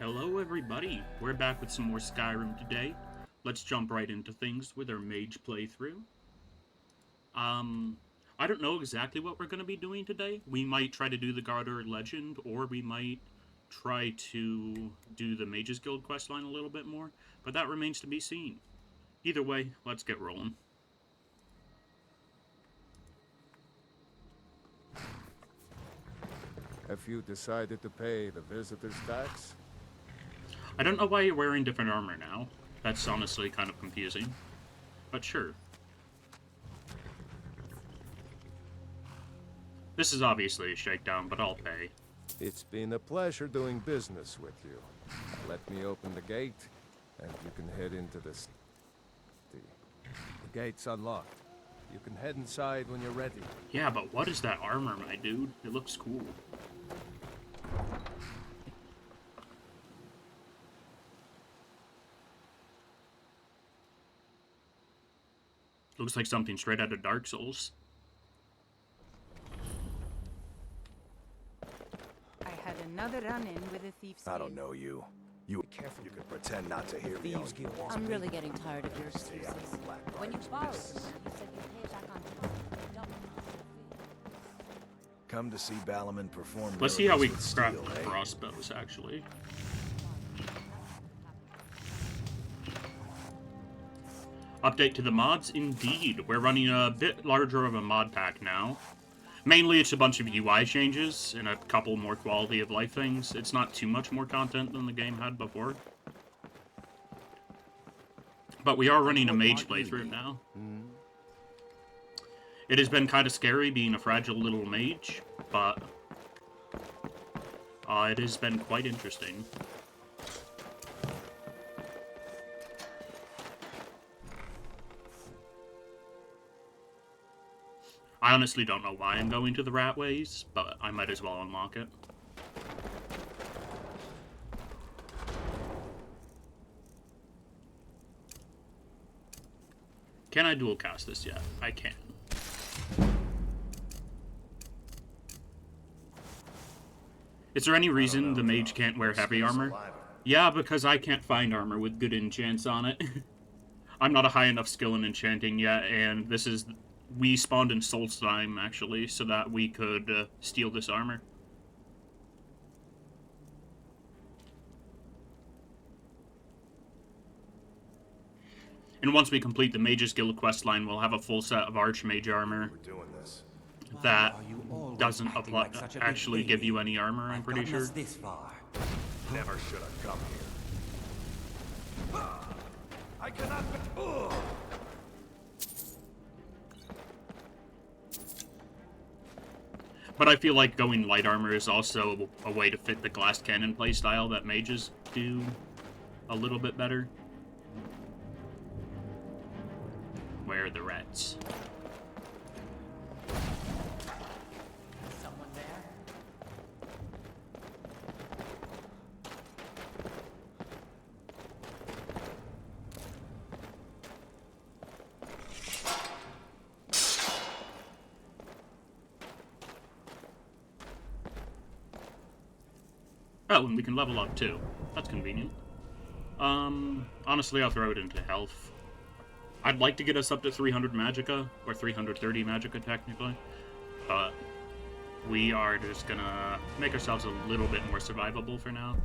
Hello everybody, we're back with some more Skyrim today. Let's jump right into things with our mage playthrough. Um, I don't know exactly what we're going to be doing today. We might try to do the Garter Legend, or we might try to do the Mages Guild questline a little bit more, but that remains to be seen. Either way, let's get rolling. Have you decided to pay the visitor's tax? I don't know why you're wearing different armor now. That's honestly kind of confusing. But sure. This is obviously a shakedown, but I'll pay. It's been a pleasure doing business with you. Let me open the gate, and you can head into the city. The gate's unlocked. You can head inside when you're ready. Yeah, but what is that armor, my dude? It looks cool. Looks like something straight out of Dark Souls. I had another run-in with a thief's I don't know you. You be careful. You can pretend not to hear me. I'm really getting tired of your excuses. When you borrowed the money, you said you'd pay it back on time. Double. Come to see Balliman perform. Let's see how we miracles with craft steel, the eh? crossbows, actually. Update to the mods? Indeed. We're running a bit larger of a mod pack now. Mainly, it's a bunch of UI changes and a couple more quality of life things. It's not too much more content than the game had before. But we are running a mage playthrough now. It has been kind of scary being a fragile little mage, but it has been quite interesting. I honestly don't know why I'm going to the rat ways, but I might as well unlock it. Can I dual cast this yet? I can. Is there any reason the mage can't wear heavy armor? Yeah, because I can't find armor with good enchants on it. I'm not a high enough skill in enchanting yet, and this is... We spawned in Solstheim, actually, so that we could steal this armor. And once we complete the Mages Guild questline, we'll have a full set of Archmage armor We're doing this. that doesn't apply, actually give you any armor, I'm pretty sure. This far. Never should have come here. I cannot. But I feel like going light armor is also a way to fit the glass cannon playstyle that mages do a little bit better. Where are the rats? Someone there? Oh, and we can level up too. That's convenient. Honestly, I'll throw it into health. I'd like to get us up to 300 magicka, or 330 magicka technically, but we are just gonna make ourselves a little bit more survivable for now.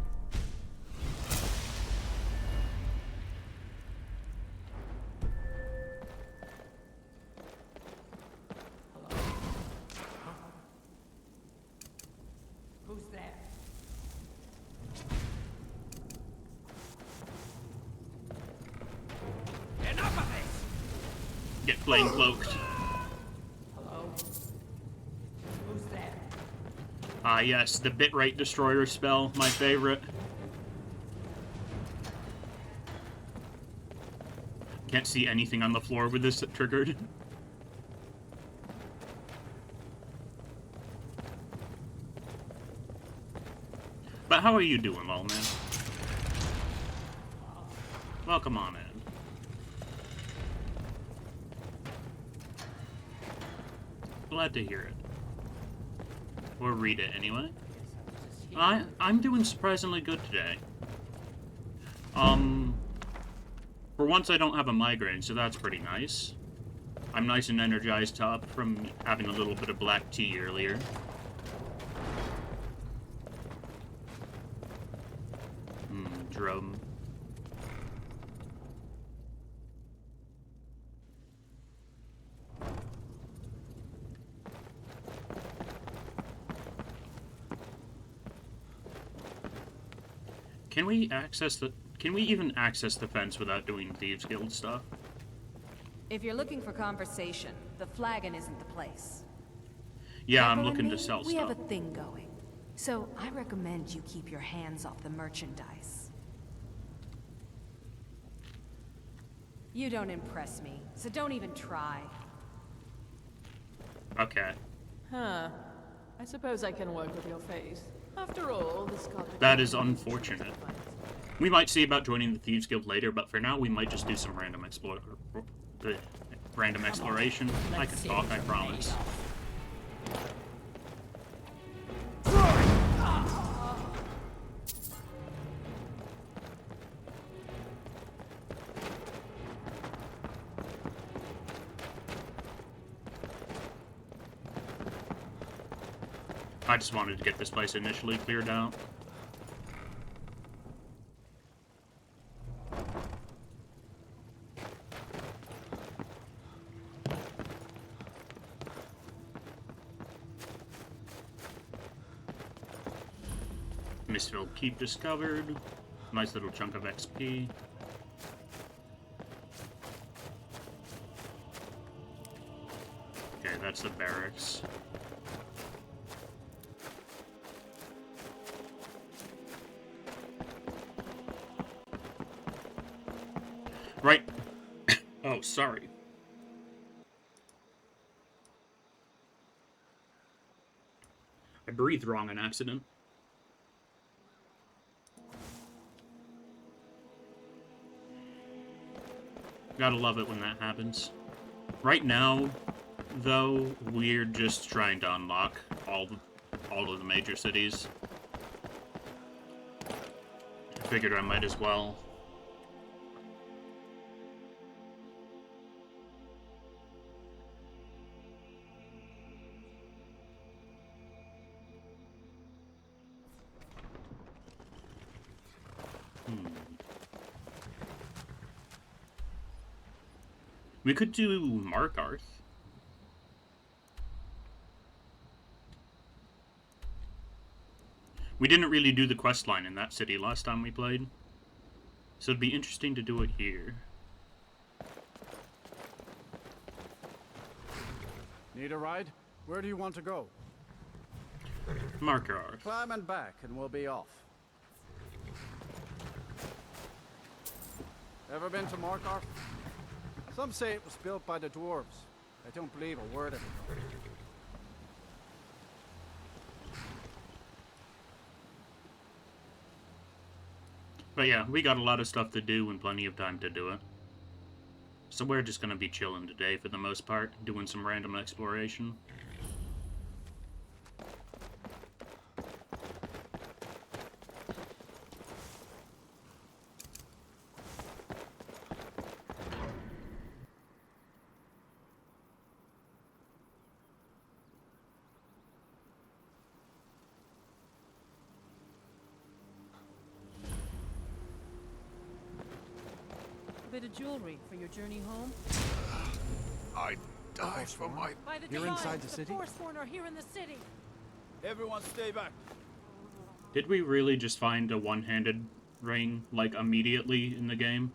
Who's there? Enough of this! Get flame cloaked. Hello? Who's there? Ah, yes, the bitrate destroyer spell, my favorite. Can't see anything on the floor with this triggered. But how are you doing, old man? Welcome on in. Glad to hear it. Or read it, anyway. I'm doing surprisingly good today. For once I don't have a migraine, so that's pretty nice. I'm nice and energized up from having a little bit of black tea earlier. Drum. Can we even access the fence without doing Thieves Guild stuff? If you're looking for conversation, the flagon isn't the place. Yeah, I'm Pepper looking and to me, sell we stuff. have a thing going. So I recommend you keep your hands off the merchandise. You don't impress me, so don't even try. Okay. Huh. I suppose I can work with your face. After all, this Gothic... That is unfortunate. We might see about joining the Thieves Guild later, but for now we might just do some random exploration. I can talk, I promise. I just wanted to get this place initially cleared out. Mistville Keep discovered. Nice little chunk of XP. Okay, that's the barracks. Right. Oh, sorry. I breathed wrong on accident. Gotta love it when that happens. Right now, though, we're just trying to unlock all of the major cities. I figured I might as well. We could do Markarth. We didn't really do the quest line in that city last time we played, so it'd be interesting to do it here. Need a ride? Where do you want to go? Markarth. Climb and back and we'll be off. Ever been to Markarth? Some say it was built by the dwarves. I don't believe a word of it. But yeah, we got a lot of stuff to do and plenty of time to do it. So we're just gonna be chilling today for the most part, doing some random exploration. Bit of jewelry for your journey home. I died from my... By the You're inside Dovah-Mage, the city? Forsworn are here in the city. Everyone stay back. Did we really just find a one-handed ring, like, immediately in the game?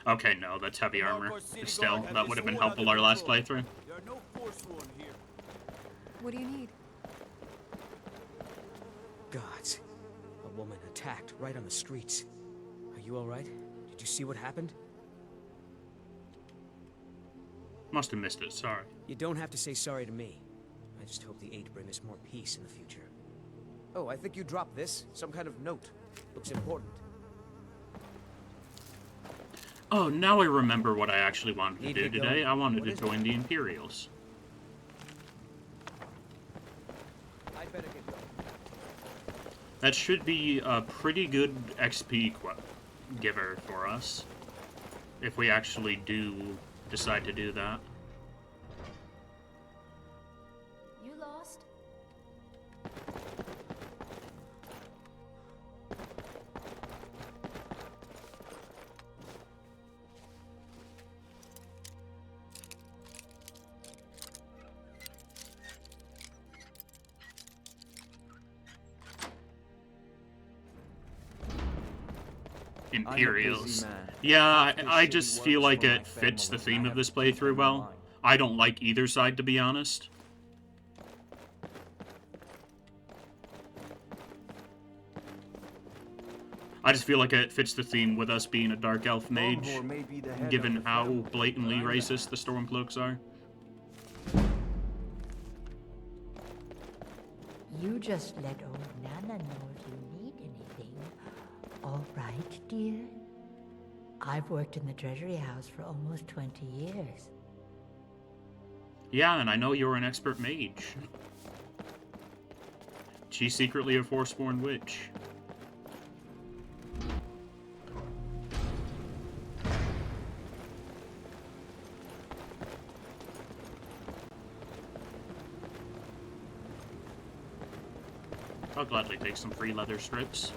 Okay, no, that's heavy armor. But still, that would have been helpful our last playthrough. There are no Forsworn here. What do you need? Gods. A woman attacked right on the streets. Are you alright? Did you see what happened? Must have missed it, sorry. You don't have to say sorry to me. I just hope the Eight bring us more peace in the future. Oh, I think you dropped this. Some kind of note. Looks important. Oh, now I remember what I actually wanted to Need do to go? today. I wanted What to is join the Imperials. I'd better get going. That should be a pretty good XP giver for us, if we actually do decide to do that. You lost? Imperials. Yeah, I just feel like it fits the theme of this playthrough well. I don't like either side, to be honest. I just feel like it fits the theme with us being a Dark Elf mage, given how blatantly racist the Stormcloaks are. You just let old Nana know if you need anything. All right, dear? I've worked in the Treasury House for almost 20 years. Yeah, and I know you're an expert mage. She's secretly a Forsworn witch. I'll gladly take some free leather strips.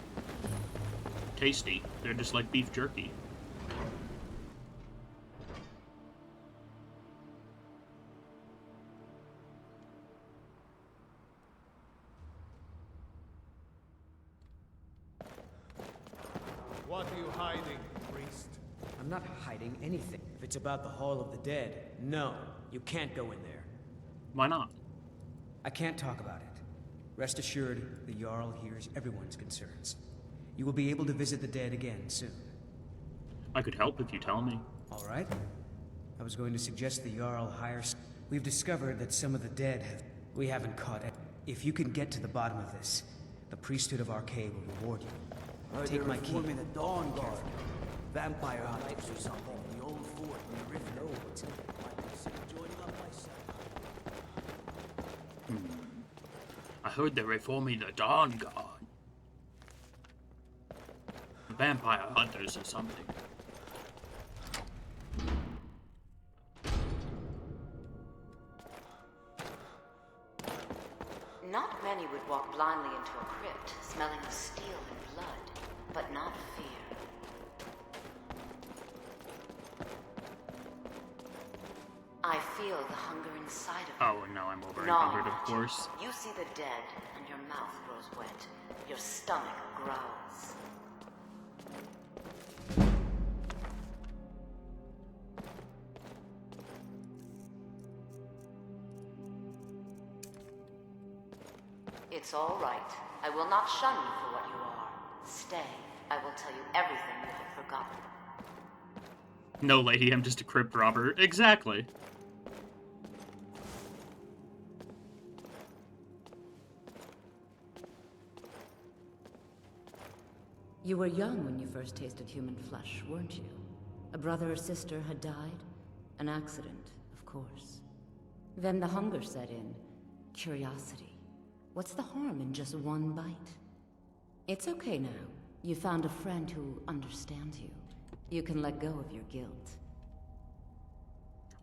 Tasty. They're just like beef jerky. What are you hiding, priest? I'm not hiding anything. If it's about the Hall of the Dead, no, you can't go in there. Why not? I can't talk about it. Rest assured, the Jarl hears everyone's concerns. You will be able to visit the dead again soon. I could help if you tell me. All right. I was going to suggest the Jarl hire... We've discovered that some of the dead have... We haven't caught it. If you can get to the bottom of this, the priesthood of Arcade will reward you. Take my key. The Dawn Guard. Vampire hunters or something. The old fort in the river. No, it's might consider joining up myself. I heard they're reforming the Dawn Guard. Vampire hunters or something. Not many would walk blindly into a crypt, smelling of steel and blood, but not fear. I feel the hunger inside of you. Oh, and now I'm over encumbered, of course. You see the dead, and your mouth grows wet. Your stomach growls. It's all right. I will not shun you for what you are. Stay. I will tell you everything you have forgotten. No, lady, I'm just a crypt robber. Exactly. You were young when you first tasted human flesh, weren't you? A brother or sister had died? An accident, of course. Then the hunger set in. Curiosity. What's the harm in just one bite? It's okay now. You found a friend who understands you. You can let go of your guilt.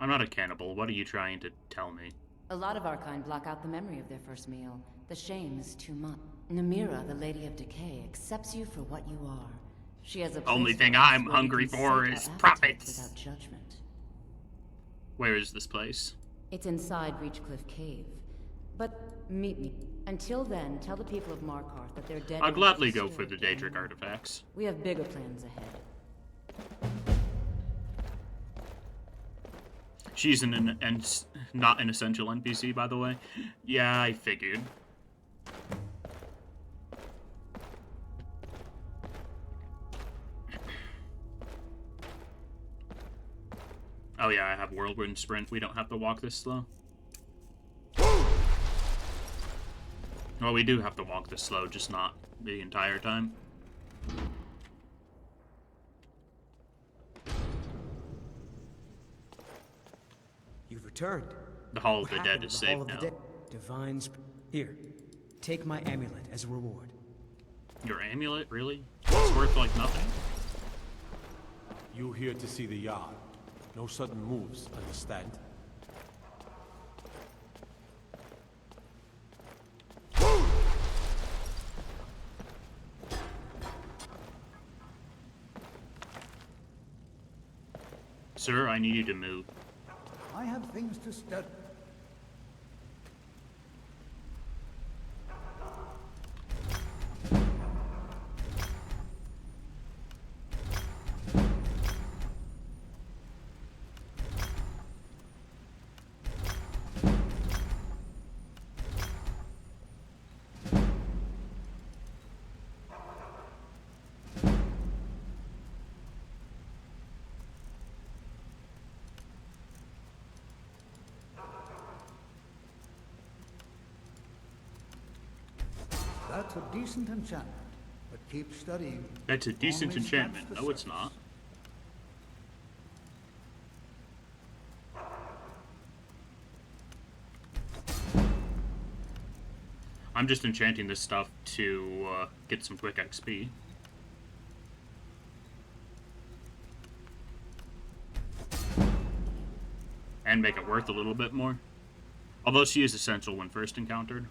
I'm not a cannibal. What are you trying to tell me? A lot of our kind block out the memory of their first meal. The shame is too much. Namira, the Lady of Decay, accepts you for what you are. She has a Only place thing for us I'm where we hungry can for sate is our profits. appetites without judgment. Where is this place? It's inside Reachcliff Cave. But meet me. Until then, tell the people of Markarth that they're dead. I'll gladly go for the Daedric artifacts. We have bigger plans ahead. She's not an essential NPC, by the way. Yeah, I figured. Oh yeah, I have Whirlwind Sprint. We don't have to walk this slow. Well, we do have to walk this slow, just not the entire time. You've returned. The Hall of the What Dead happened is to the Hall safe of the now. Dead? Here, take my amulet as a reward. Your amulet, really? It's worth like nothing? You here to see the Jarl. No sudden moves, understand? Sir, I need you to move. I have things to study. That's a decent enchantment, but keep studying. That's a decent Only enchantment. scratch the No, it's surface. not. I'm just enchanting this stuff to get some quick XP. And make it worth a little bit more. Although she is essential when first encountered.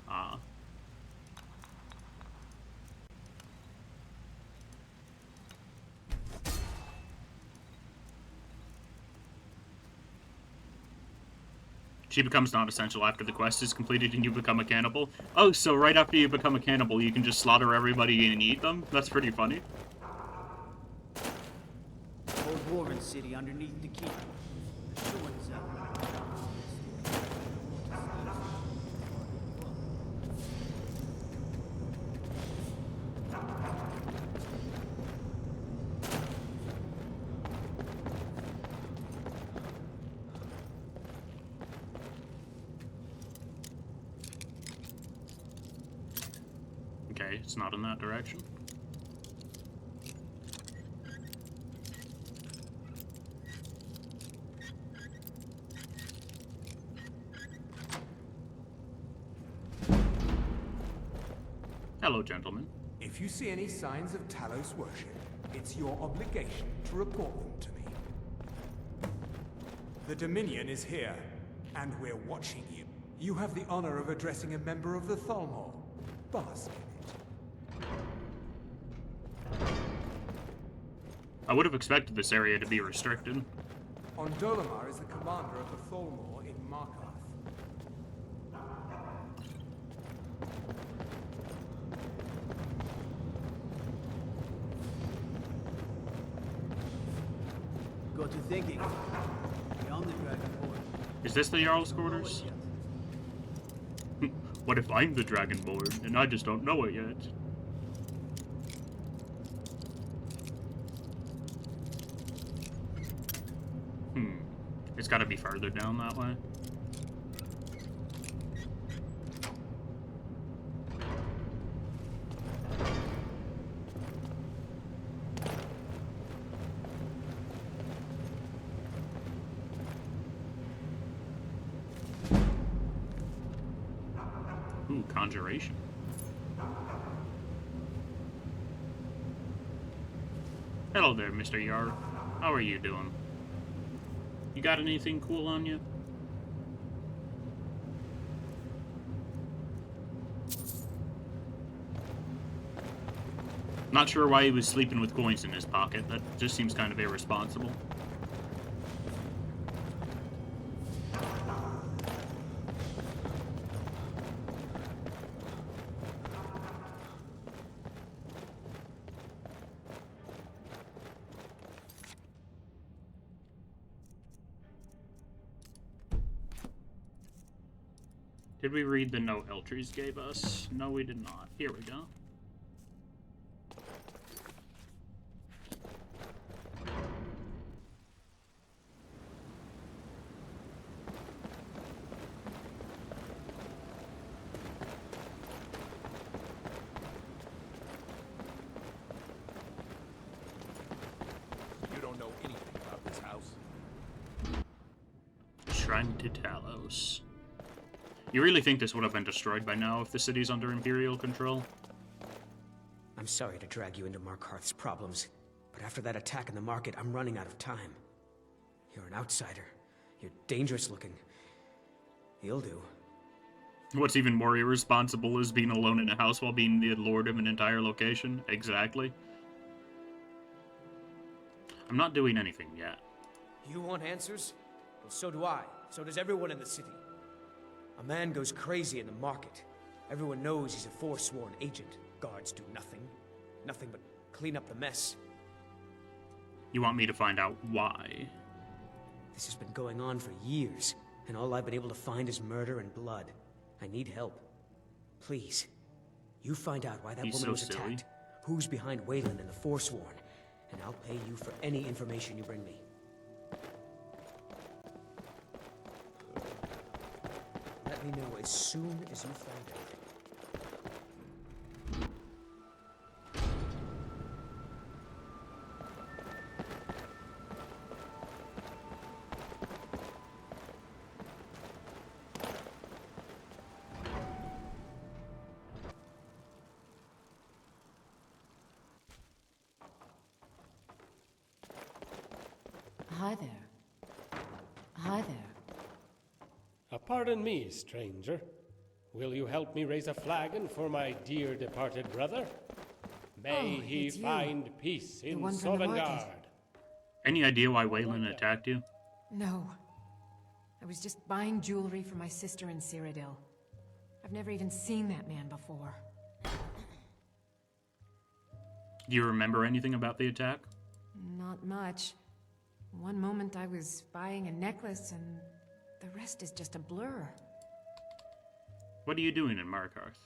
She becomes non-essential after the quest is completed and you become a cannibal. Oh, so right after you become a cannibal, you can just slaughter everybody and eat them? That's pretty funny. Old Warren City underneath the keep. The short's up. Okay, it's not in that direction. Hello, gentlemen. If you see any signs of Talos worship, it's your obligation to report them to me. The Dominion is here, and we're watching you. You have the honor of addressing a member of the Thalmor. Bask in it. I would have expected this area to be restricted. Ondolamar is the commander of the Thalmor in Markarth. Got to thinking. Beyond the Dragonborn. Is this the Jarl's quarters? What if I'm the Dragonborn and I just don't know it yet? It's gotta be further down that way. Ooh, conjuration. Hello there, Mr. Jarl. How are you doing? You got anything cool on you? Not sure why he was sleeping with coins in his pocket. That just seems kind of irresponsible. Did we read the note Eltries gave us? No, we did not. Here we go. You don't know anything about this house. Shrine to Talos. You really think this would have been destroyed by now if the city's under Imperial control? I'm sorry to drag you into Markarth's problems, but after that attack in the market, I'm running out of time. You're an outsider. You're dangerous looking. You'll do. What's even more irresponsible is being alone in a house while being the lord of an entire location. Exactly. I'm not doing anything yet. You want answers? Well, so do I. So does everyone in the city. A man goes crazy in the market. Everyone knows he's a forsworn agent. Guards do nothing. Nothing but clean up the mess. You want me to find out why? This has been going on for years, and all I've been able to find is murder and blood. I need help. Please. You find out why that woman was attacked, who's behind Wayland and the Forsworn, and I'll pay you for any information you bring me. Let me know as soon as you find out. Hi there. Hi there. Pardon me, stranger. Will you help me raise a flagon for my dear departed brother? May he find peace in Sovngarde. Any idea why Wayland attacked you? No. I was just buying jewelry for my sister in Cyrodiil. I've never even seen that man before. Do you remember anything about the attack? Not much. One moment I was buying a necklace and the rest is just a blur. What are you doing in Markarth?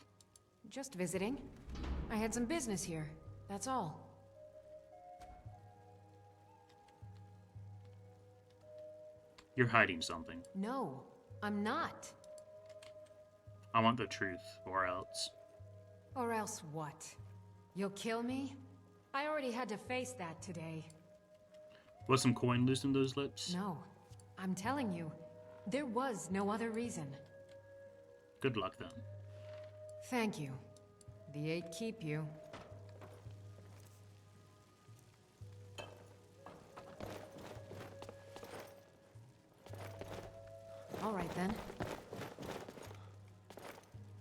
Just visiting. I had some business here, that's all. You're hiding something. No, I'm not. I want the truth, or else. Or else what? You'll kill me? I already had to face that today. Was some coin loose in those lips? No, I'm telling you, there was no other reason. Good luck then. Thank you. The eight keep you. All right then.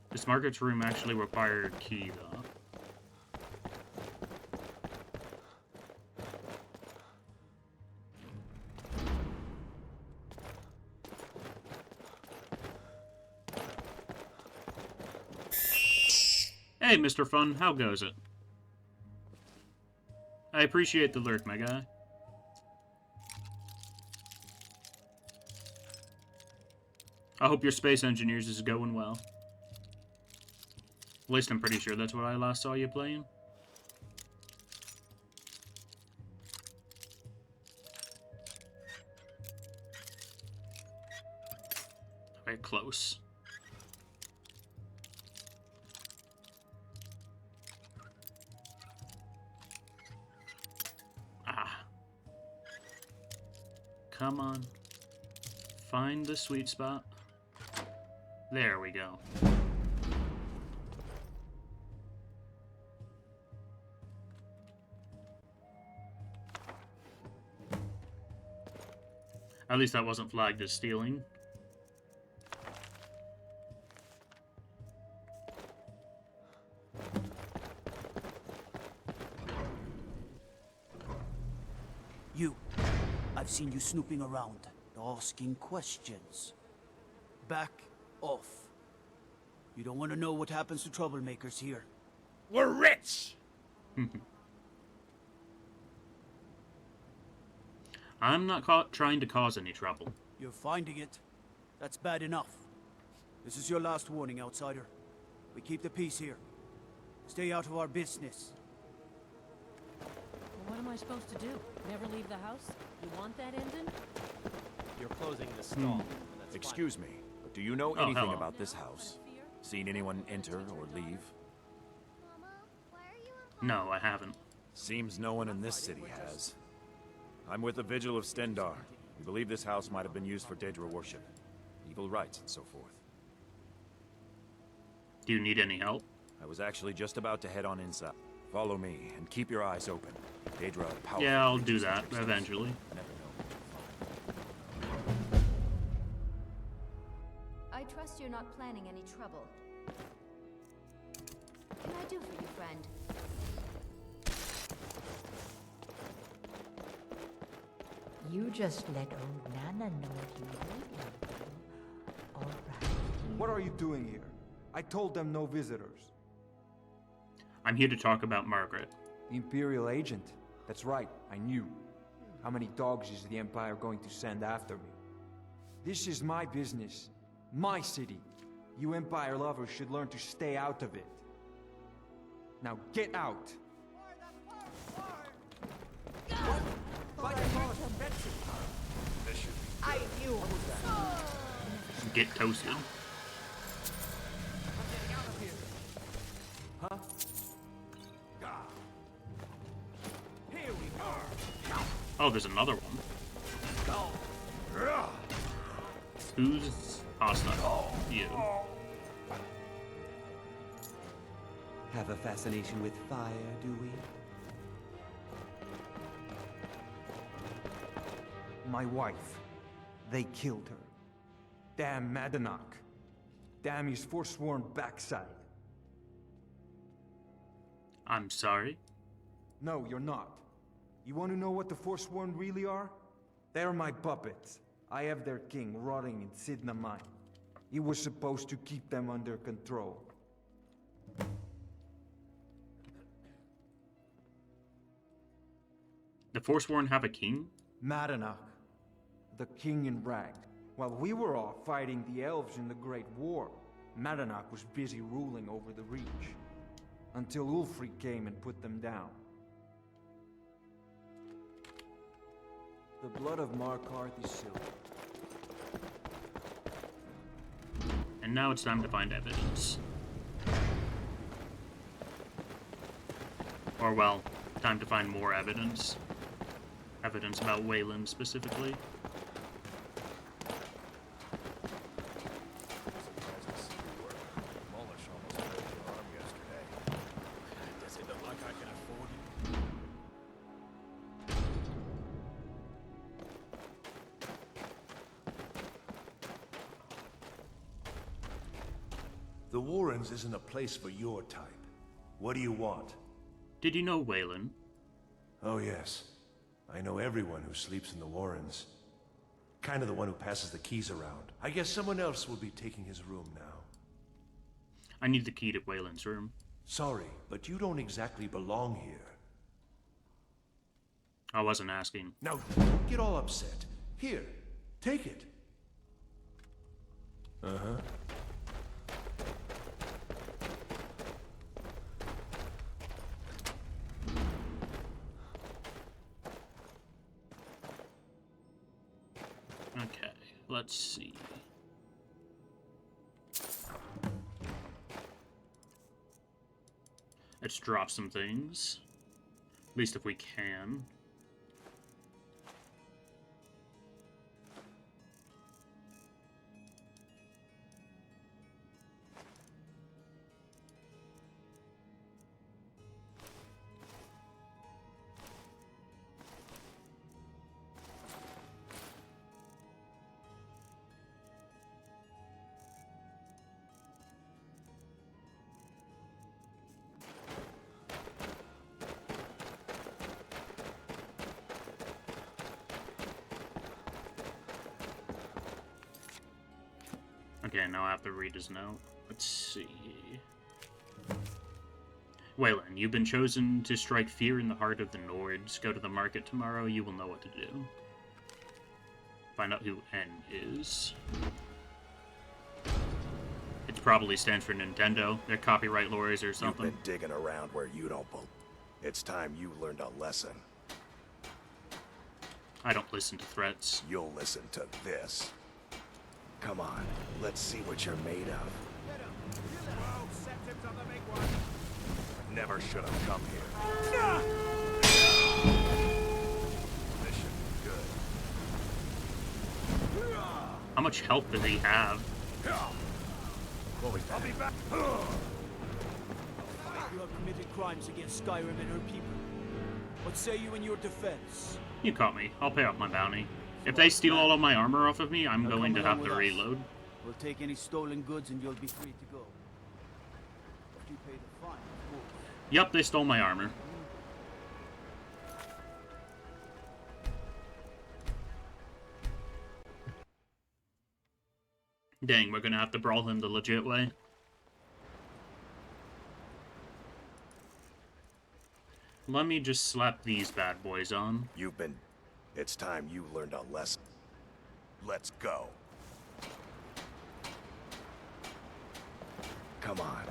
This Margaret's room actually required a key, though. Hey, Mr. Fun, how goes it? I appreciate the lurk, my guy. I hope your space engineers is going well. At least I'm pretty sure that's what I last saw you playing. Very close. Come on. Find the sweet spot. There we go. At least that wasn't flagged as stealing. You. I've seen you snooping around, asking questions. Back off. You don't want to know what happens to troublemakers here. We're rich! I'm not trying to cause any trouble. You're finding it. That's bad enough. This is your last warning, outsider. We keep the peace here. Stay out of our business. What am I supposed to do? Never leave the house? You want that engine? You're closing the stall. Excuse me, but do you know anything about this house? Seen anyone enter or leave? No, I haven't. Seems no one in this city has. I'm with the Vigil of Stendar. We believe this house might have been used for Daedra worship, evil rites, and so forth. Do you need any help? I was actually just about to head on inside. Follow me, and keep your eyes open. Daedra are powerful. Yeah, I'll do creatures that like yourselves. eventually. Never know. I trust you're not planning any trouble. What can I do for you, friend? You just let old Nana know if you need anything. All right. What are you doing here? I told them no visitors. I'm here to talk about Margaret. The Imperial agent. That's right, I knew. How many dogs is the Empire going to send after me? This is my business. My city. You Empire lovers should learn to stay out of it. Now get out! I knew. Get toasted. Huh? Here we are. Oh, there's another one. Who's hostile? You. Have a fascination with fire, do we? My wife. They killed her. Damn Madanach. Damn his forsworn backside. I'm sorry? No, you're not. You want to know what the Forsworn really are? They're my puppets. I have their king rotting in Sidna Mine. He was supposed to keep them under control. The Forsworn have a king? Madanach, the king in rag. While we were off fighting the elves in the Great War, Madanach was busy ruling over the Reach. Until Ulfric came and put them down. The blood of Markarth is silver. And now it's time to find evidence. Or, well, time to find more evidence. Evidence about Waylon specifically. The Warrens isn't a place for your type. What do you want? Did you know Waylon? Oh yes. I know everyone who sleeps in the Warrens. Kind of the one who passes the keys around. I guess someone else will be taking his room now. I need the key to Waylon's room. Sorry, but you don't exactly belong here. I wasn't asking. Now, don't get all upset. Here, take it. Uh-huh. Okay, let's see. Let's drop some things. At least if we can. Okay, now I have to read his note. Let's see. Waylon, you've been chosen to strike fear in the heart of the Nords. Go to the market tomorrow, you will know what to do. Find out who N is. It probably stands for Nintendo. They're copyright lawyers or something. You've been digging around where you don't belong. It's time you learned a lesson. I don't listen to threats. You'll listen to this. Come on, let's see what you're made of. Never should have come here. This should be good. How much help does he have? I'll be back. You have committed committed crimes against Skyrim and her people. What say you in your defense? You caught me. I'll pay off my bounty. If they steal all of my armor off of me, I'm Now going come to have along to with us. reload. We'll take any stolen goods and you'll be free to go. If you pay the fine, of course. Yep, they stole my armor. Dang, we're gonna have to brawl him the legit way. Let me just slap these bad boys on. It's time you learned a lesson. Let's go. Come on.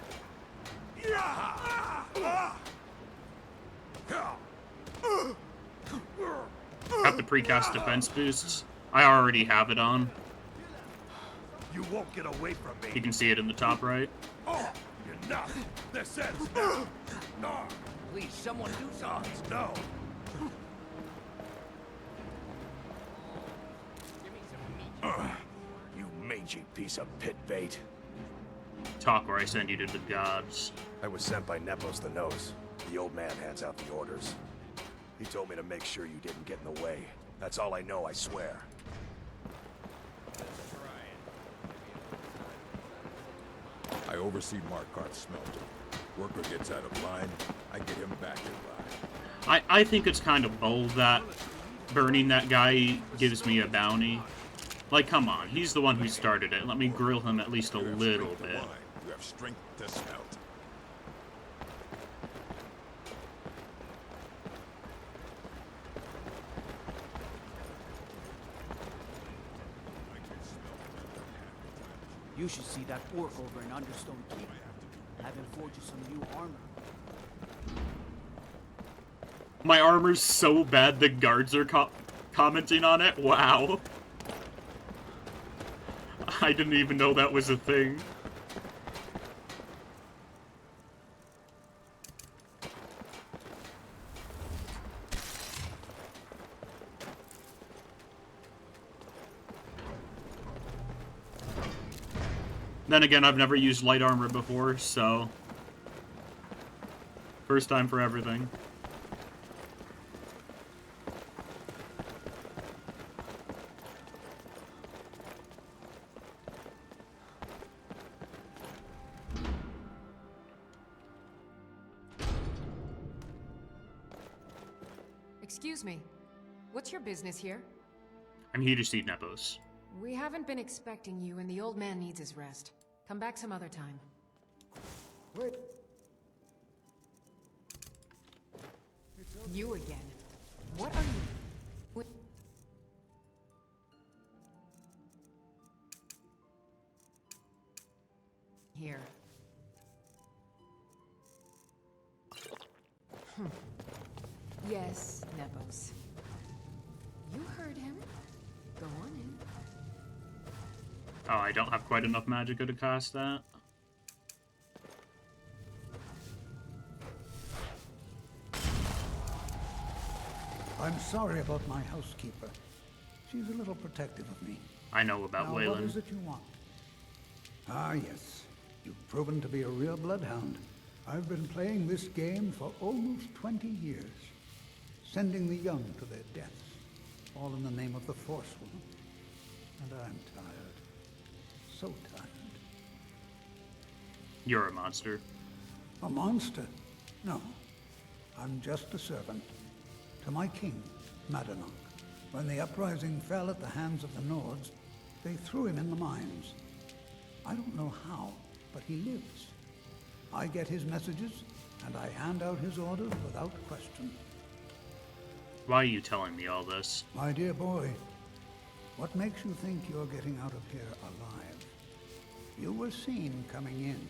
Got the precast defense boosts. I already have it on. You won't get away from me. You can see it in the top right. Oh, enough. This ends now. Please, someone do something. No. You mangy piece of pit bait. Talk or I send you to the gods. I was sent by Nepos the Nose. The old man hands out the orders. He told me to make sure you didn't get in the way. That's all I know, I swear. I oversee Markarth's smelter. Worker gets out of line, I get him back in line. I think it's kind of bold that burning that guy gives me a bounty. Like, come on, he's the one who started it. Let me grill him at least a little bit. You have strength to smelt. You should see that orc over in Understone Keep. Have him forge you some new armor. My armor's so bad the guards are commenting on it? Wow. I didn't even know that was a thing. Then again, I've never used light armor before, so... First time for everything. Excuse me. What's your business here? I'm here to see Nepos. We haven't been expecting you, and the old man needs his rest. Come back some other time. Wait. You again. What are you... Here. Yes, Nepos. You heard him. Go on in. Oh, I don't have quite enough magicka to cast that. I'm sorry about my housekeeper. She's a little protective of me. I know about now, Waylon. What is it you want? Ah, yes. You've proven to be a real bloodhound. I've been playing this game for almost 20 years. Sending the young to their deaths. All in the name of the Forsworn. And I'm tired. So tired. You're a monster. A monster? No. I'm just a servant. To my king, Madanok. When the uprising fell at the hands of the Nords, they threw him in the mines. I don't know how, but he lives. I get his messages, and I hand out his orders without question. Why are you telling me all this? My dear boy, what makes you think you're getting out of here alive? You were seen coming in.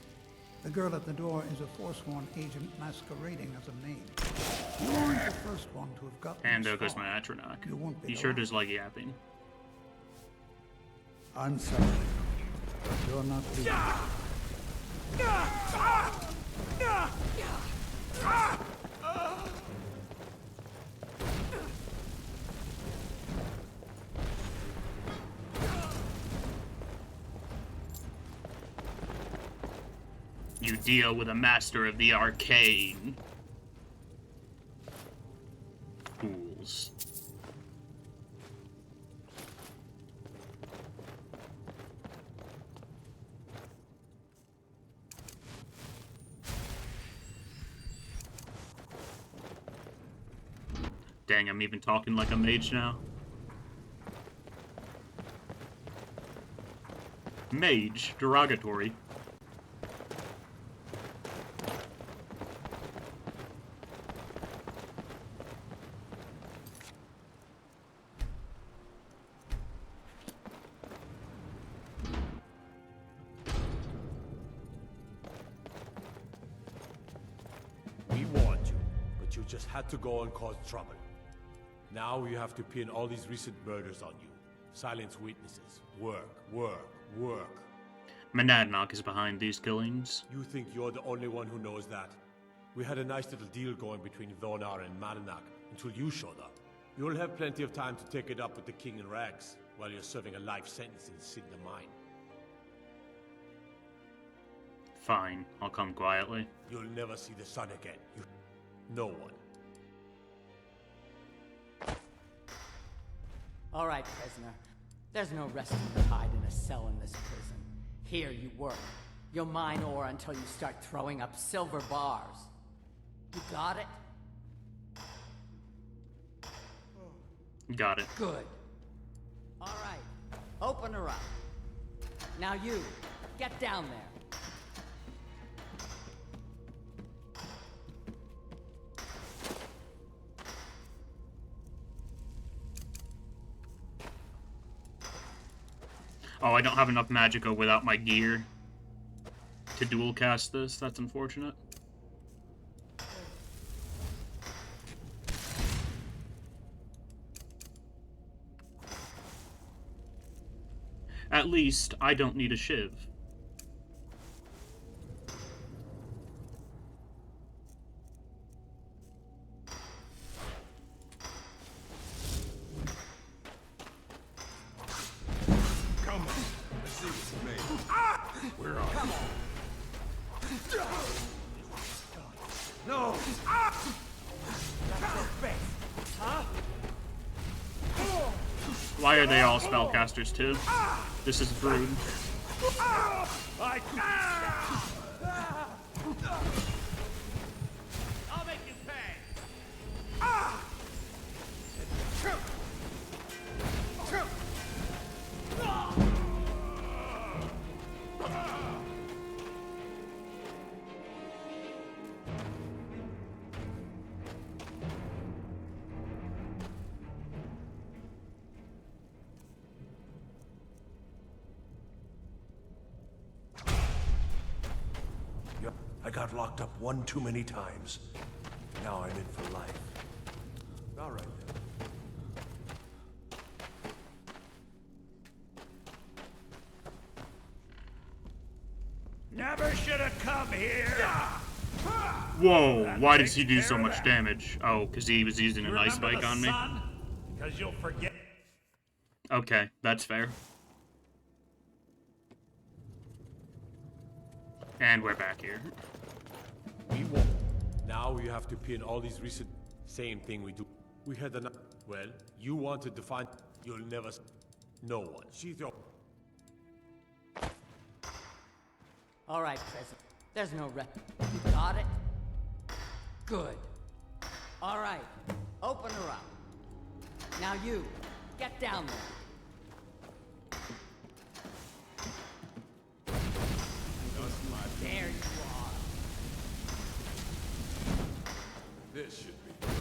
The girl at the door is a Forsworn agent masquerading as a maid. You aren't the first one to have gotten And there this goes my far. Atronach. You won't be He the sure last. does like yapping. I'm sorry, but you're not leaving. You deal with a master of the arcane. Fools. Dang, I'm even talking like a mage now. Mage, derogatory. We warned you, but you just had to go and cause trouble. Now you have to pin all these recent murders on you. Silence witnesses. Work, work, work. Monadnock is behind these killings. You think you're the only one who knows that? We had a nice little deal going between Thonar and Madanak until you showed up. You'll have plenty of time to take it up with the King in Rags while you're serving a life sentence in Signa Mine. Fine, I'll come quietly. You'll never see the sun again. No one. All right, prisoner. There's no resting your hide in a cell in this prison. Here you work. You'll mine ore until you start throwing up silver bars. You got it? Got it. Good. All right. Open her up. Now you, get down there. Oh, I don't have enough magicka without my gear to dual cast this. That's unfortunate. At least, I don't need a shiv. We're on. Come on. No! Huh? Why are they all spellcasters too? This is rude. I'll make you pay. I got locked up one too many times. Now I'm in for life. All right then. Never should have come here. Whoa, why does he do so much damage? Oh, because he was using an ice spike on me? Because you'll forget. Okay, that's fair. And we're back here. We won't. Now you have to pin all these recent... Same thing we do. We had an... Well, you wanted to find... You'll never... No one. She's your... All right, prisoner. There's no rep. You got it? Good. All right. Open her up. Now you, get down there. There you are. This should be good.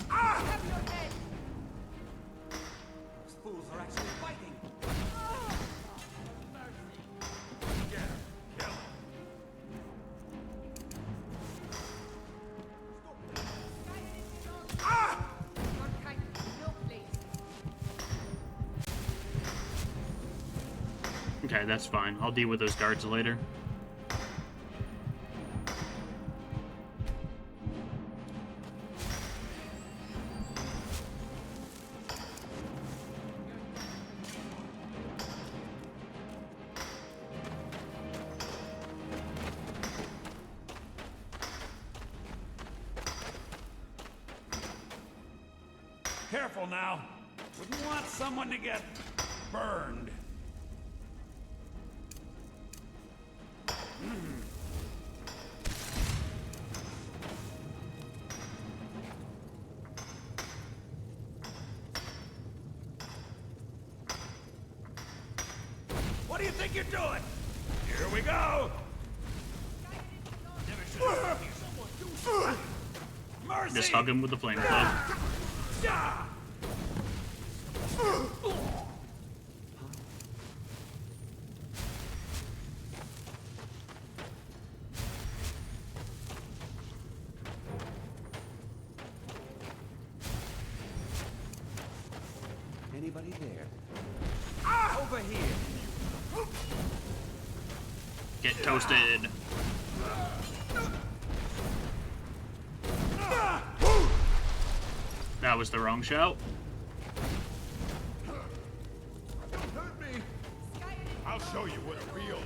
Have your head. Those fools are actually fighting. Get him. Kill him. Okay, that's fine. I'll deal with those guards later. careful now. Wouldn't want someone to get burned. What do you think you're doing? Here we go! Mercy! Just hug him with the flame club. Anybody there? Over here! Get toasted. That was the wrong shout. Don't hurt me! I'll show you what a real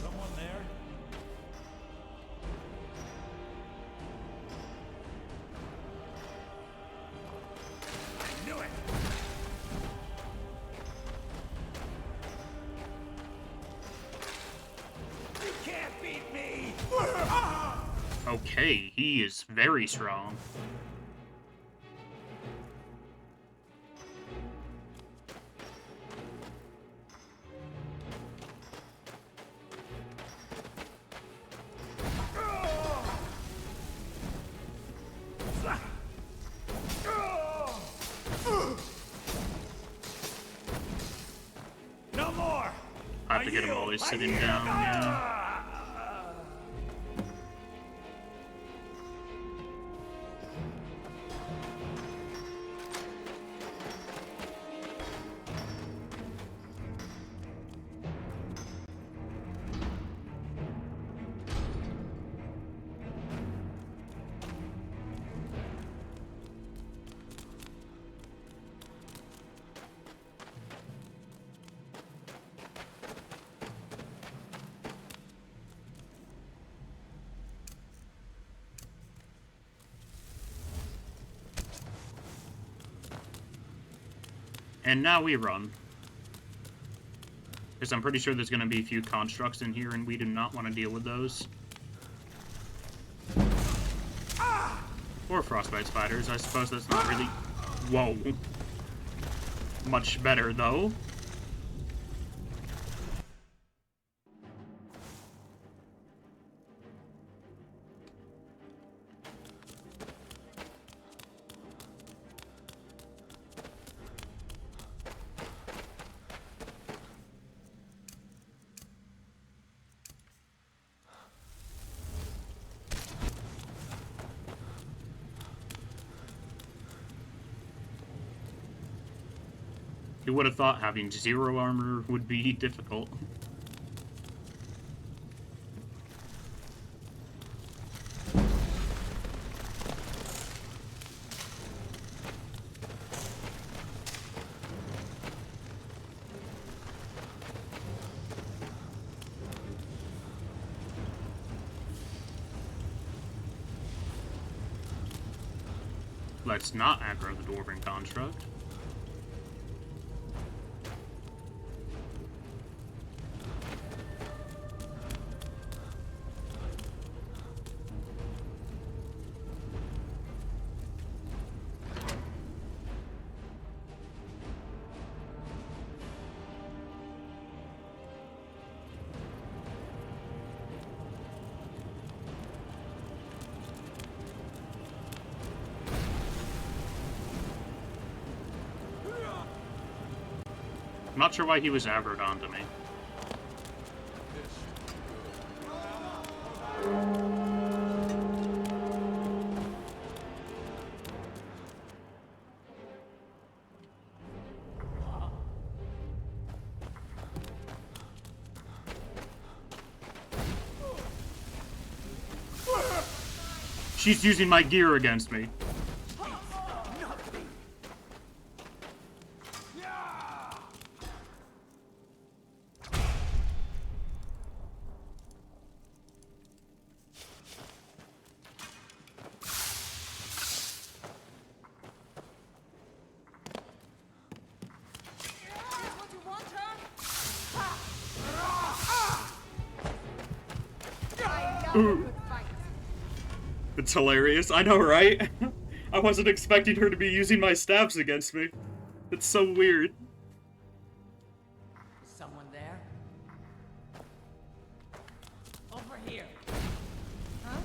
Someone there? I knew it! You can't beat me! Okay, he is very strong. No more! I have to get him while he's sitting down, yeah. And now we run. Because I'm pretty sure there's going to be a few constructs in here, and we do not want to deal with those. Or frostbite spiders. I suppose that's not really... Whoa. Much better, though. Who would have thought having 0 armor would be difficult? Let's not aggro the Dwarven construct. I'm not sure why he was aggroed onto me. She's using my gear against me. It's hilarious. I know, right? I wasn't expecting her to be using my staffs against me. It's so weird. Is someone there? Over here. Huh?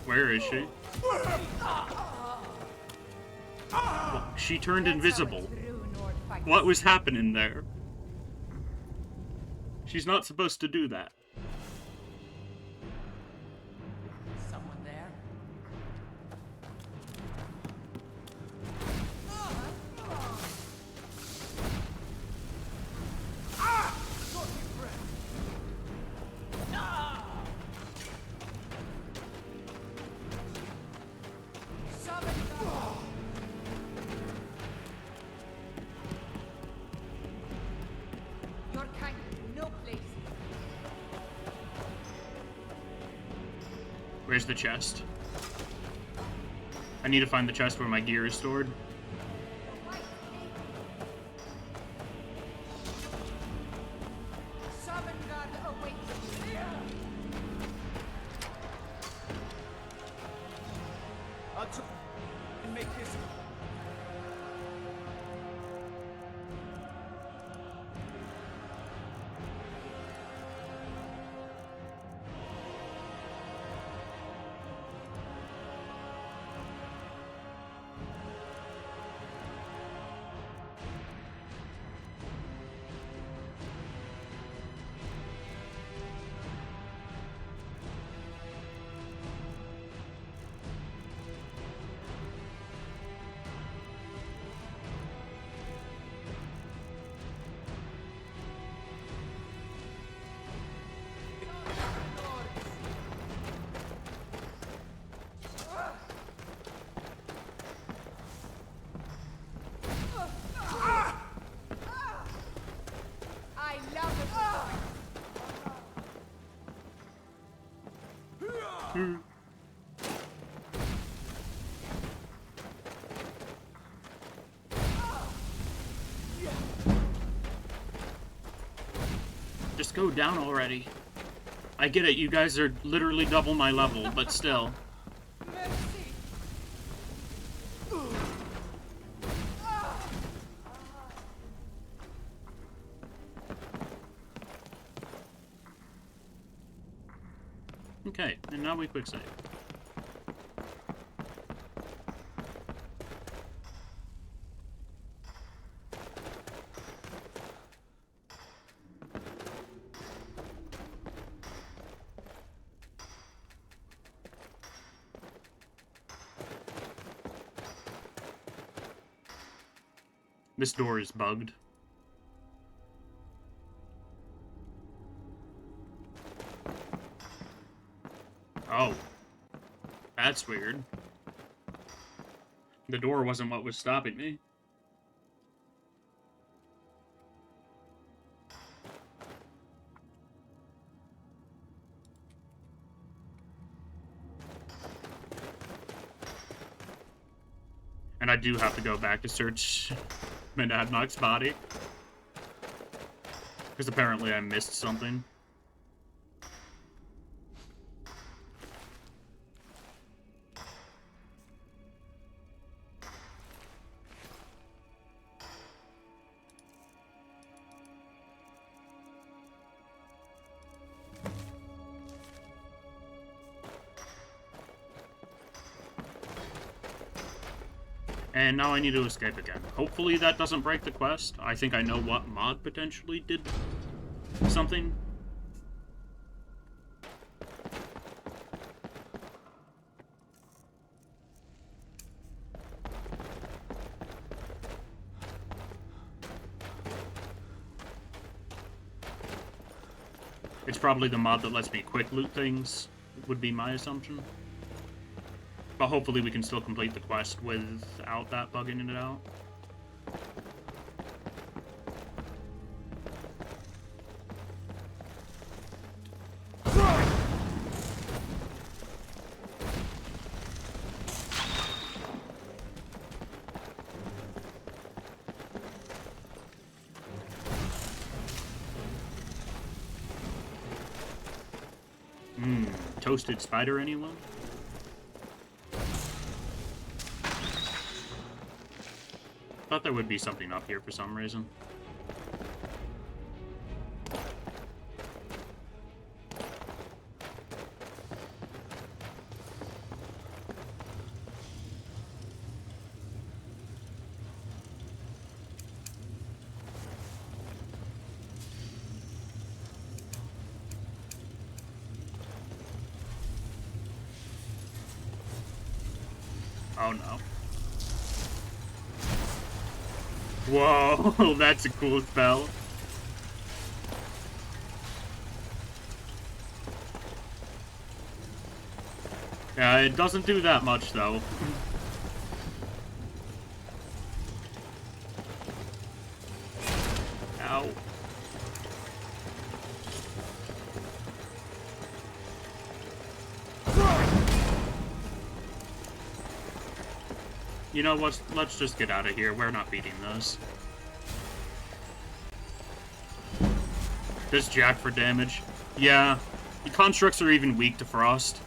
Where is she? Well, she turned invisible. What was happening there? She's not supposed to do that. Someone there? Your kind, no place. Where's the chest? I need to find the chest where my gear is stored. Sovngarde awaits. I'll try and make this. I love it. Just go down already. I get it, you guys are literally double my level, but still. Okay, and now we quick save. This door is bugged. Oh. That's weird. The door wasn't what was stopping me. And I do have to go back to search Monadnock's body. Because apparently I missed something. And now I need to escape again. Hopefully that doesn't break the quest. I think I know what mod potentially did something. It's probably the mod that lets me quick loot things, would be my assumption. But hopefully we can still complete the quest without that bugging it out. Toasted spider, anyone? Thought there would be something up here for some reason. Oh no. Whoa, that's a cool spell. Yeah, it doesn't do that much though. Ow. You know what? Let's just get out of here. We're not beating this. Just jack for damage. Yeah. The constructs are even weak to frost.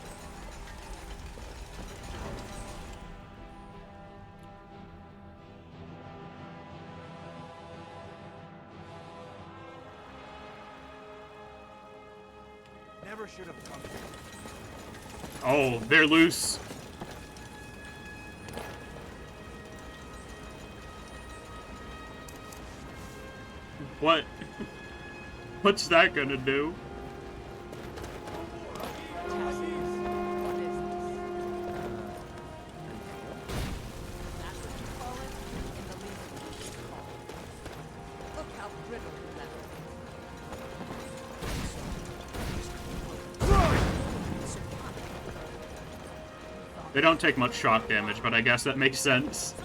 Never should have come. Oh, they're loose. What? What's that gonna do? They don't take much shock damage, but I guess that makes sense.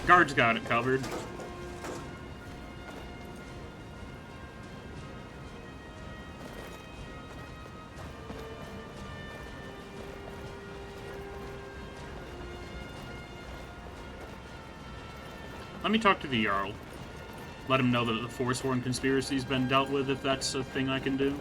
Guards got it covered. Let me talk to the Jarl. Let him know that the Forsworn conspiracy's been dealt with, if that's a thing I can do.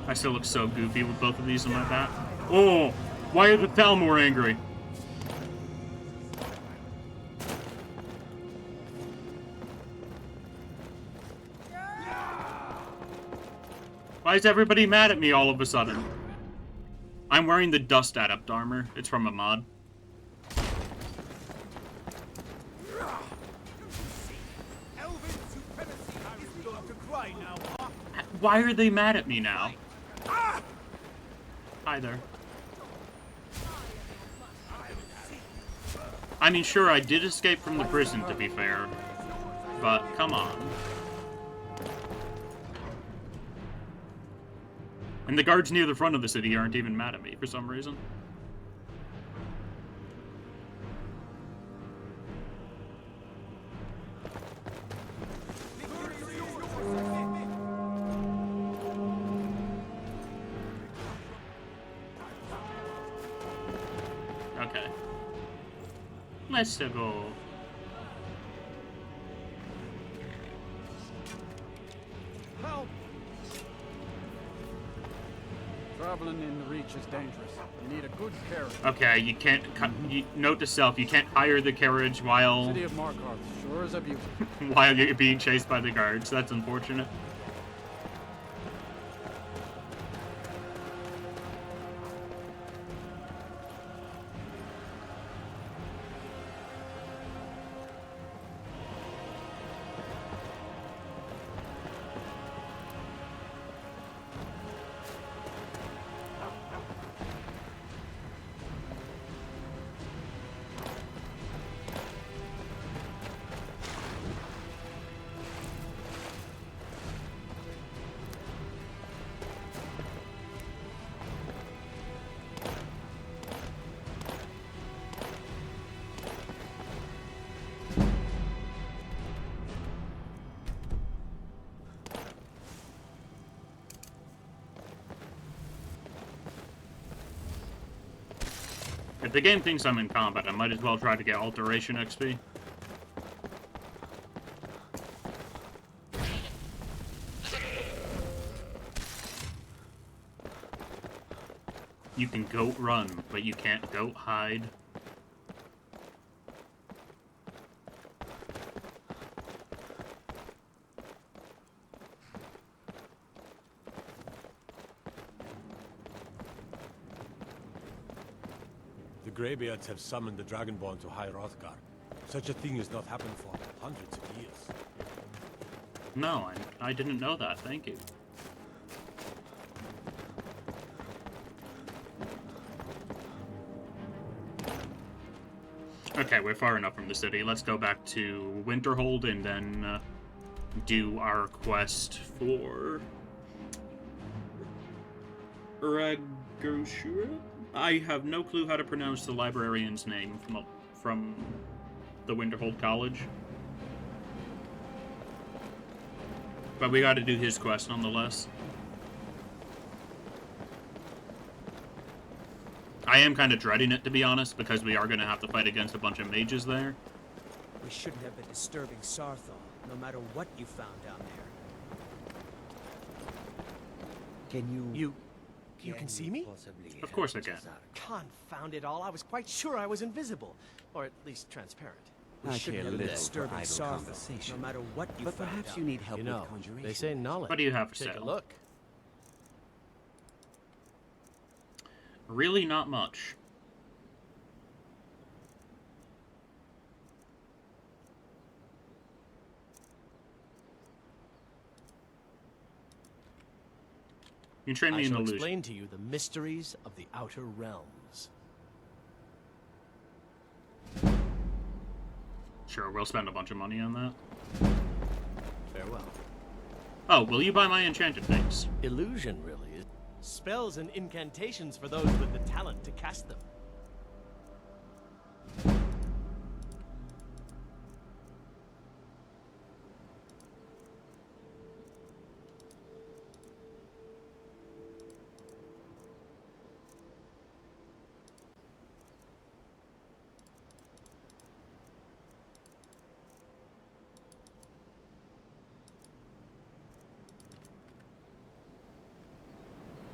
I still look so goofy with both of these on my back. Oh! Why are the Thalmor angry? Why is everybody mad at me all of a sudden? I'm wearing the Dust Adept armor. It's from a mod. Why are they mad at me now? Either. I mean, sure, I did escape from the prison, to be fair. But, come on. And the guards near the front of the city aren't even mad at me, for some reason. Okay. Let's go. Help! Traveling in the Reach is dangerous. You need a good carriage. Okay, you can't note to self, you can't hire the carriage while City of Markarth, sure as a beauty. while you're being chased by the guards. That's unfortunate. If the game thinks I'm in combat, I might as well try to get alteration XP. You can goat run, but you can't goat hide. The Greybeards have summoned the Dragonborn to High Hrothgar. Such a thing has not happened for hundreds of years. No, I didn't know that. Thank you. Okay, we're far enough from the city. Let's go back to Winterhold and then do our quest for Ragoshura? I have no clue how to pronounce the librarian's name from the Winterhold College. But we gotta do his quest nonetheless. I am kind of dreading it, to be honest, because we are going to have to fight against a bunch of mages there. We shouldn't have been disturbing Sarthal, no matter what you found down there. Can you... You can see me? Of course I can. Confound it all, I was quite sure I was invisible. Or at least transparent. We shouldn't have been disturbing Sarthal, no matter what you found. But perhaps you need help You know, with conjuration. they say knowledge. What do you have to Take say? a look. Really not much. You train me in I shall illusion. explain to you the mysteries of the Outer Realms. Sure, we'll spend a bunch of money on that. Farewell. Oh, will you buy my enchanted things? Illusion, really. Spells and incantations for those with the talent to cast them.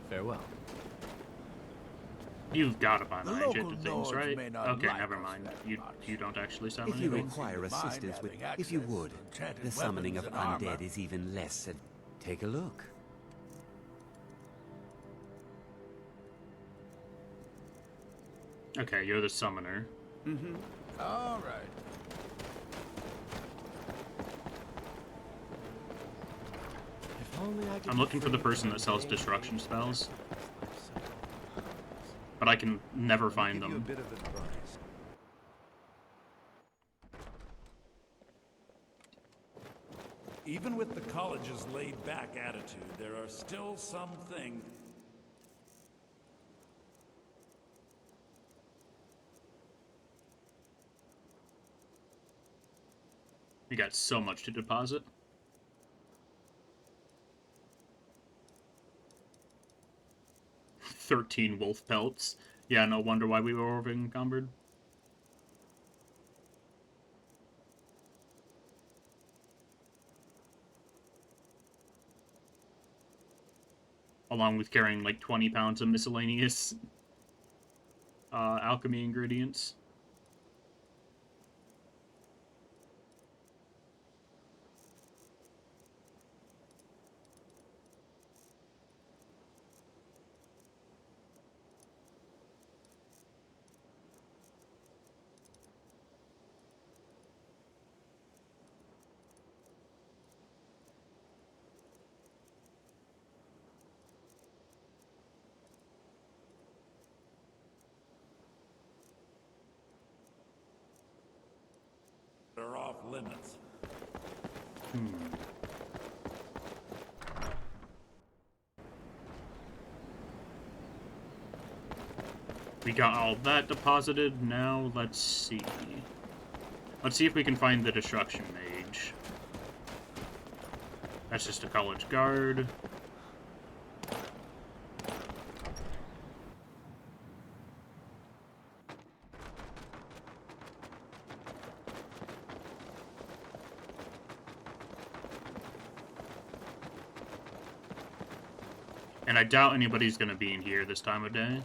Farewell. You've got to buy The my local enchanted things, lords right? may not Okay, like never us mind. very You don't actually summon If you anything? require assistance with... If you would, the summoning of undead is even less... Take a look. Okay, you're the summoner. Mm-hmm. All right. If only I could I'm looking for the person that sells destruction spells. But I can never find them. Even with the college's laid-back attitude, there are still some things... We got so much to deposit. $13 wolf pelts. Yeah, no wonder why we were over encumbered. Along with carrying like 20 pounds of miscellaneous alchemy ingredients. are off limits. We got all that deposited. Now let's see. Let's see if we can find the Destruction Mage. That's just a college guard. And I doubt anybody's gonna be in here this time of day.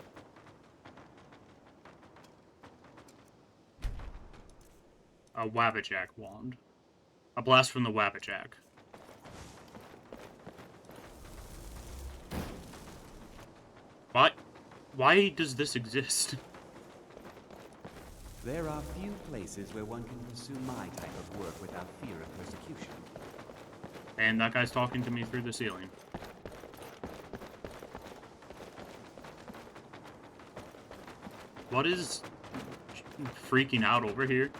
A Wabbajack wand. A blast from the Wabbajack. Why does this exist? There are few places where one can pursue my type of work without fear of persecution. And that guy's talking to me through the ceiling. What is freaking out over here?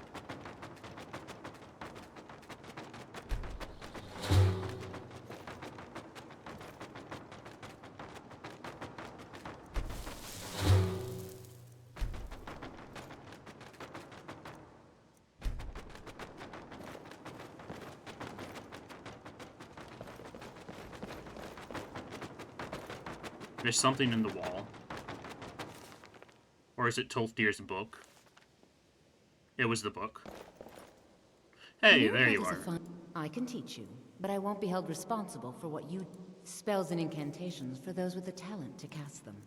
There's something in the wall. Or is it Tolfdir's book? It was the book. Hey, there you are. I can teach you, but I won't be held responsible for what you... Spells and incantations for those with the talent to cast them.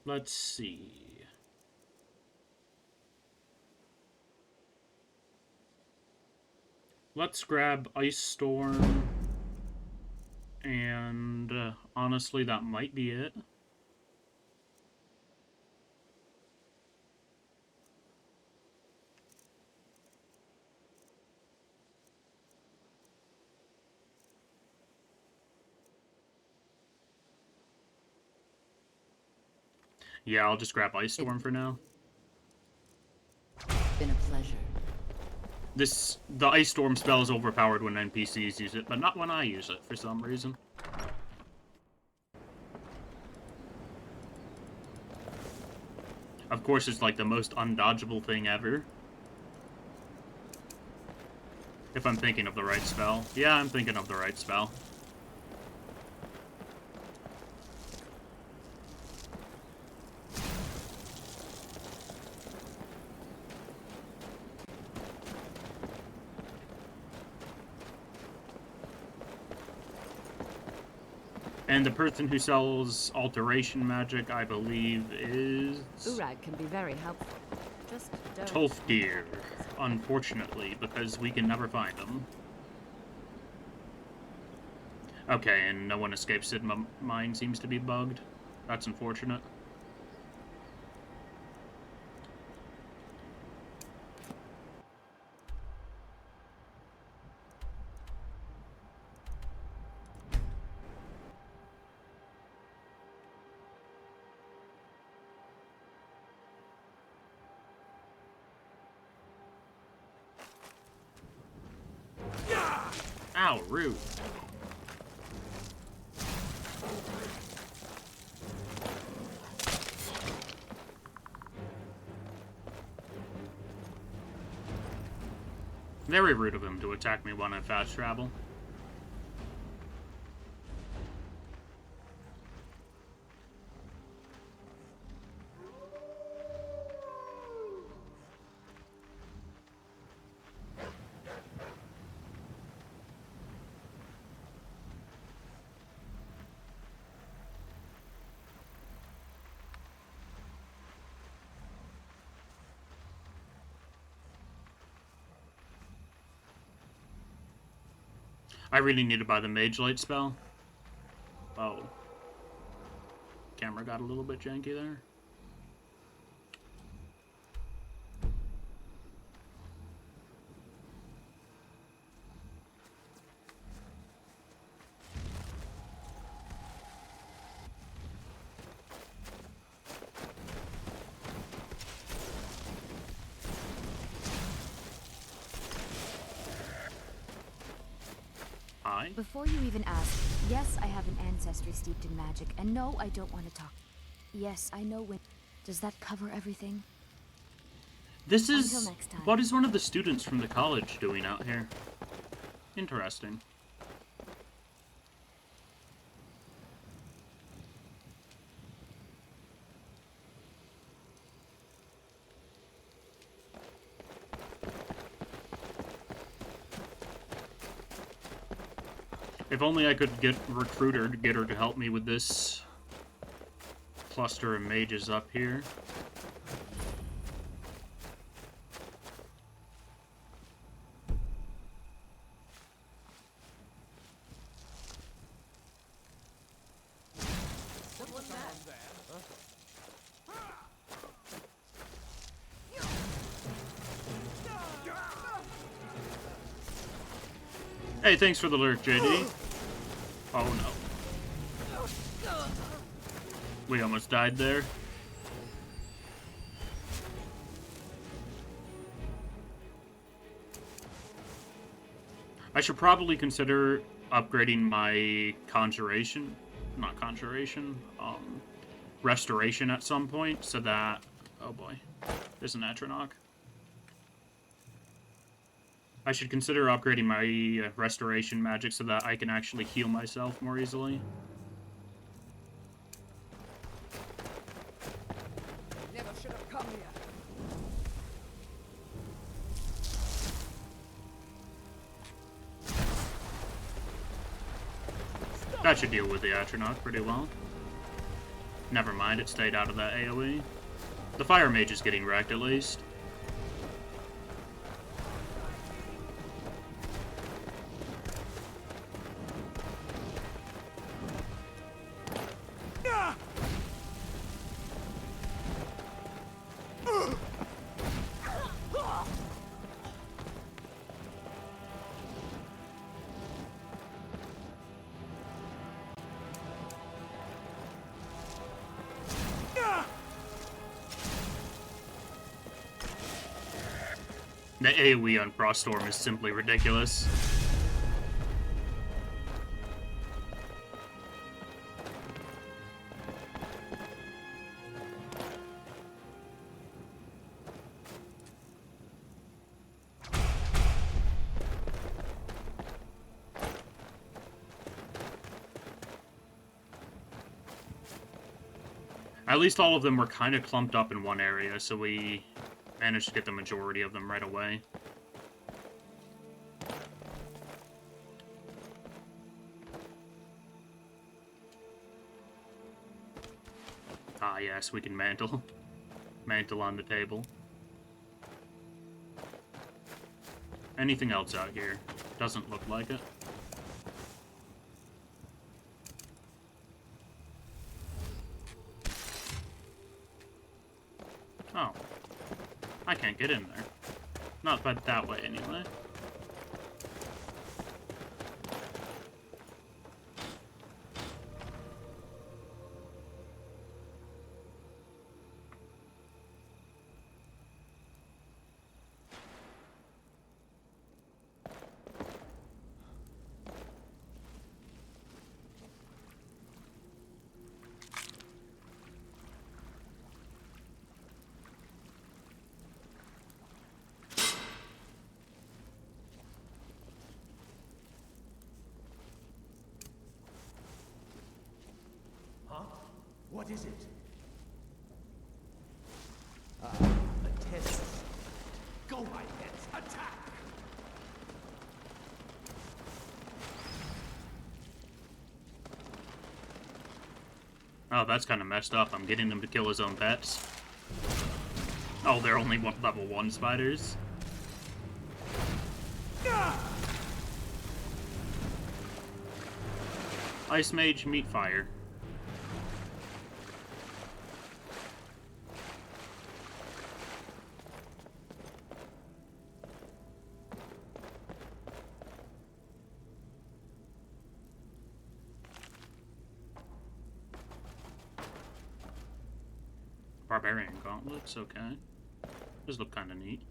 Let's see. Let's grab Ice Storm. And honestly, that might be it. Yeah, I'll just grab Ice Storm for now. Been a pleasure. The Ice Storm spell is overpowered when NPCs use it, but not when I use it for some reason. Of course, it's like the most undodgeable thing ever. If I'm thinking of the right spell. Yeah, I'm thinking of the right spell. And the person who sells alteration magic, I believe, is... Urag can be very helpful. Just don't... Tolfdir, unfortunately, because we can never find them. Okay, and no one escapes it. Mine seems to be bugged. That's unfortunate. Ow, rude. Very rude of him to attack me when I fast travel. I really need to buy the Mage Light spell. Oh. Camera got a little bit janky there. Before you even ask, yes, I have an ancestry steeped in magic, and no, I don't want to talk. Yes, I know when... Does that cover everything? This is... Until next time. What is one of the students from the college doing out here? Interesting. If only I could get Recruiter to get her to help me with this cluster of mages up here. Hey, thanks for the lurk, JD. Oh no. We almost died there. I should probably consider upgrading my conjuration, not conjuration, restoration at some point, so that, oh boy, there's an Atronach. I should consider upgrading my restoration magic so that I can actually heal myself more easily. Never should have come here. That should deal with the Atronach pretty well. Never mind, it stayed out of that AoE. The Fire Mage is getting wrecked at least. The AoE on Froststorm is simply ridiculous. At least all of them were kind of clumped up in one area, so we managed to get the majority of them right away. Ah yes, we can mantle. Mantle on the table. Anything else out here? Doesn't look like it. Oh. I can't get in there. Not but that way, anyway. What is it? A test. Go, my heads, attack! Oh, that's kind of messed up. I'm getting him to kill his own pets. Oh, they're only level 1 spiders. Ice Mage, meet fire. Barbarian gauntlets, okay. Those look kind of neat.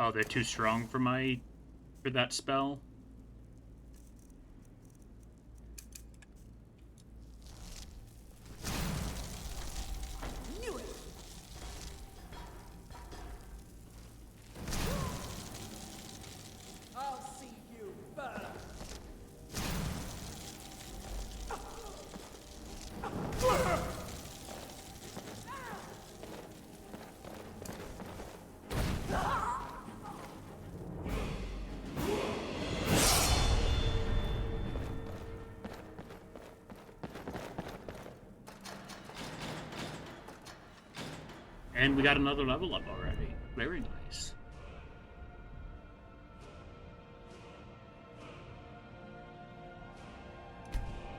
Oh, they're too strong for that spell? And we got another level up already. Very nice.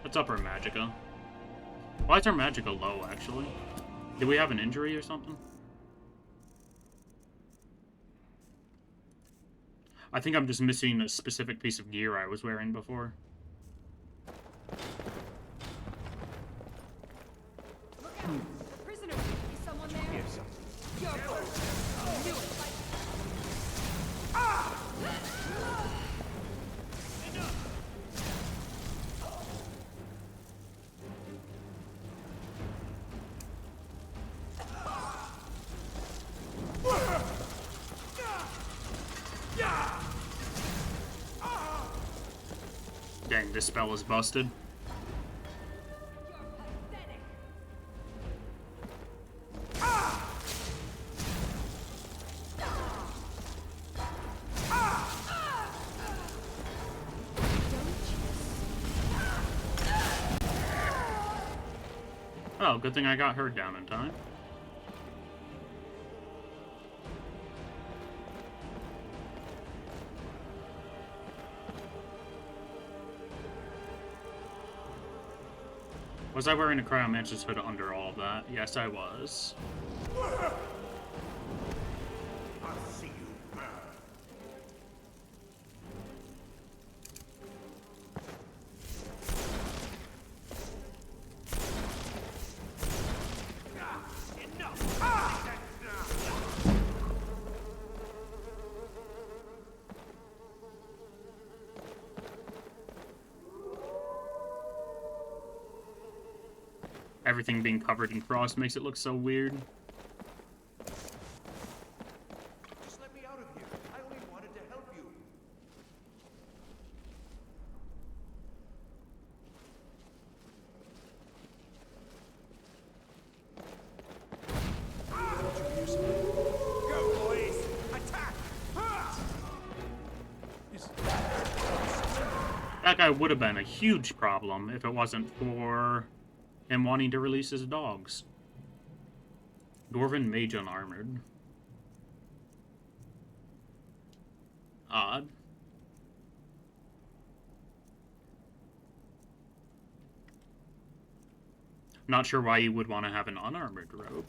Let's up our magicka. Why is our magicka low, actually? Did we have an injury or something? I think I'm just missing a specific piece of gear I was wearing before. Prisoner, is someone there? Yes. Dang, this spell is busted. Oh, good thing I got her down in time. Was I wearing a cryomancer's hood under all of that? Yes, I was. I'll see you burn. Everything being covered in frost makes it look so weird. Just let me out of here. I only wanted to help you. Go, boys! Attack! That guy would have been a huge problem if it wasn't for him wanting to release his dogs. Dwarven Mage unarmored. Odd. Not sure why you would want to have an unarmored robe.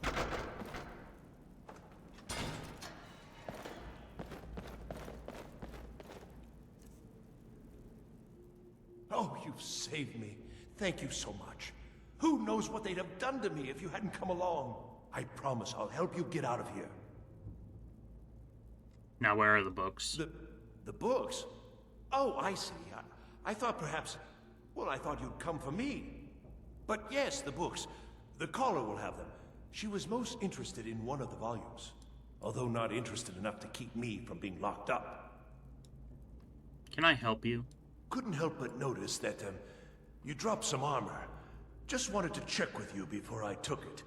Oh, you've saved me. Thank you so much. Who knows what they'd have done to me if you hadn't come along? I promise I'll help you get out of here. Now, where are the books? The books? Oh, I see. I thought perhaps... Well, I thought you'd come for me. But yes, the books. The caller will have them. She was most interested in one of the volumes. Although not interested enough to keep me from being locked up. Can I help you? Couldn't help but notice that, you dropped some armor. Just wanted to check with you before I took it.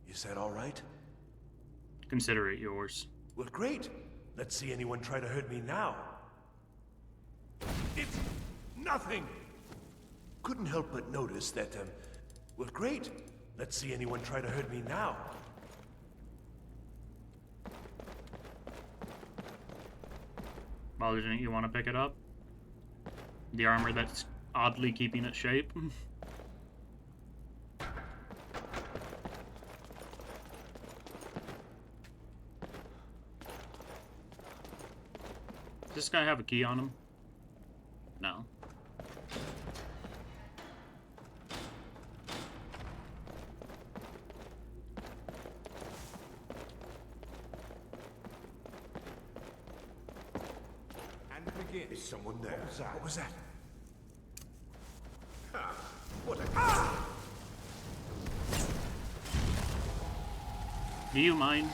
Is that all right? Consider it yours. Well, great. Let's see anyone try to hurt me now. It's nothing! Couldn't help but notice that, well, great. Let's see anyone try to hurt me now. Well, didn't you want to pick it up? The armor that's oddly keeping its shape? Does this guy have a key on him? No. And begin. Is someone there? What was that? What a... Do you mind?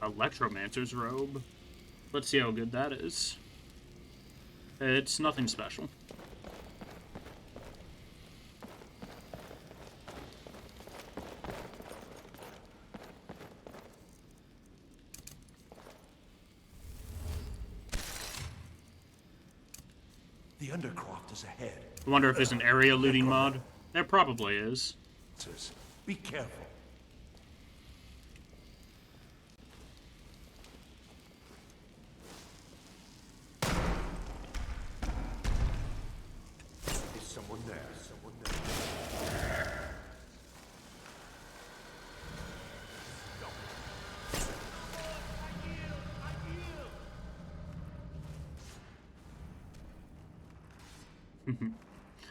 Electromancer's robe. Let's see how good that is. It's nothing special. The Undercroft is ahead. I wonder if there's an area looting mod. There probably is. Be careful. Is someone there? Someone there.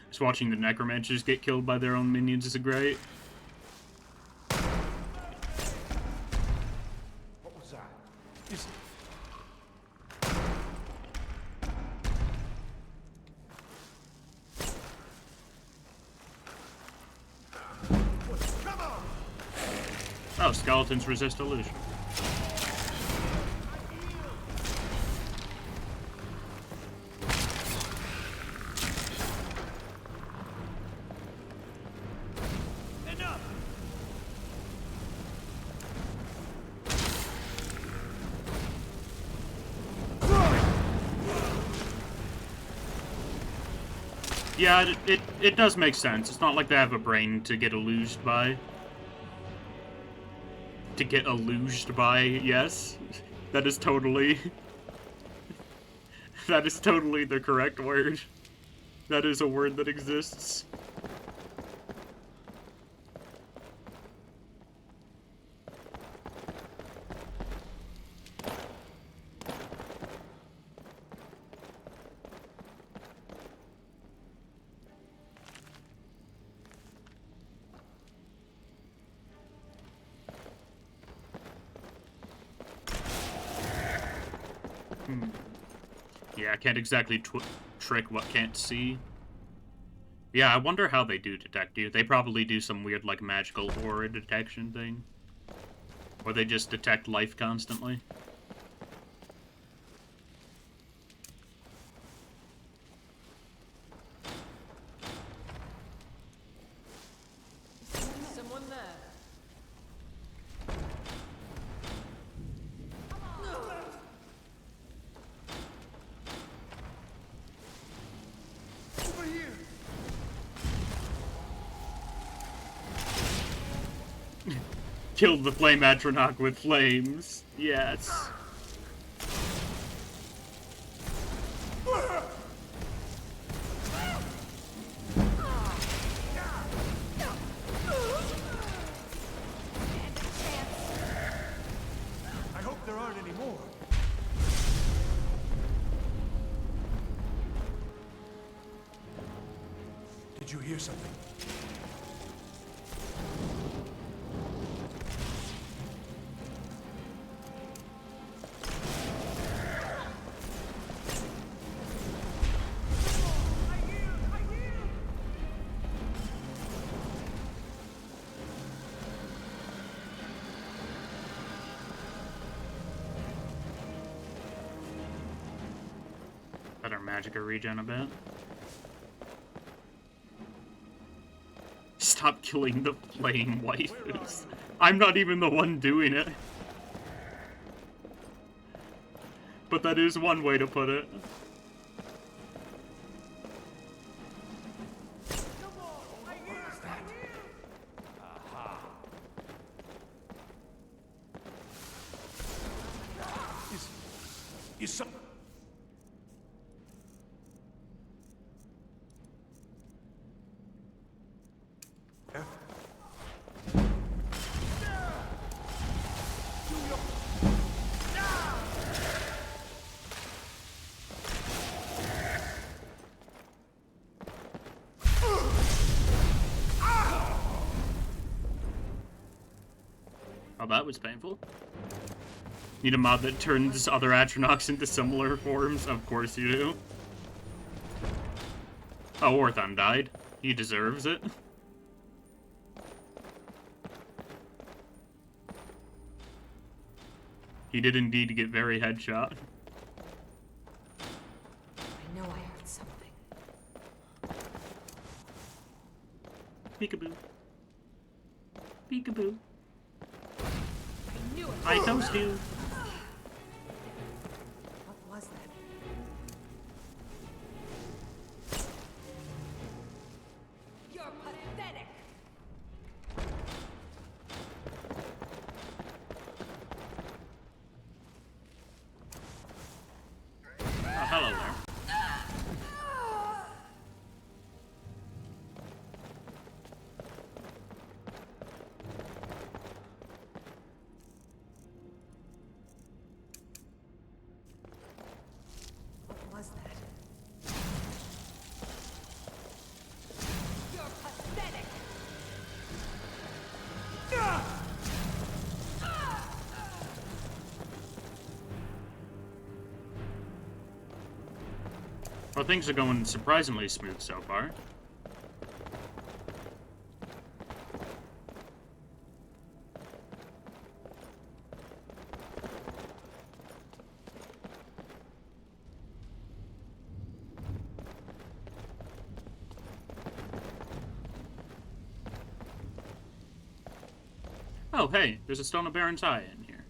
Just watching the necromancers get killed by their own minions is great. What was that? Is Come on! Oh, skeletons resist illusion. Yeah, it does make sense. It's not like they have a brain to get illuged by. To get illuged by, yes. That is totally... that is totally the correct word. That is a word that exists. Yeah, I can't exactly trick what can't see. Yeah, I wonder how they do detect you. They probably do some weird, like, magical aura detection thing. Or they just detect life constantly. Someone there. over here? Killed the flame atronach with flames. Yes. I hope there aren't any more. Did you hear something? Let our magicka regen a bit. Stop killing the flame waifus. I'm not even the one doing it. But that is one way to put it. Is some... Oh, that was painful. Need a mod that turns other atronachs into similar forms? Of course you do. Oh, Orthon died. He deserves it. He did indeed get very headshot. I know I heard something. Peekaboo. Peekaboo. I knew it. I toast you. What was that? You're pathetic. Oh, hello there. What was that? You're pathetic. Well, things are going surprisingly smooth so far. Oh, hey, there's a Stone of Baron's Eye in here.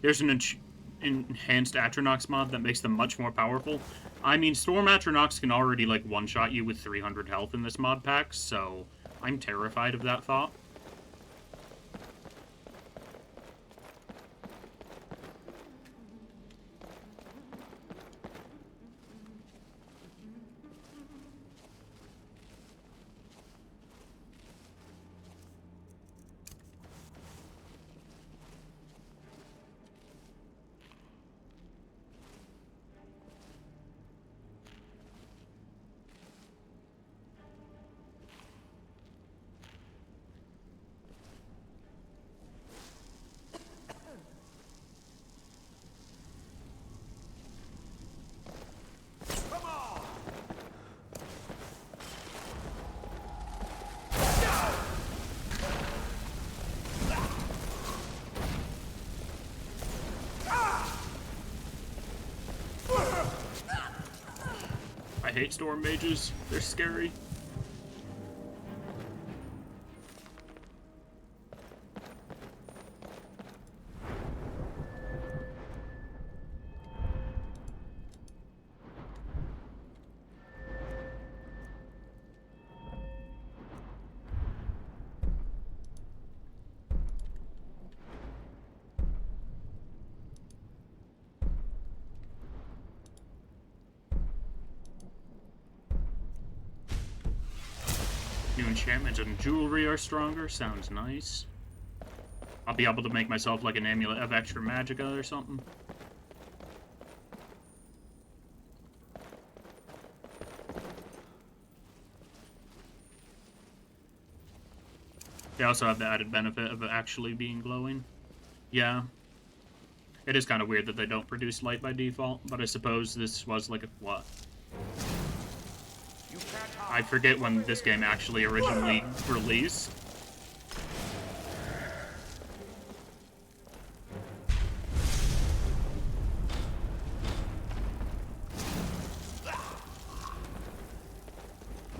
There's an enhanced Atronachs mod that makes them much more powerful. I mean, Storm Atronachs can already, like, one-shot you with 300 health in this mod pack, so I'm terrified of that thought. I hate Storm Mages. They're scary. New enchantments and jewelry are stronger. Sounds nice. I'll be able to make myself like an amulet of extra magicka or something. They also have the added benefit of actually being glowing. Yeah. It is kind of weird that they don't produce light by default, but I suppose this was like a what? I forget when this game actually originally released.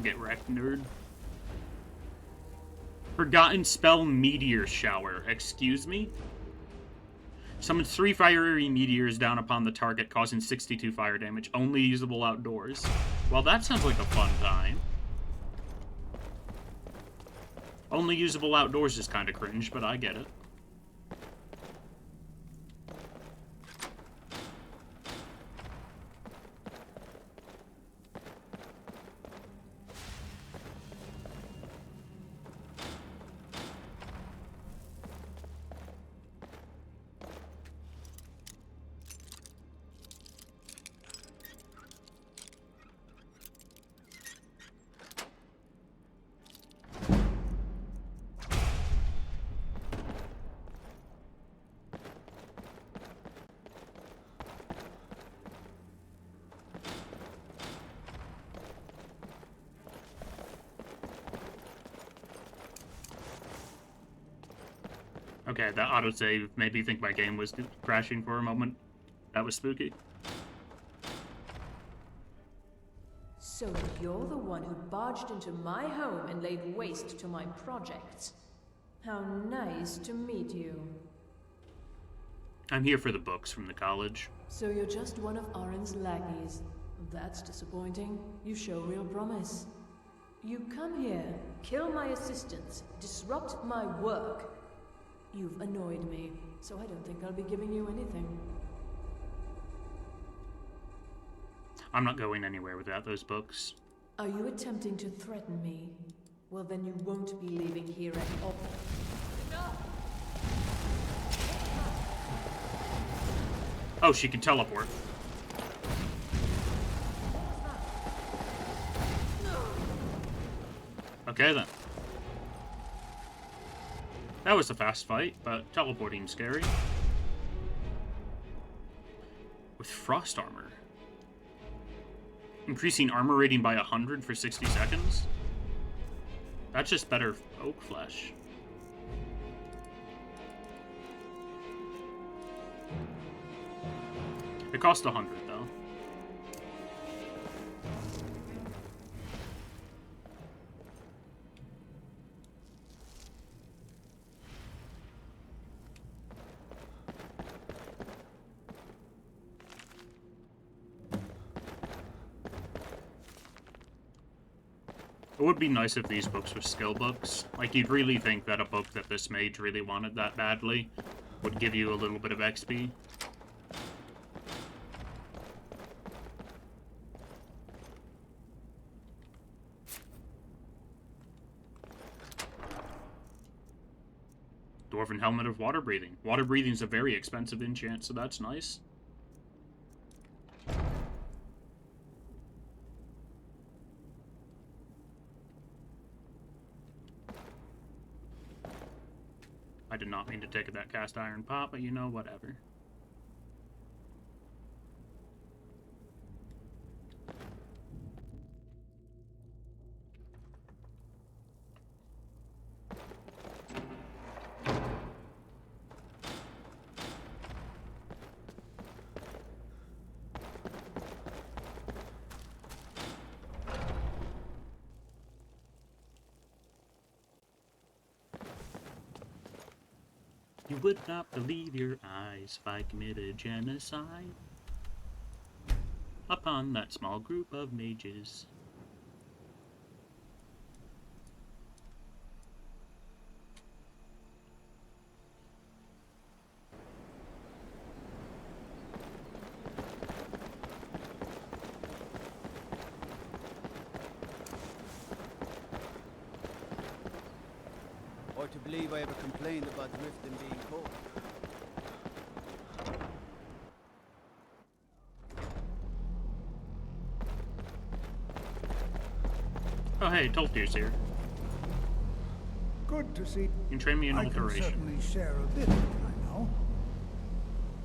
Get wrecked, nerd. Forgotten spell Meteor Shower. Excuse me? Summon 3 fiery meteors down upon the target, causing 62 fire damage. Only usable outdoors. Well, that sounds like a fun time. Only usable outdoors is kind of cringe, but I get it. Okay, that autosave made me think my game was crashing for a moment. That was spooky. So you're the one who barged into my home and laid waste to my projects. How nice to meet you. I'm here for the books from the college. So you're just one of Arin's lackeys. That's disappointing. You show real promise. You come here, kill my assistants, disrupt my work. You've annoyed me, so I don't think I'll be giving you anything. I'm not going anywhere without those books. Are you attempting to threaten me? Well, then you won't be leaving here at all. Oh, she can teleport. Okay then. That was a fast fight, but teleporting's scary. With frost armor. Increasing armor rating by 100 for 60 seconds? That's just better oak flesh. It cost 100 though. It would be nice if these books were skill books. Like, you'd really think that a book that this mage really wanted that badly would give you a little bit of XP. Dwarven Helmet of Water Breathing. Water Breathing is a very expensive enchant, so that's nice. I did not mean to take that cast iron pot, but you know, whatever. You would not believe your eyes if I committed genocide upon that small group of mages. Hard to believe I ever complained about Riften being cold. Oh hey, Tolkir's here. Good to see. You can train me in I can alteration. certainly share a bit, I know.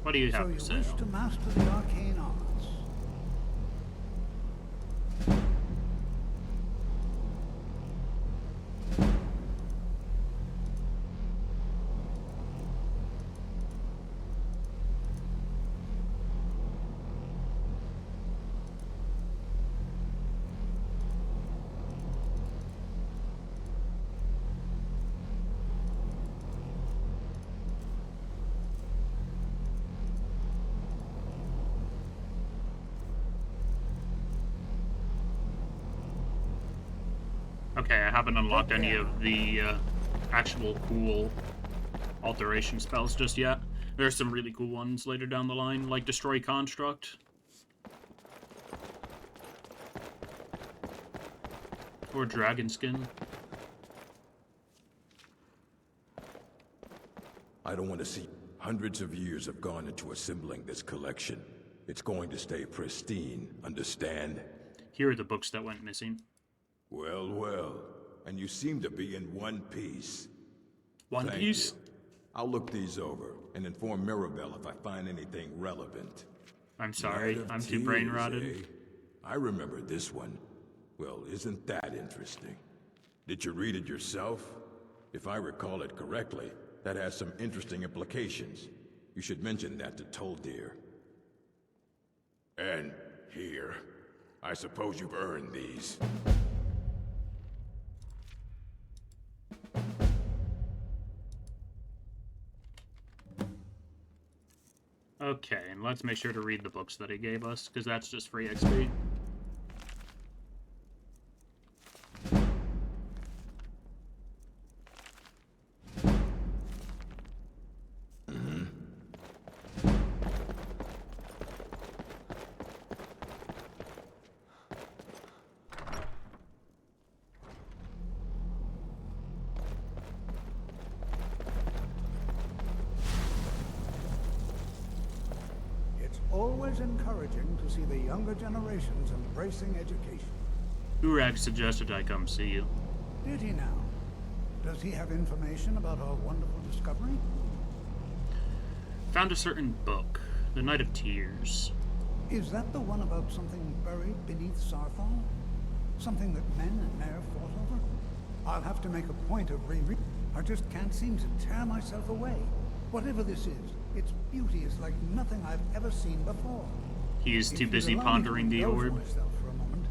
What do you have to So say? you wish to master the arcane arts? Okay, I haven't unlocked any of the actual cool alteration spells just yet. There's some really cool ones later down the line, like Destroy Construct. Or Dragon Skin. I don't want to see. Hundreds of years have gone into assembling this collection. It's going to stay pristine, understand? Here are the books that went missing. Well, well. And you seem to be in one piece. One Thank piece? you. I'll look these over and inform Mirabelle if I find anything relevant. I'm sorry, Night of I'm too Tears, brain rotted. eh? I remember this one. Well, isn't that interesting? Did you read it yourself? If I recall it correctly, That has some interesting implications. You should mention that to Toldir. And here. I suppose you've earned these. Okay, and let's make sure to read the books that he gave us, because that's just free XP. Always encouraging to see the younger generations embracing education. Urag suggested I come see you. Did he now? Does he have information about our wonderful discovery? Found a certain book, The Night of Tears. Is that the one about something buried beneath Sarthal? Something that men and Mare fought over? I'll have to make a point of rereading. I just can't seem to tear myself away. Whatever this is, its beauty is like nothing I've ever seen before. He is too busy pondering the orb. For a moment,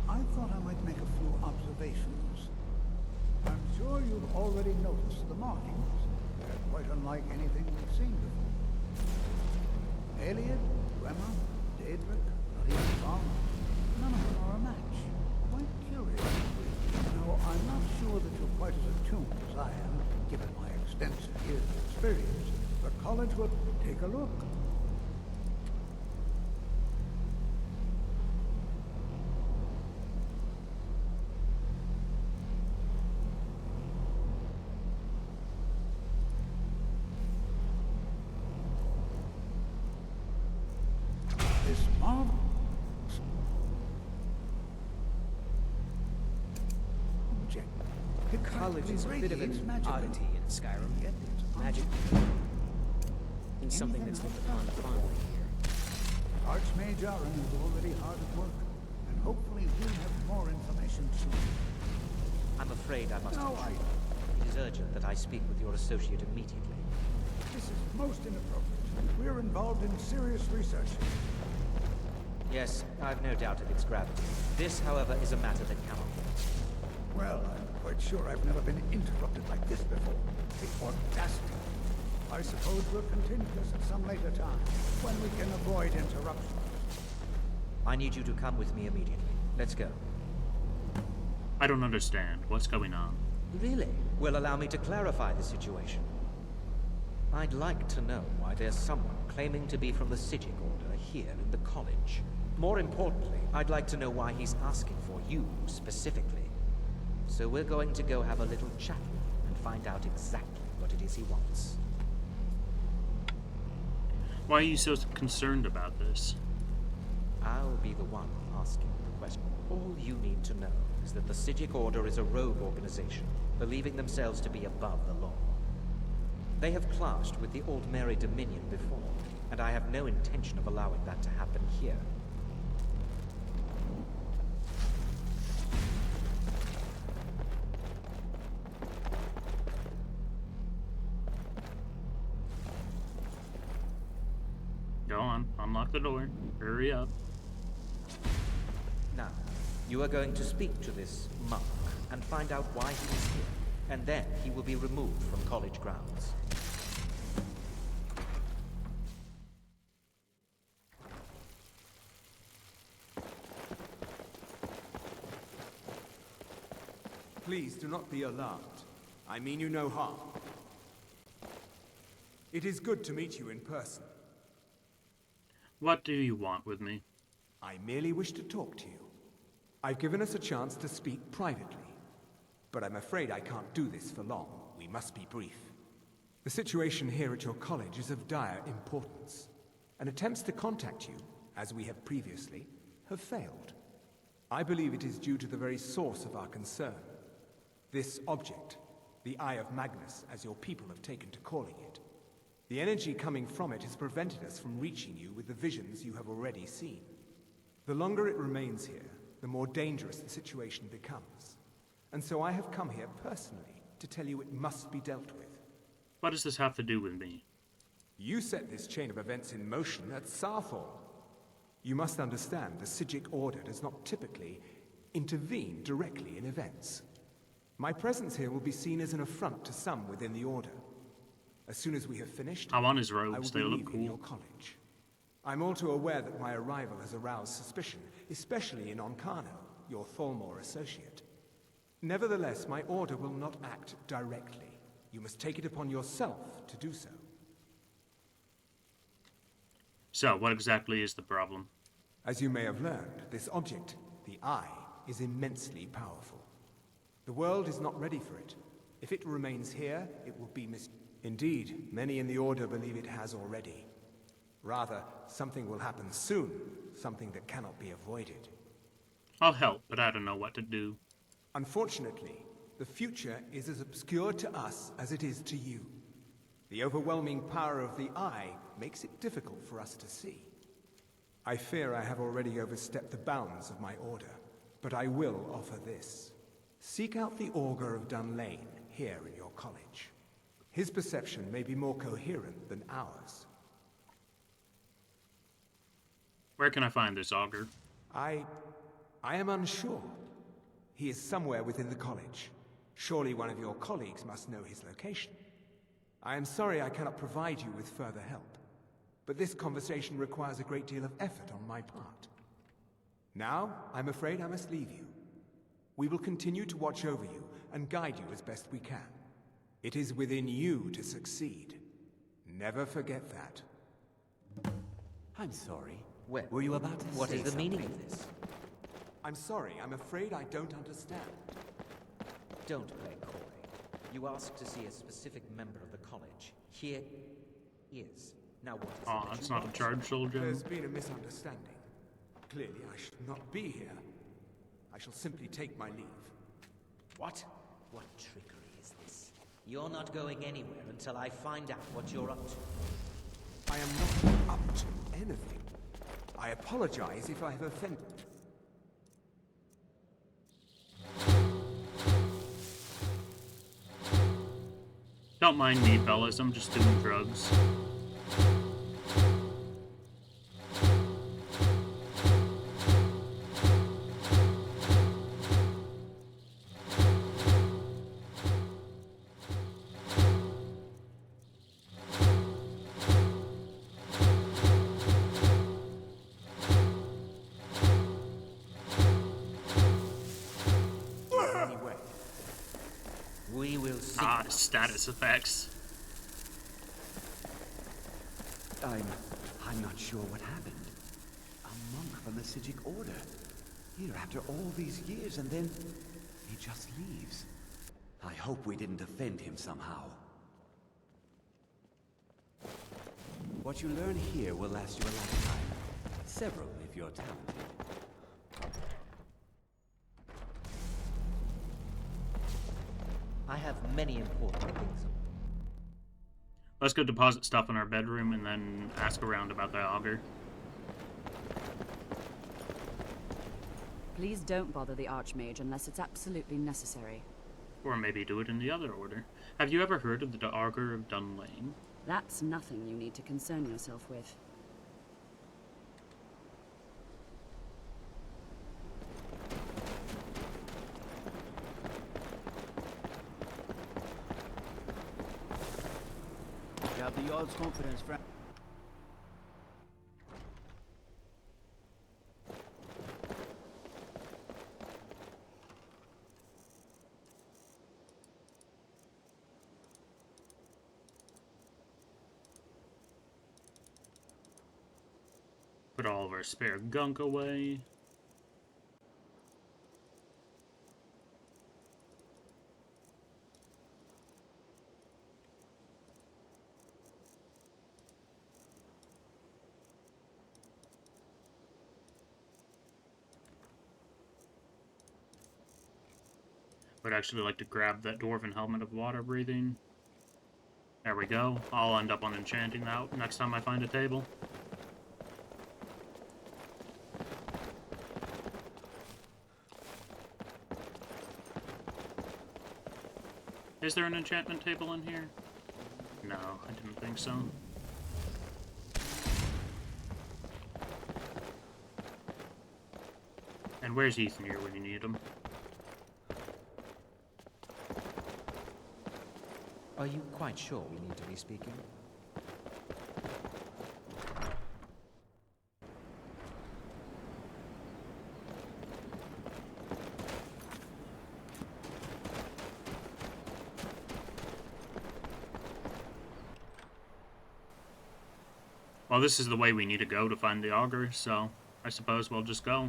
I thought I might make a few observations. I'm sure you've already noticed the markings. They're quite unlike anything we've seen before. Aliad, Gwema, Daedric, not even Dharma. None of them are a match. Quite curious. Now, I'm not sure that you're quite as attuned as I am, given my extensive years of experience. The college will take a look. This marvel object. The college is a bit of an oddity in Skyrim. Magic is something that's looked upon fondly here. Archmage Aaron is already hard at work, and hopefully we'll have more information soon. I'm afraid I must intrude. It is urgent that I speak with your associate immediately. This is most inappropriate. We're involved in serious research. Yes, I've no doubt of its gravity. This, however, is a matter that cannot wait. Well, I'm quite sure I've never been interrupted like this before. The audacity. I suppose we'll continue this at some later time, when we can avoid interruptions. I need you to come with me immediately. Let's go. I don't understand. What's going on? Really? Well, allow me to clarify the situation. I'd like to know why there's someone claiming to be from the Psijic Order here in the college. More importantly, I'd like to know why he's asking for you, specifically. So we're going to go have a little chat and find out exactly what it is he wants. Why are you so concerned about this? I'll be the one asking the question. All you need to know is that the Psijic Order is a rogue organization, believing themselves to be above the law. They have clashed with the Aldmeri Dominion before, and I have no intention of allowing that to happen here. Go on, unlock the door. Hurry up. Now, you are going to speak to this monk and find out why he is here, and then he will be removed from college grounds. Please do not be alarmed. I mean you no harm. It is good to meet you in person. What do you want with me? I merely wish to talk to you. I've given us a chance to speak privately, but I'm afraid I can't do this for long. We must be brief. The situation here at your college is of dire importance, and attempts to contact you, as we have previously, have failed. I believe it is due to the very source of our concern. This object, the Eye of Magnus, as your people have taken to calling it. The energy coming from it has prevented us from reaching you with the visions you have already seen. The longer it remains here, the more dangerous the situation becomes. And so I have come here personally to tell you it must be dealt with. What does this have to do with me? You set this chain of events in motion at Sarthorn. You must understand, the Psijic Order does not typically intervene directly in events. My presence here will be seen as an affront to some within the Order. As soon as we have finished, I want his I will robes, be they look leaving cool. your college. I'm all too aware that my arrival has aroused suspicion, especially in Onkano, your Thalmor associate. Nevertheless, my order will not act directly. You must take it upon yourself to do so. So, what exactly is the problem? As you may have learned, this object, the Eye, is immensely powerful. The world is not ready for it. If it remains here, it will be Indeed, many in the Order believe it has already. Rather, something will happen soon, something that cannot be avoided. I'll help, but I don't know what to do. Unfortunately, the future is as obscure to us as it is to you. The overwhelming power of the Eye makes it difficult for us to see. I fear I have already overstepped the bounds of my order, but I will offer this. Seek out the Augur of Dunlane here in your college. His perception may be more coherent than ours. Where can I find this augur? I am unsure. He is somewhere within the college. Surely one of your colleagues must know his location. I am sorry I cannot provide you with further help, but this conversation requires a great deal of effort on my part. Now, I'm afraid I must leave you. We will continue to watch over you and guide you as best we can. It is within you to succeed. Never forget that. I'm sorry. Well, were you about to what say is the something? meaning of this? I'm sorry, I'm afraid I don't understand. Don't play coy. You asked to see a specific member of the college. Here is. Now what is it that It's you not a want? charge soldier. There's been a misunderstanding. Clearly, I should not be here. I shall simply take my leave. What? What trickery is this? You're not going anywhere until I find out what you're up to. I am not up to anything. I apologize if I have offended. Don't mind me, fellas. I'm just doing drugs. Anyway, We will see. Status effects. I'm not sure what happened. A monk from the Psijic Order. Here after all these years, and then he just leaves. I hope we didn't offend him somehow. What you learn here will last you a lifetime. Several, if you're talented. I have many important things. Let's go deposit stuff in our bedroom and then ask around about the augur. Please don't bother the Archmage unless it's absolutely necessary. Or maybe do it in the other order. Have you ever heard of the augur of Dunlane? That's nothing you need to concern yourself with. You have the odds confidence, friend. Put all of our spare gunk away. Would actually like to grab that dwarven helmet of water breathing. There we go. I'll end up on enchanting that next time I find a table. Is there an enchantment table in here? No, I didn't think so. And where's Ethan here when you need him? Are you quite sure we need to be speaking? Well, this is the way we need to go to find the augur, so I suppose we'll just go.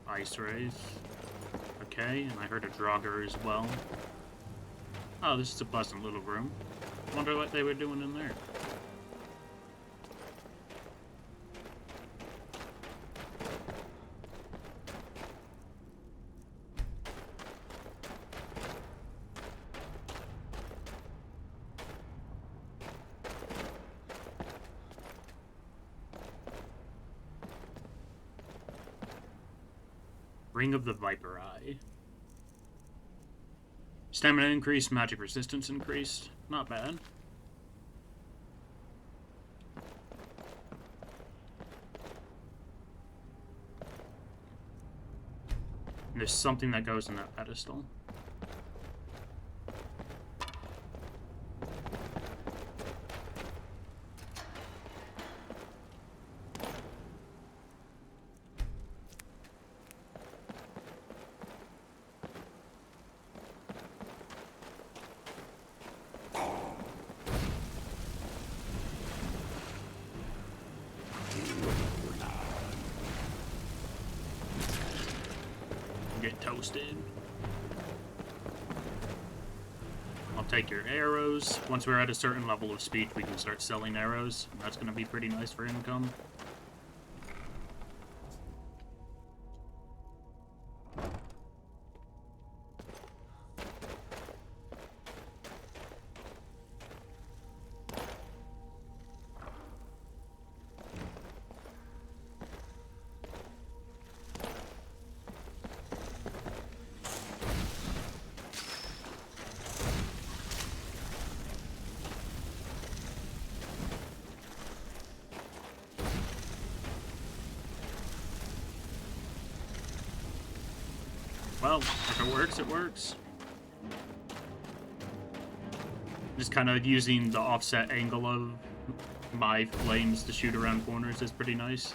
Ice Wraith. Okay, and I heard a Draugr as well. Oh, this is a pleasant little room. Wonder what they were doing in there. Ring of the Viper Eye. Stamina increased, magic resistance increased. Not bad. And there's something that goes in that pedestal. Get toasted. I'll take your arrows. Once we're at a certain level of speed, we can start selling arrows. That's going to be pretty nice for income. Well, if it works, it works. Just kind of using the offset angle of my flames to shoot around corners is pretty nice.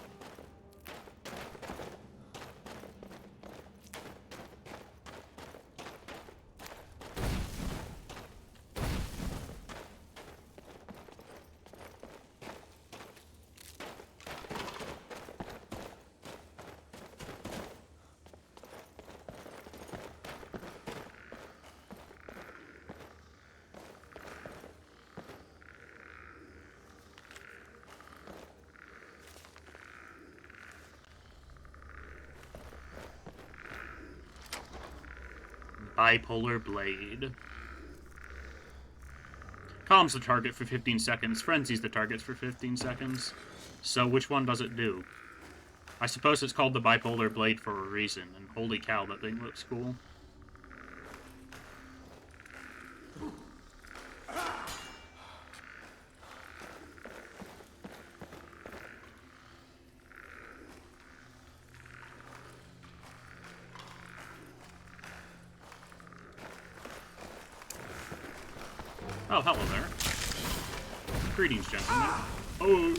Bipolar Blade. Calms the target for 15 seconds. Frenzies the targets for 15 seconds. So which one does it do? I suppose it's called the Bipolar Blade for a reason, and holy cow, that thing looks cool. Oh, hello there. Greetings, gentlemen. Oh.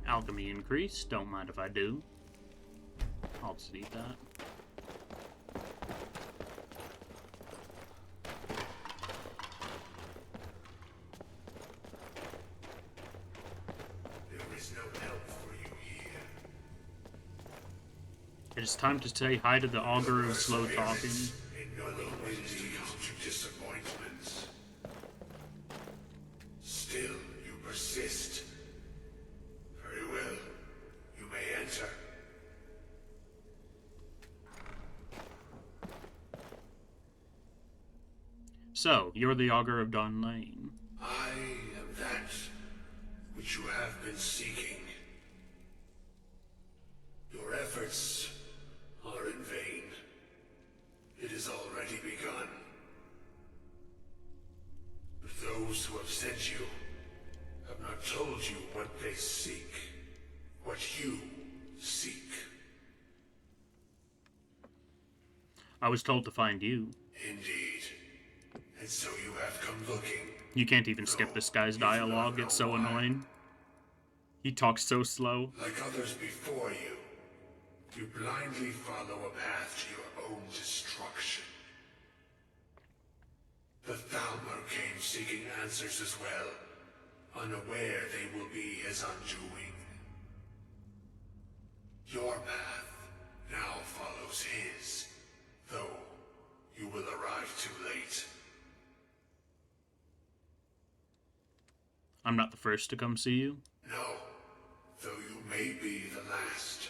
Alchemy increase. Don't mind if I do. I'll just eat that. It is time to say hi to the augur of slow talking. Disappointments. Still, you persist. Very well. You may enter. So, you're the augur of Dawn Lane. I am that which you have been seeking. Your efforts are in vain. It has already begun. But those who have sent you have not told you what they seek. What you seek. I was told to find you. Indeed. And so you have come looking. You can't even skip this guy's dialogue, it's so annoying. He talks so slow. Like others before you, you blindly follow a path to your own destruction. The Thalmor came seeking answers as well, unaware they will be his undoing. Your path now follows his, though you will arrive too late. I'm not the first to come see you. No, though you may be the last.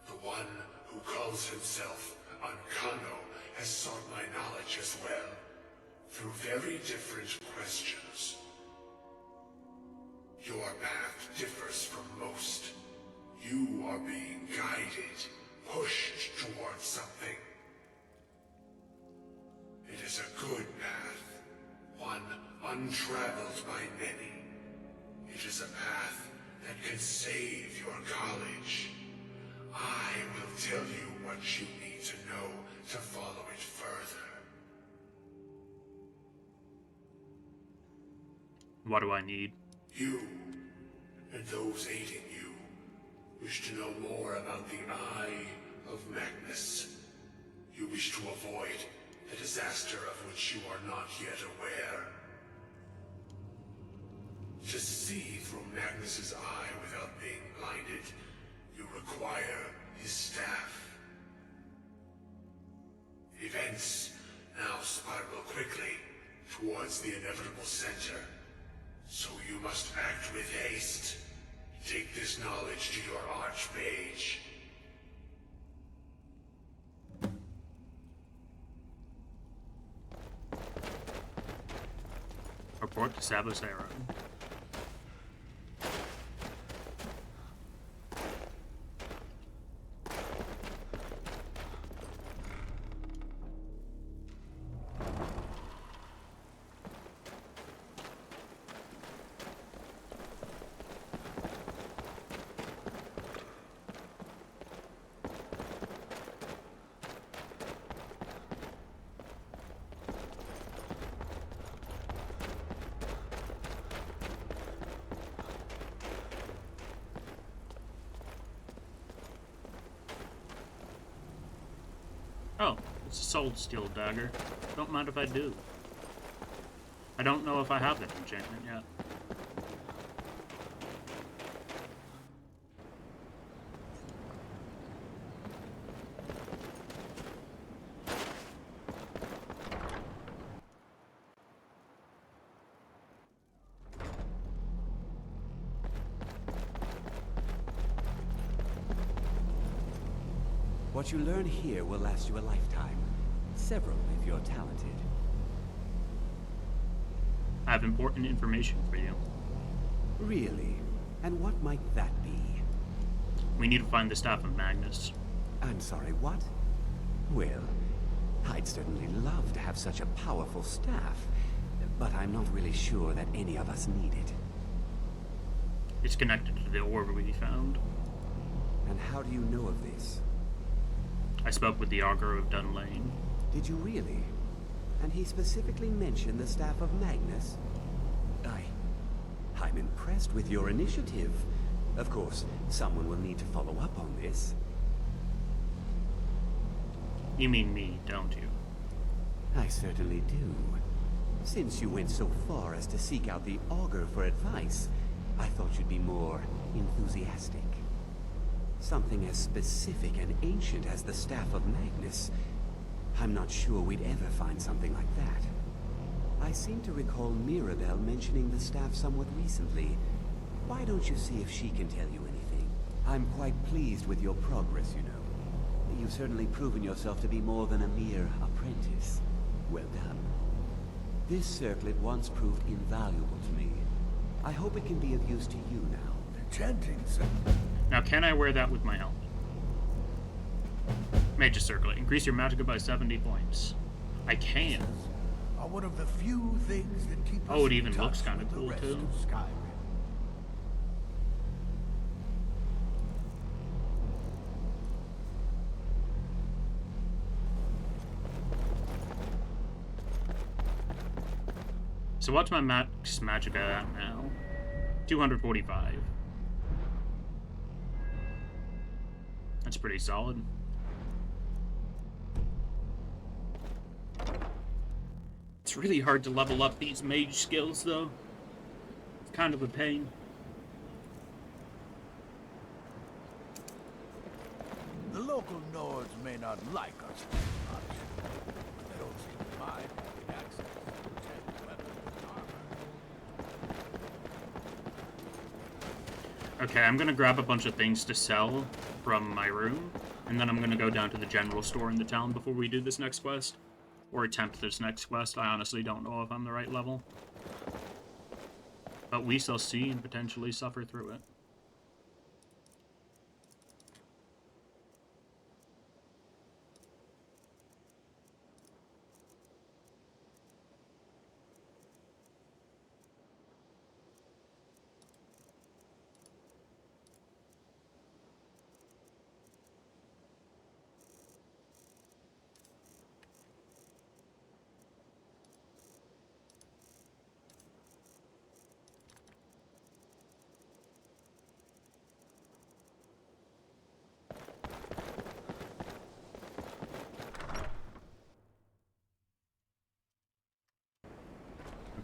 The one who calls himself Ancano has sought my knowledge as well, through very different questions. Your path differs from most. You are being guided, pushed towards something. It is a good path, one untraveled by many. It is a path that can save your college. I will tell you what you need to know to follow it further. What do I need? You, and those aiding you, wish to know more about the Eye of Magnus. You wish to avoid the disaster of which you are not yet aware. To see through Magnus's eye without being blinded, you require his staff. Events now spiral quickly towards the inevitable center. So you must act with haste. Take this knowledge to your Archmage. Report to Sabasera. Oh, it's a soul steel dagger. Don't mind if I do. I don't know if I have that enchantment yet. What you learn here will last you a lifetime. Several if you're talented. I have important information for you. Really? And what might that be? We need to find the Staff of Magnus. I'm sorry, what? Well, I'd certainly love to have such a powerful staff, but I'm not really sure that any of us need it. It's connected to the orb we found. And how do you know of this? I spoke with the Augur of Dunlane. Did you really? And he specifically mentioned the Staff of Magnus? I'm impressed with your initiative. Of course, someone will need to follow up on this. You mean me, don't you? I certainly do. Since you went so far as to seek out the Augur for advice, I thought you'd be more enthusiastic. Something as specific and ancient as the Staff of Magnus. I'm not sure we'd ever find something like that. I seem to recall Mirabelle mentioning the staff somewhat recently. Why don't you see if she can tell you anything? I'm quite pleased with your progress, you know. You've certainly proven yourself to be more than a mere apprentice. Well done. This circlet once proved invaluable to me. I hope it can be of use to you now. Enchanting, sir. Now, can I wear that with my helmet? Mage's Circlet. Increase your magicka by 70 points. I can. Are one of the few things that keep Oh, us it in even looks touch kind of with the cool, rest too. of Skyrim. So what's my max magicka at now? 245. That's pretty solid. It's really hard to level up these mage skills, though. It's kind of a pain. The local Nords may not like us much, but they don't seem to mind having access to protect weapons and armor. Okay, I'm gonna grab a bunch of things to sell from my room, and then I'm gonna go down to the general store in the town before we do this next quest. Or attempt this next quest. I honestly don't know if I'm the right level. But we shall see and potentially suffer through it.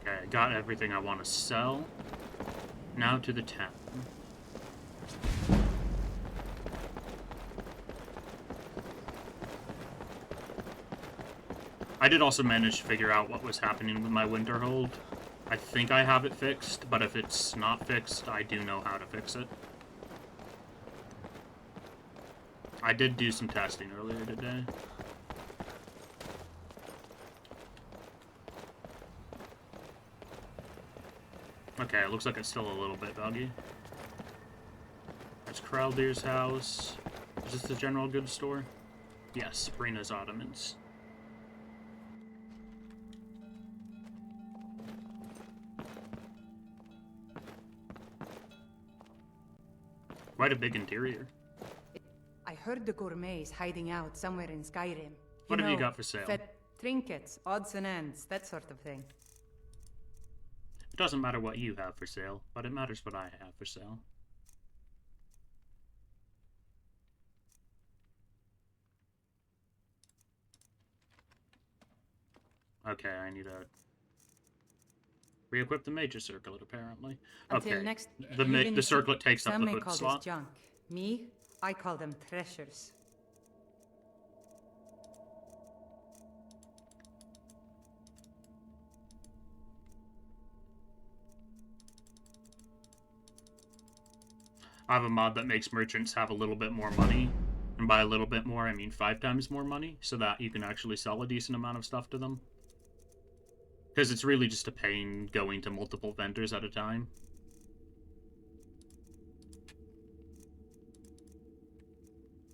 Okay, I got everything I want to sell. Now to the town. I did also manage to figure out what was happening with my winter hold. I think I have it fixed, but if it's not fixed, I do know how to fix it. I did do some testing earlier today. Okay, it looks like it's still a little bit buggy. That's Kraldir's house. Is this the general goods store? Yes, Sabrina's Ottomans. Quite a big interior. I heard the gourmet's hiding out somewhere in Skyrim. What have you got for sale? Trinkets, odds and ends, that sort of thing. It doesn't matter what you have for sale, but it matters what I have for sale. Okay, I need to re-equip the Mage's Circlet, apparently. Until Okay, next, the circlet takes up some the may fifth call slot. this junk. Me, I call them treasures. I have a mod that makes merchants have a little bit more money. And by a little bit more, I mean 5 times more money, so that you can actually sell a decent amount of stuff to them. Because it's really just a pain going to multiple vendors at a time.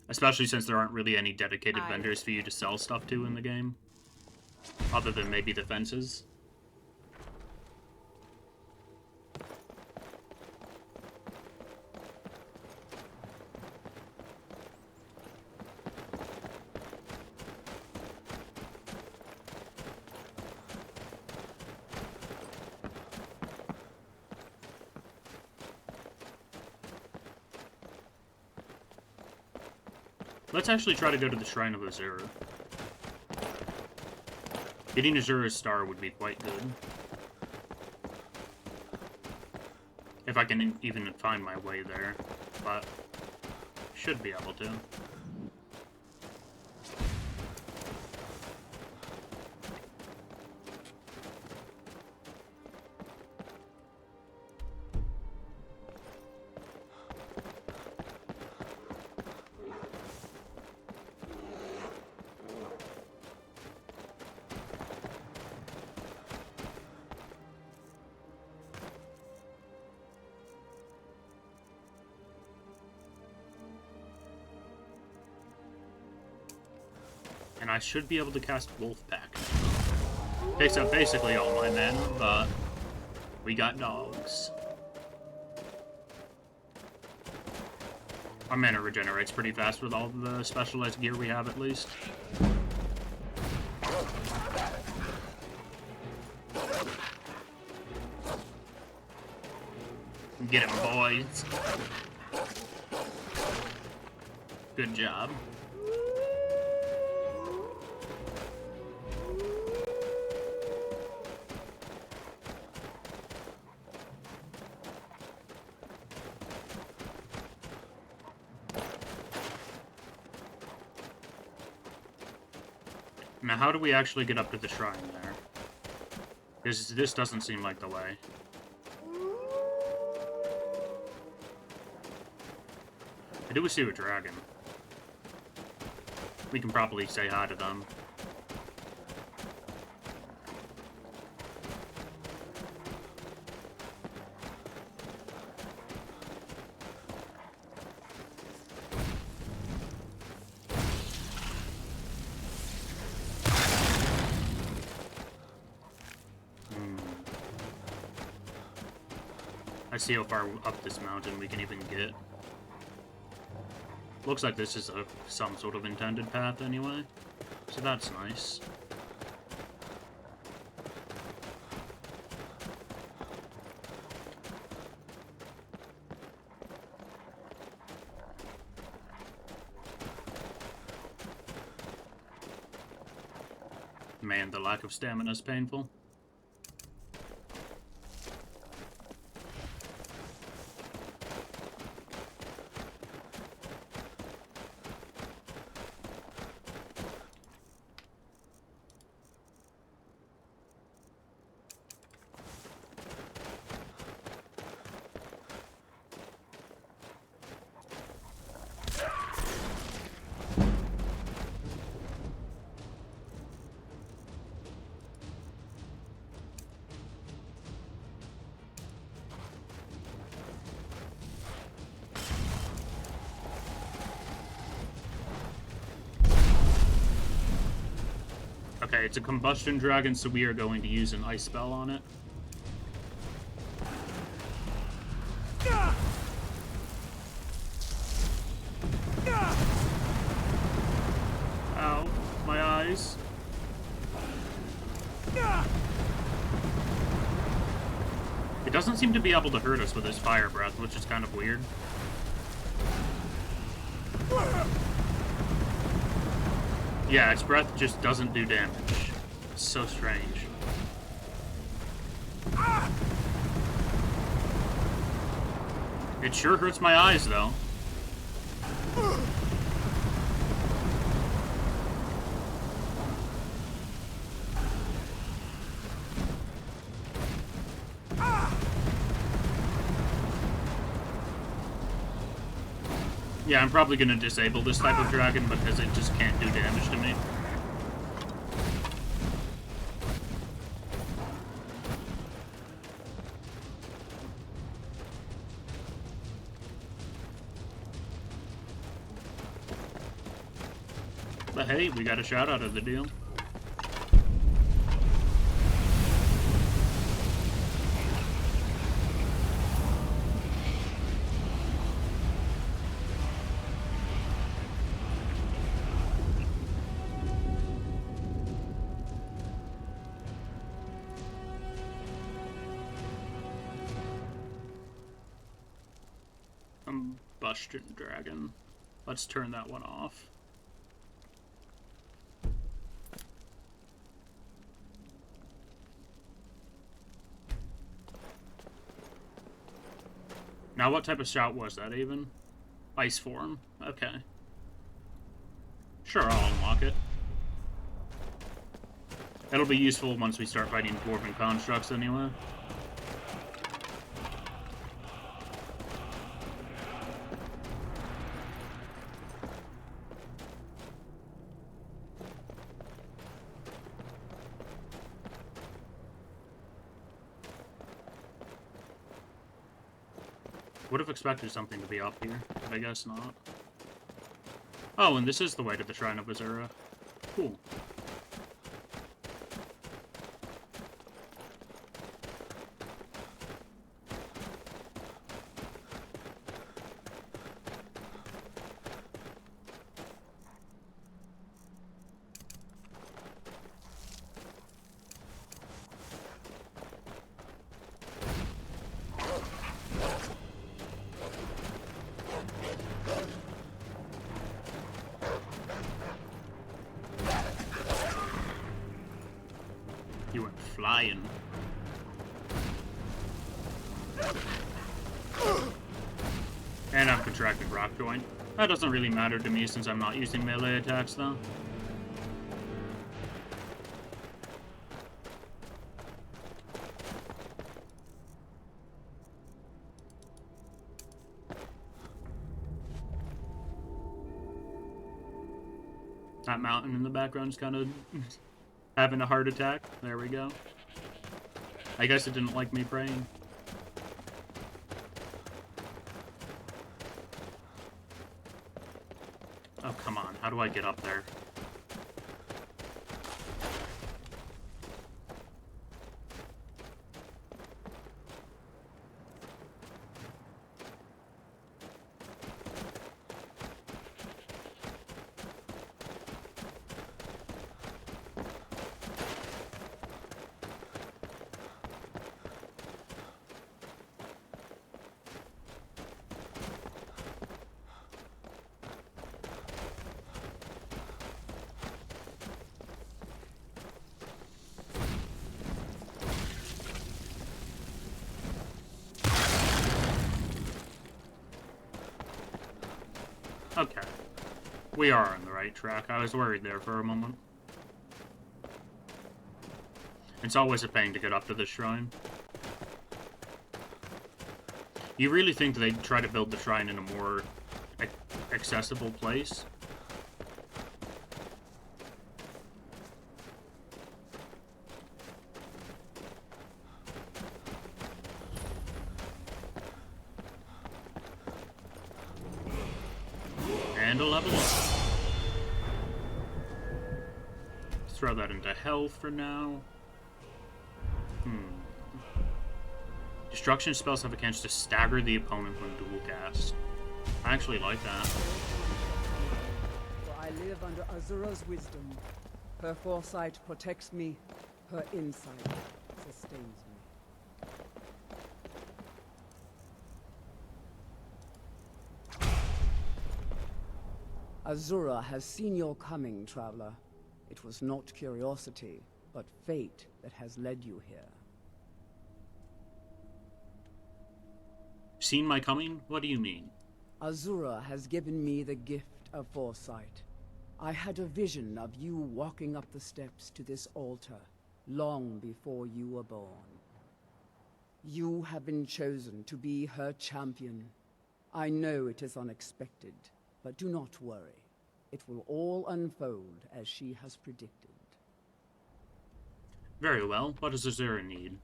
Especially since there aren't really any dedicated vendors for you to sell stuff to in the game. Other than maybe the fences. Let's actually try to go to the Shrine of Azura. Getting Azura's star would be quite good. If I can even find my way there, but Should be able to. And I should be able to cast Wolfpack. Takes up basically all my mana, but we got dogs. Our mana regenerates pretty fast with all the specialized gear we have, at least. Get him, boys. Good job. Now, how do we actually get up to the shrine there? This doesn't seem like the way. I do see a dragon. We can probably say hi to them. I see how far up this mountain we can even get. Looks like this is some sort of intended path anyway, so that's nice. Man, the lack of stamina is painful. Okay, it's a combustion dragon, so we are going to use an ice spell on it. Ow, my eyes. It doesn't seem to be able to hurt us with his fire breath, which is kind of weird. Yeah, its breath just doesn't do damage. It's so strange. It sure hurts my eyes, though. Yeah, I'm probably going to disable this type of dragon because it just can't do damage to me. But hey, we got a shot out of the deal. Combustion dragon. Let's turn that one off. Now, what type of shout was that even? Ice form. Okay. Sure, I'll unlock it. It'll be useful once we start fighting dwarven constructs anyway. Would have expected something to be up here, but I guess not. Oh, and this is the way to the Shrine of Azura. Cool. You went flying. And I've contracted rock joint. That doesn't really matter to me since I'm not using melee attacks though. That mountain in the background's kind of having a heart attack. There we go. I guess it didn't like me praying. Oh, come on. How do I get up there? Okay. We are on the right track. I was worried there for a moment. It's always a pain to get up to this shrine. You really think they'd try to build the shrine in a more accessible place? And a level up. Throw that into health for now. Destruction spells have a chance to stagger the opponent when dual cast. I actually like that. For I live under Azura's wisdom. Her foresight protects me. Her insight sustains me. Azura has seen your coming, traveler. It was not curiosity, but fate that has led you here. Seen my coming? What do you mean? Azura has given me the gift of foresight. I had a vision of you walking up the steps to this altar, long before you were born. You have been chosen to be her champion. I know it is unexpected, but do not worry. It will all unfold as she has predicted. Very well. What does Azura need?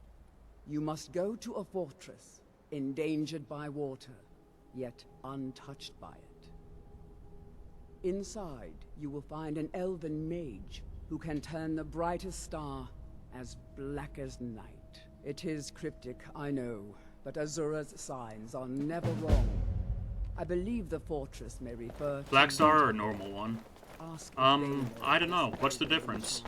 You must go to a fortress, endangered by water, yet untouched by it. Inside, you will find an elven mage who can turn the brightest star as black as night. It is cryptic, I know, but Azura's signs are never wrong. I believe the fortress may refer to Black Star or normal one? I don't know. What's the difference?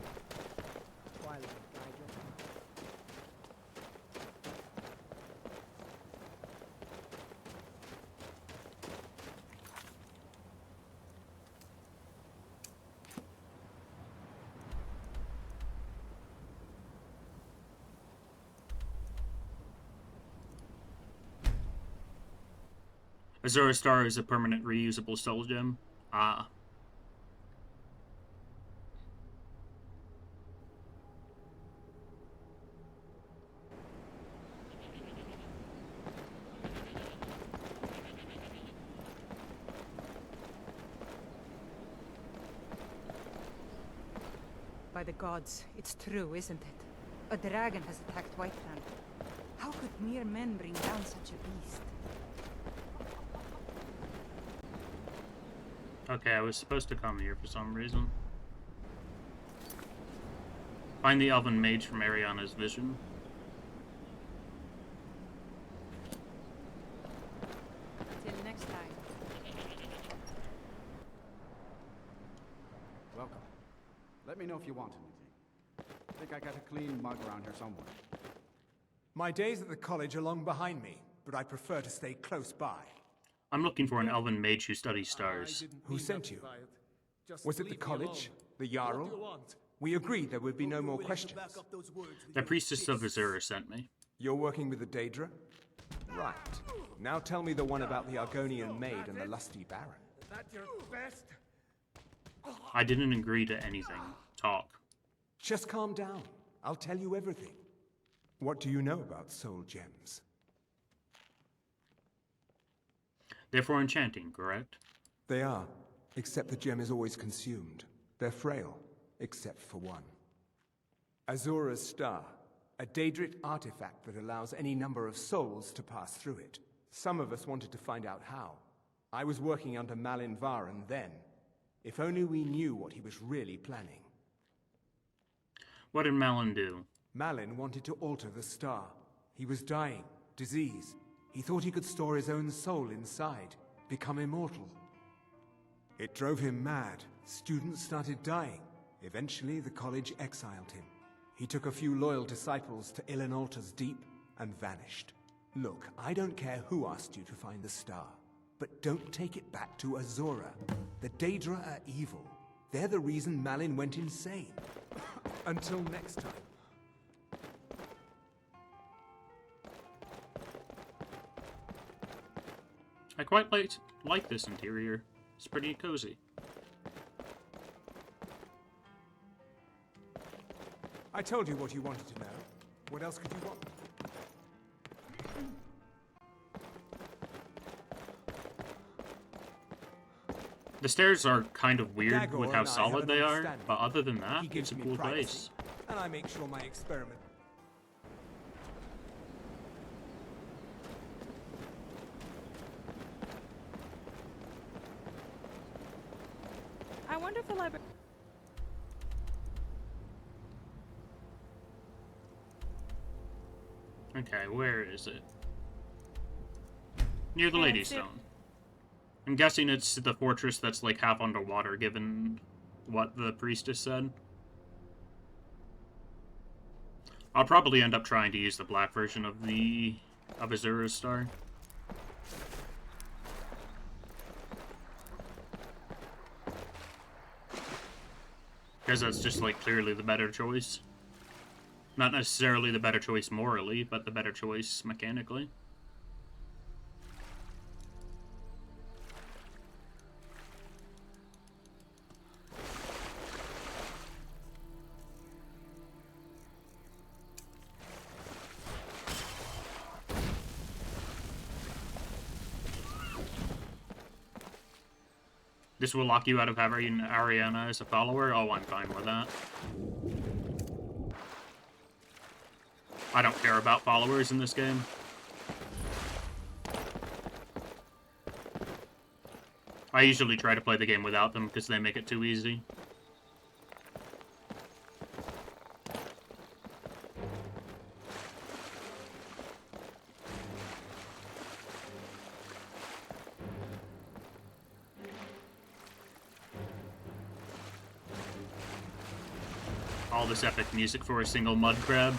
Azura Star is a permanent reusable soul gem. Ah. By the gods, it's true, isn't it? A dragon has attacked Whiterun. How could mere men bring down such a beast? Okay, I was supposed to come here for some reason. Find the Elven Mage from Ariana's vision. Till next time. Welcome. Let me know if you want anything. I think I got a clean mug around here somewhere. My days at the college are long behind me, but I prefer to stay close by. I'm looking for an Elven Mage who studies stars. Who sent you? Was it the college? The Jarl? We agreed there would be no more questions. The Priestess of Azura sent me. You're working with the Daedra? Right. Now tell me the one about the Argonian maid and the lusty baron. That your best? I didn't agree to anything. Talk. Just calm down. I'll tell you everything. What do you know about soul gems? They're for enchanting, correct? They are, except the gem is always consumed. They're frail, except for one. Azura's Star, a Daedric artifact that allows any number of souls to pass through it. Some of us wanted to find out how. I was working under Malin Varen then. If only we knew what he was really planning. What did Malin do? Malin wanted to alter the star. He was dying, disease. He thought he could store his own soul inside, become immortal. It drove him mad. Students started dying. Eventually, the college exiled him. He took a few loyal disciples to Ilinalta's Deep and vanished. Look, I don't care who asked you to find the star, but don't take it back to Azura. The Daedra are evil. They're the reason Malin went insane. Until next time. I quite like this interior. It's pretty cozy. I told you what you wanted to know. What else could you want? The stairs are kind of weird Dagor with how and I have solid an they are, understanding. but other than that, He gives it's a me cool privacy, place. and I make sure my experiment. I wonder if the library... Okay, where is it? Near the Hey, Lady Sue. Stone. I'm guessing it's the fortress that's like half underwater, given what the priestess said. I'll probably end up trying to use the black version of Azura's Star. Because that's just like clearly the better choice. Not necessarily the better choice morally, but the better choice mechanically. This will lock you out of having Ariana as a follower? Oh, I'm fine with that. I don't care about followers in this game. I usually try to play the game without them because they make it too easy. All this epic music for a single mud crab.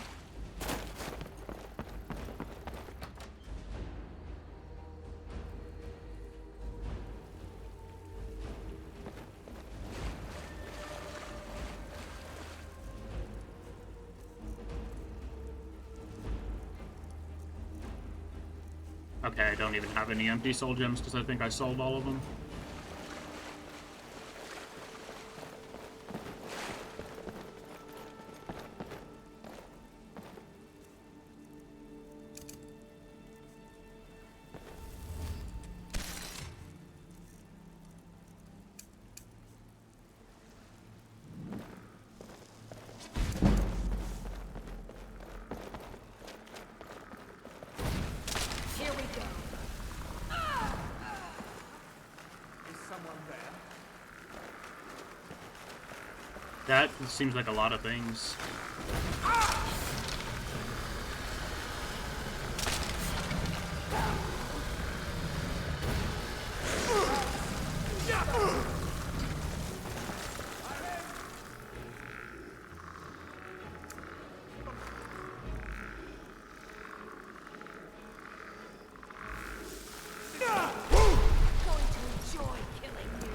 Okay, I don't even have any empty soul gems because I think I sold all of them. Here we go. Is someone there? That seems like a lot of things. Going to enjoy killing you.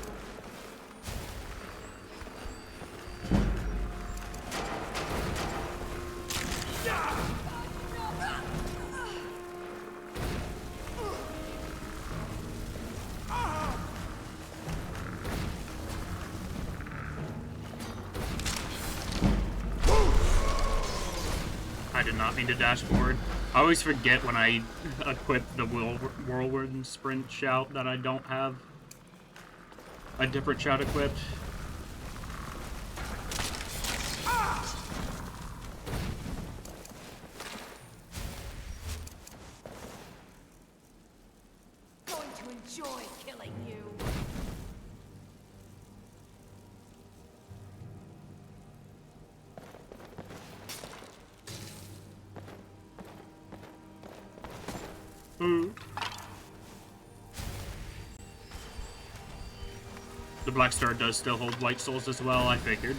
I did not mean to dash forward. I always forget when I equip the whirlwind sprint shout that I don't have a different shout equipped. Going to enjoy killing you. The Black Star does still hold white souls as well, I figured.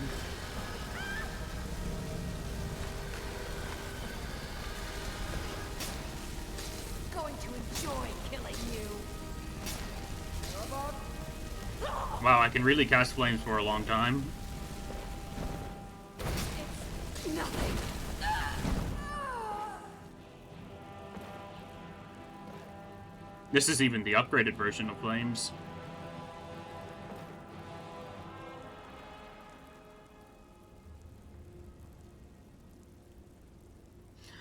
Going to enjoy killing you. Wow, I can really cast flames for a long time. Nothing. This is even the upgraded version of flames.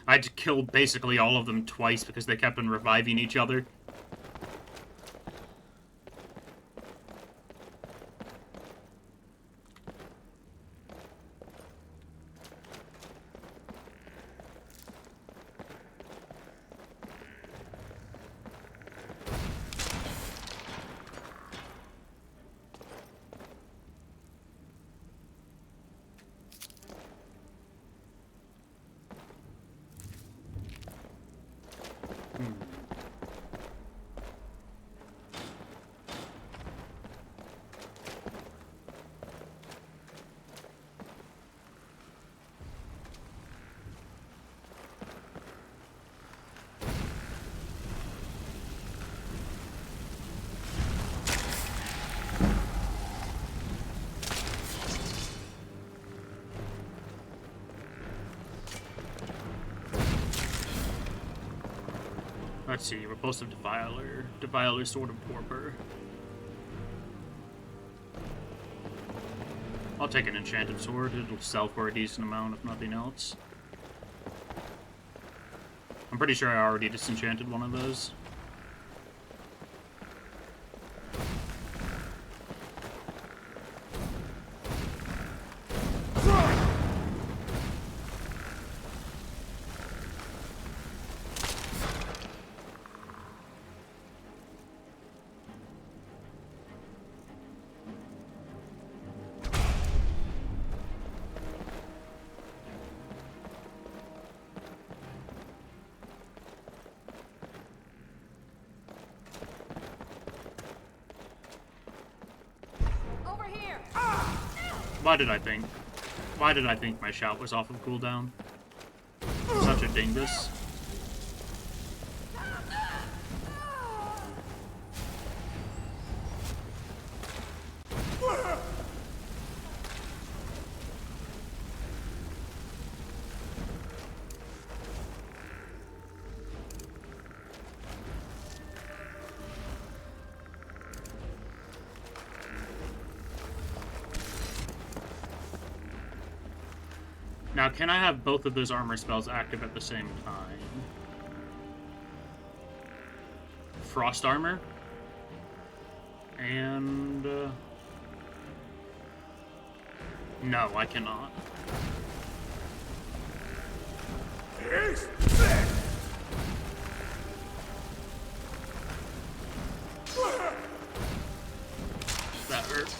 I had to kill basically all of them twice because they kept on reviving each other. Let's see, Repulsive Defiler, Defiler Sword of Torpor. I'll take an enchanted sword, it'll sell for a decent amount if nothing else. I'm pretty sure I already disenchanted one of those. Over here. Why did I think my shout was off of cooldown? I'm such a dingus. Now, can I have both of those armor spells active at the same time? Frost armor. And... no, I cannot. That hurt.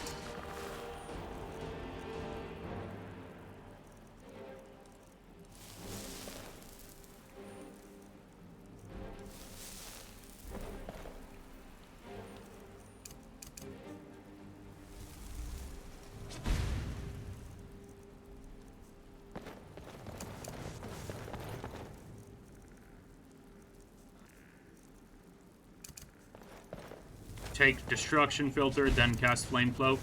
Take destruction filter, then cast flame cloak.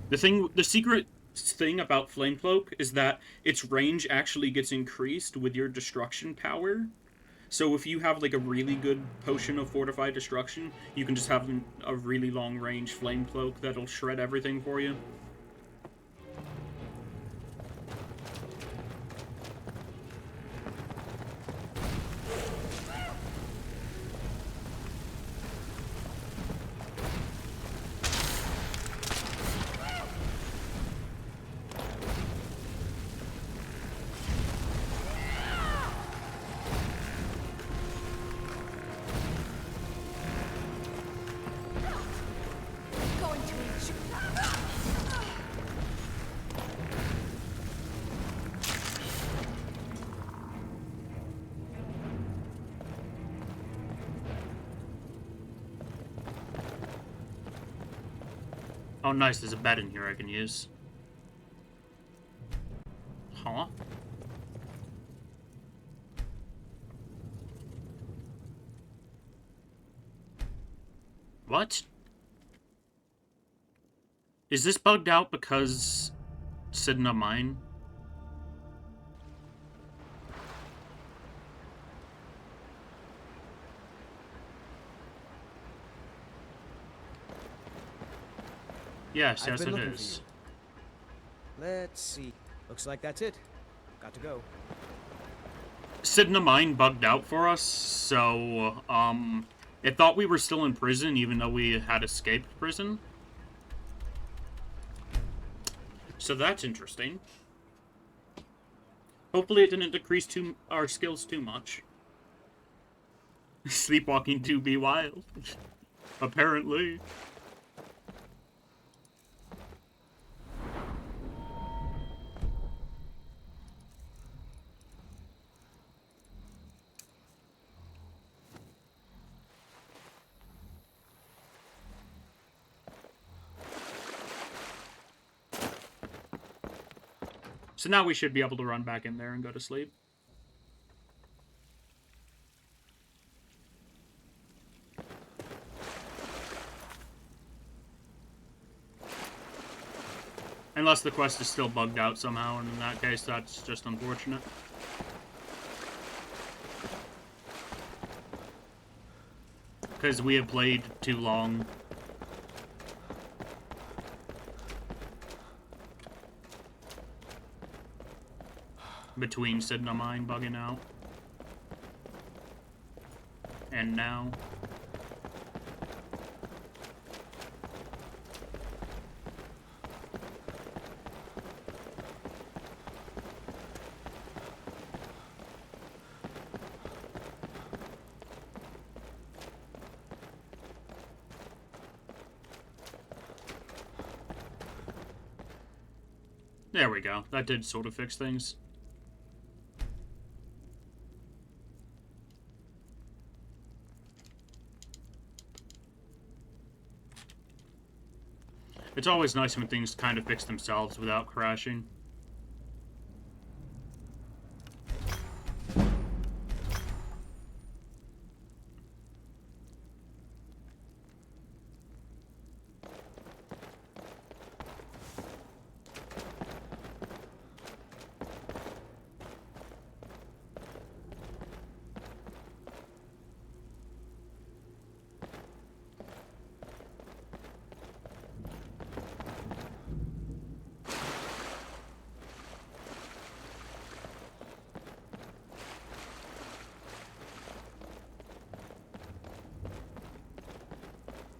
The secret thing about flame cloak is that its range actually gets increased with your destruction power. So if you have like a really good potion of fortified destruction, you can just have a really long range flame cloak that'll shred everything for you. Oh, nice. There's a bed in here I can use. Huh? What? Is this bugged out because Sidna mine? Yes, yes it is. Let's see. Looks like that's it. Got to go. Sidna mine bugged out for us, so, it thought we were still in prison even though we had escaped prison. So that's interesting. Hopefully it didn't decrease our skills too much. Sleepwalking 2B wild. Apparently. So now we should be able to run back in there and go to sleep. Unless the quest is still bugged out somehow, and in that case, that's just unfortunate. Because we have played too long. Between Sidna mine bugging out. And now. There we go. That did sort of fix things. It's always nice when things kind of fix themselves without crashing.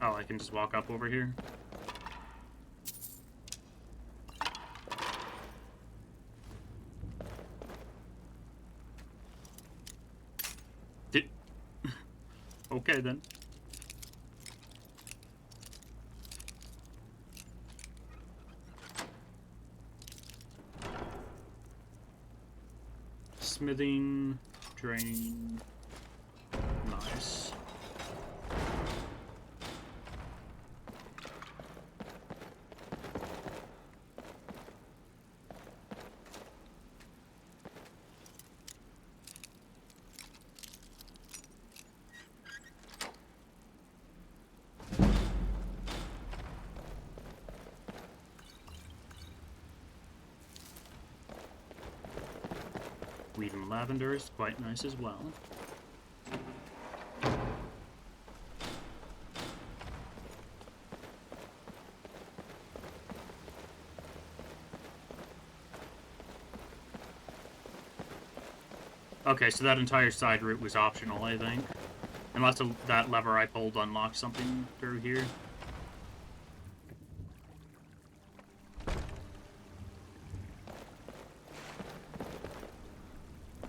Oh, I can just walk up over here? Okay, then. Smithing, drain, nice. Weed and lavender is quite nice as well. Okay, so that entire side route was optional, I think. Unless that lever I pulled unlocked something through here.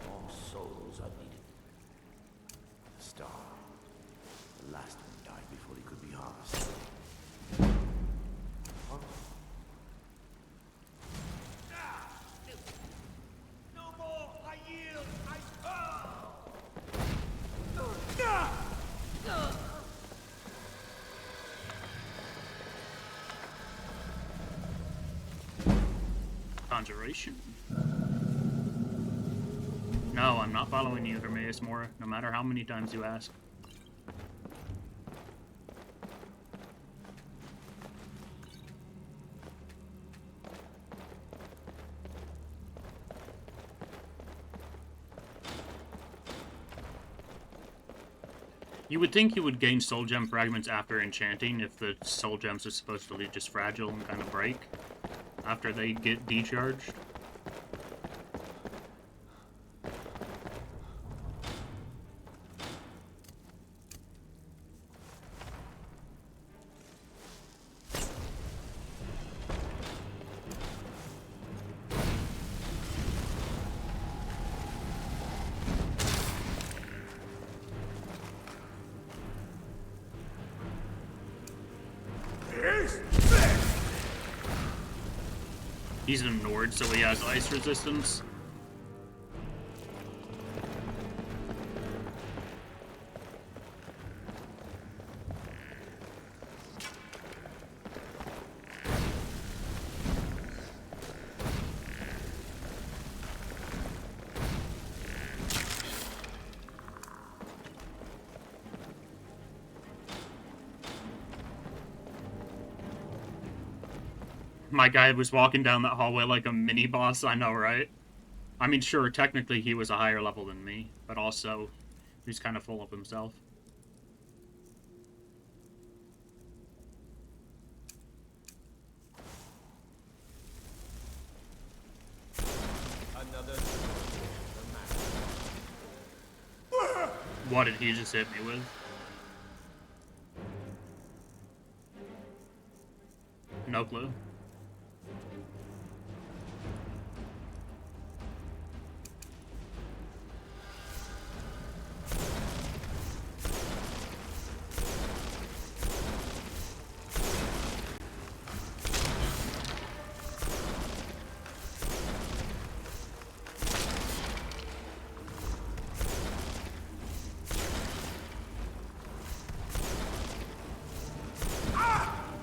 All souls are needed. The star. The last one died before he could be harvested. No more! I yield! Conjuration. No, I'm not following you, Hermaeus Mora, no matter how many times you ask. You would think you would gain soul gem fragments after enchanting if the soul gems are supposed to be just fragile and kind of break after they get decharged. He's an Nord, so he has ice resistance. My guy was walking down that hallway like a mini-boss, I know, right? I mean, sure, technically he was a higher level than me, but also, he's kind of full of himself. Another What did he just hit me with? No clue.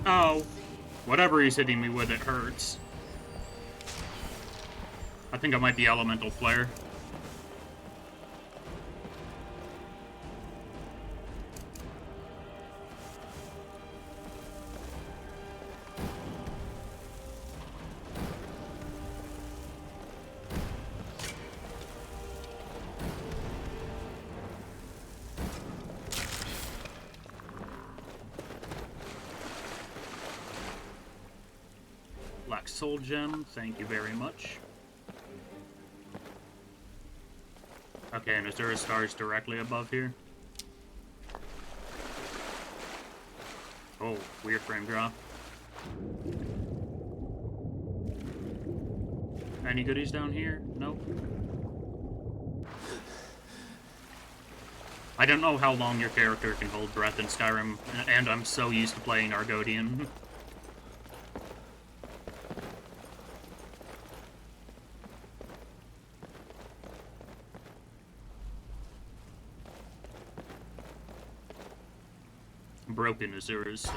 Oh, whatever he's hitting me with, it hurts. I think it might be Elemental Flare. Black Soul Gem, thank you very much. Okay, and is there a stars directly above here? Oh, weird frame drop. Any goodies down here? Nope. I don't know how long your character can hold breath in Skyrim, and I'm so used to playing Argonian. Broken Azura's Star.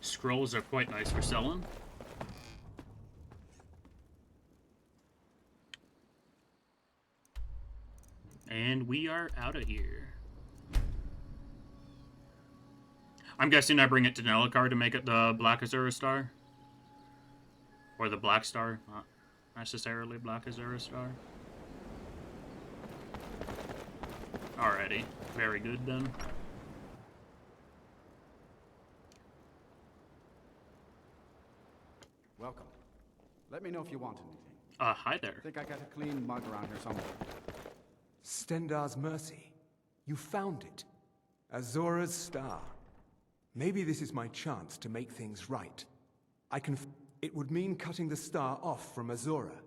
Scrolls are quite nice for selling. And we are out of here. I'm guessing I bring it to Nelacar to make it the Black Azura Star? Or the Black Star, not necessarily Black Azura Star. Alrighty, very good then. Welcome. Let me know if you want anything. Hi there. I think I got a clean mug around here somewhere. Stendarr's mercy. You found it. Azura's star. Maybe this is my chance to make things right. It would mean cutting the star off from Azura.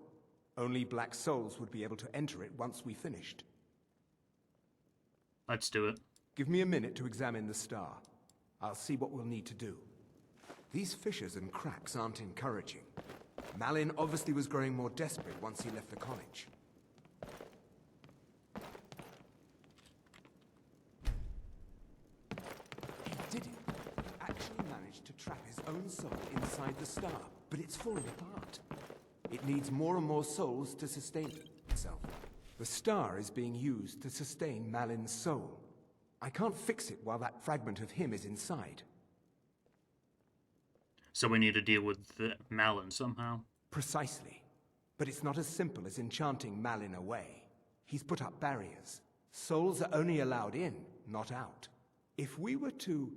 Only black souls would be able to enter it once we finished. Let's do it. Give me a minute to examine the star. I'll see what we'll need to do. These fissures and cracks aren't encouraging. Malin obviously was growing more desperate once he left the college. He did it. He actually managed to trap his own soul inside the star, but it's falling apart. It needs more and more souls to sustain itself. The star is being used to sustain Malin's soul. I can't fix it while that fragment of him is inside. So we need to deal with Malin somehow. Precisely. But it's not as simple as enchanting Malin away. He's put up barriers. Souls are only allowed in, not out. If we were to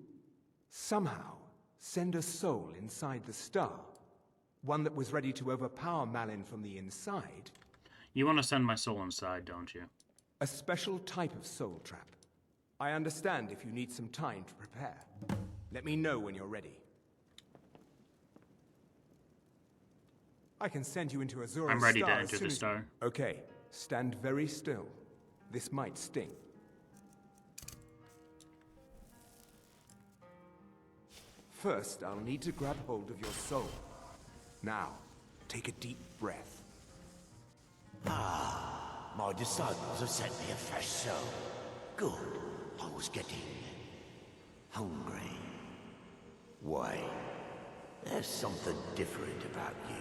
somehow send a soul inside the star, one that was ready to overpower Malin from the inside... You want to send my soul inside, don't you? A special type of soul trap. I understand if you need some time to prepare. Let me know when you're ready. I can send you into Azura's star. I'm ready to enter the star. Okay, stand very still. This might sting. First, I'll need to grab hold of your soul. Now, take a deep breath. Ah, my disciples have sent me a fresh soul. Good. I was getting hungry. Why? There's something different about you.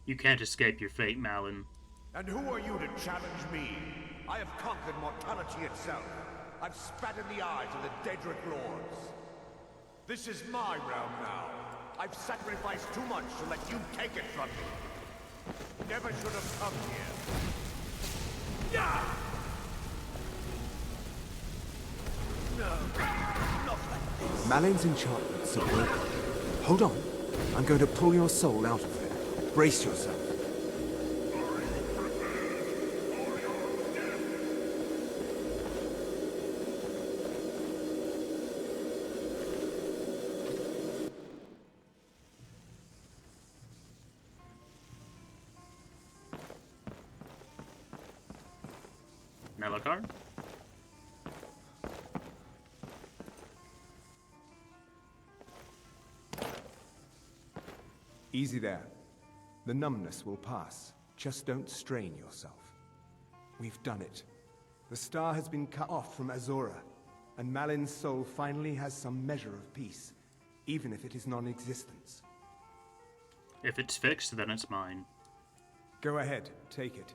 You can't escape your fate, Malin. And who are you to challenge me? I have conquered mortality itself. I've spat in the eyes of the Daedric Lords. This is my realm now. I've sacrificed too much to let you take it from me. Never should have come here. Yeah! No, not like this. Malin's enchantments are broken. Hold on. I'm going to pull your soul out of there. Brace yourself. Nelacar? Easy there. The numbness will pass. Just don't strain yourself. We've done it. The star has been cut off from Azura, and Malin's soul finally has some measure of peace, even if it is non-existence. If it's fixed, then it's mine. Go ahead, take it.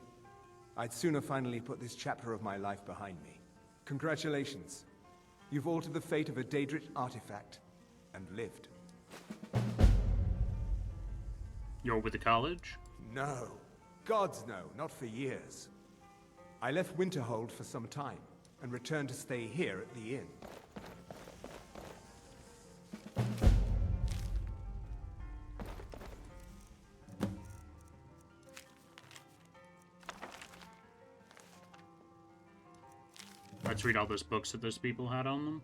I'd sooner finally put this chapter of my life behind me. Congratulations. You've altered the fate of a Daedric artifact, and lived. You're with the college? No. Gods no, not for years. I left Winterhold for some time, and returned to stay here at the inn. Let's read all those books that those people had on them.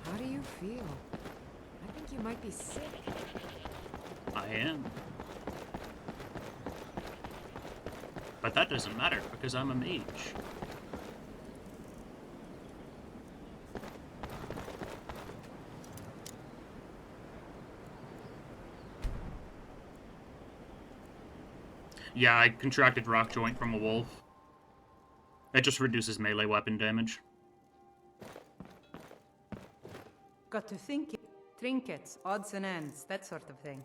How do you feel? I think you might be sick. I am. But that doesn't matter, because I'm a mage. Yeah, I contracted rock joint from a wolf. It just reduces melee weapon damage. Got to think it. Trinkets, odds and ends, that sort of thing.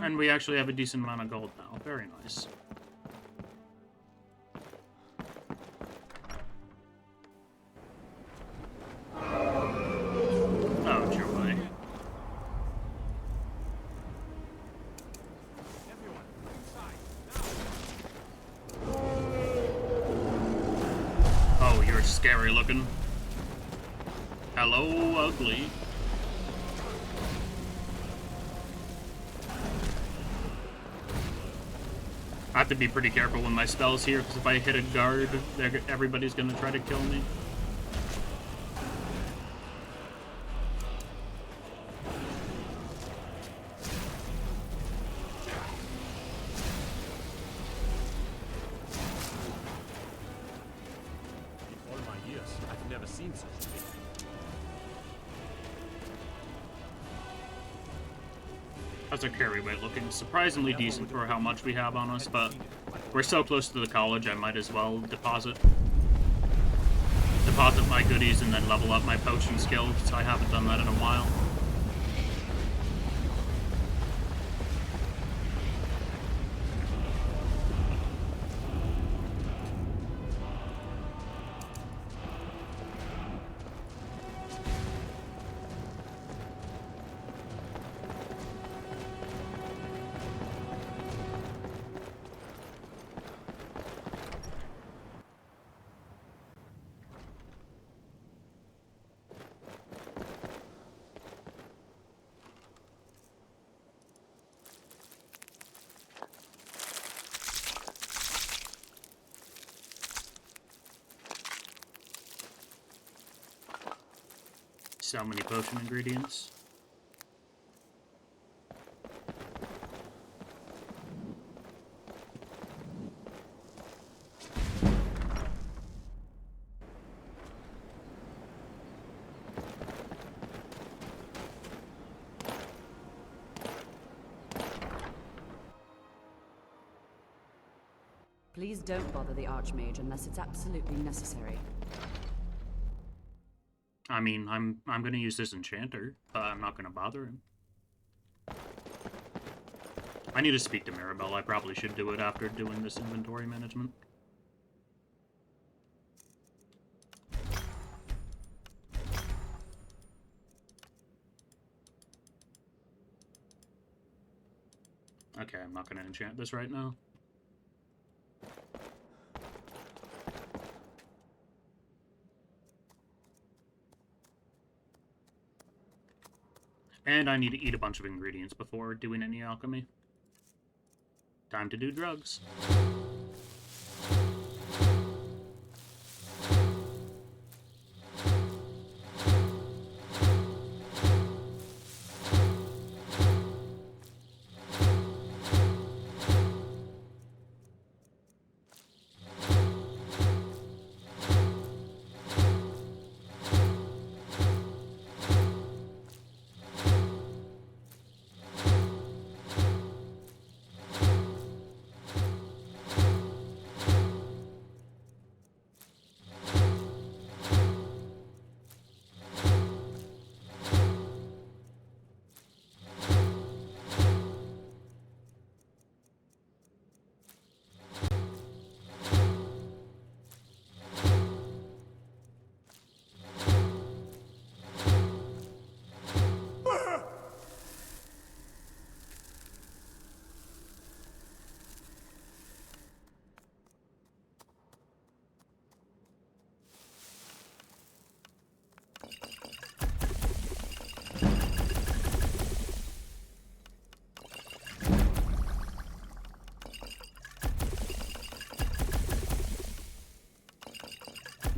And we actually have a decent amount of gold now. Very nice. Oh, joy. Oh, you're scary looking. Hello, ugly. I have to be pretty careful with my spells here, because if I hit a guard, everybody's going to try to kill me. In all my years, I've never seen such a thing. How's our carry weight looking? Surprisingly decent for how much we have on us, but we're so close to the college, I might as well deposit my goodies and then level up my potion skill, because I haven't done that in a while. So many potion ingredients. Please don't bother the Archmage unless it's absolutely necessary. I mean, I'm gonna use this enchanter, but I'm not gonna bother him. I need to speak to Mirabelle. I probably should do it after doing this inventory management. Okay, I'm not gonna enchant this right now. And I need to eat a bunch of ingredients before doing any alchemy. Time to do drugs.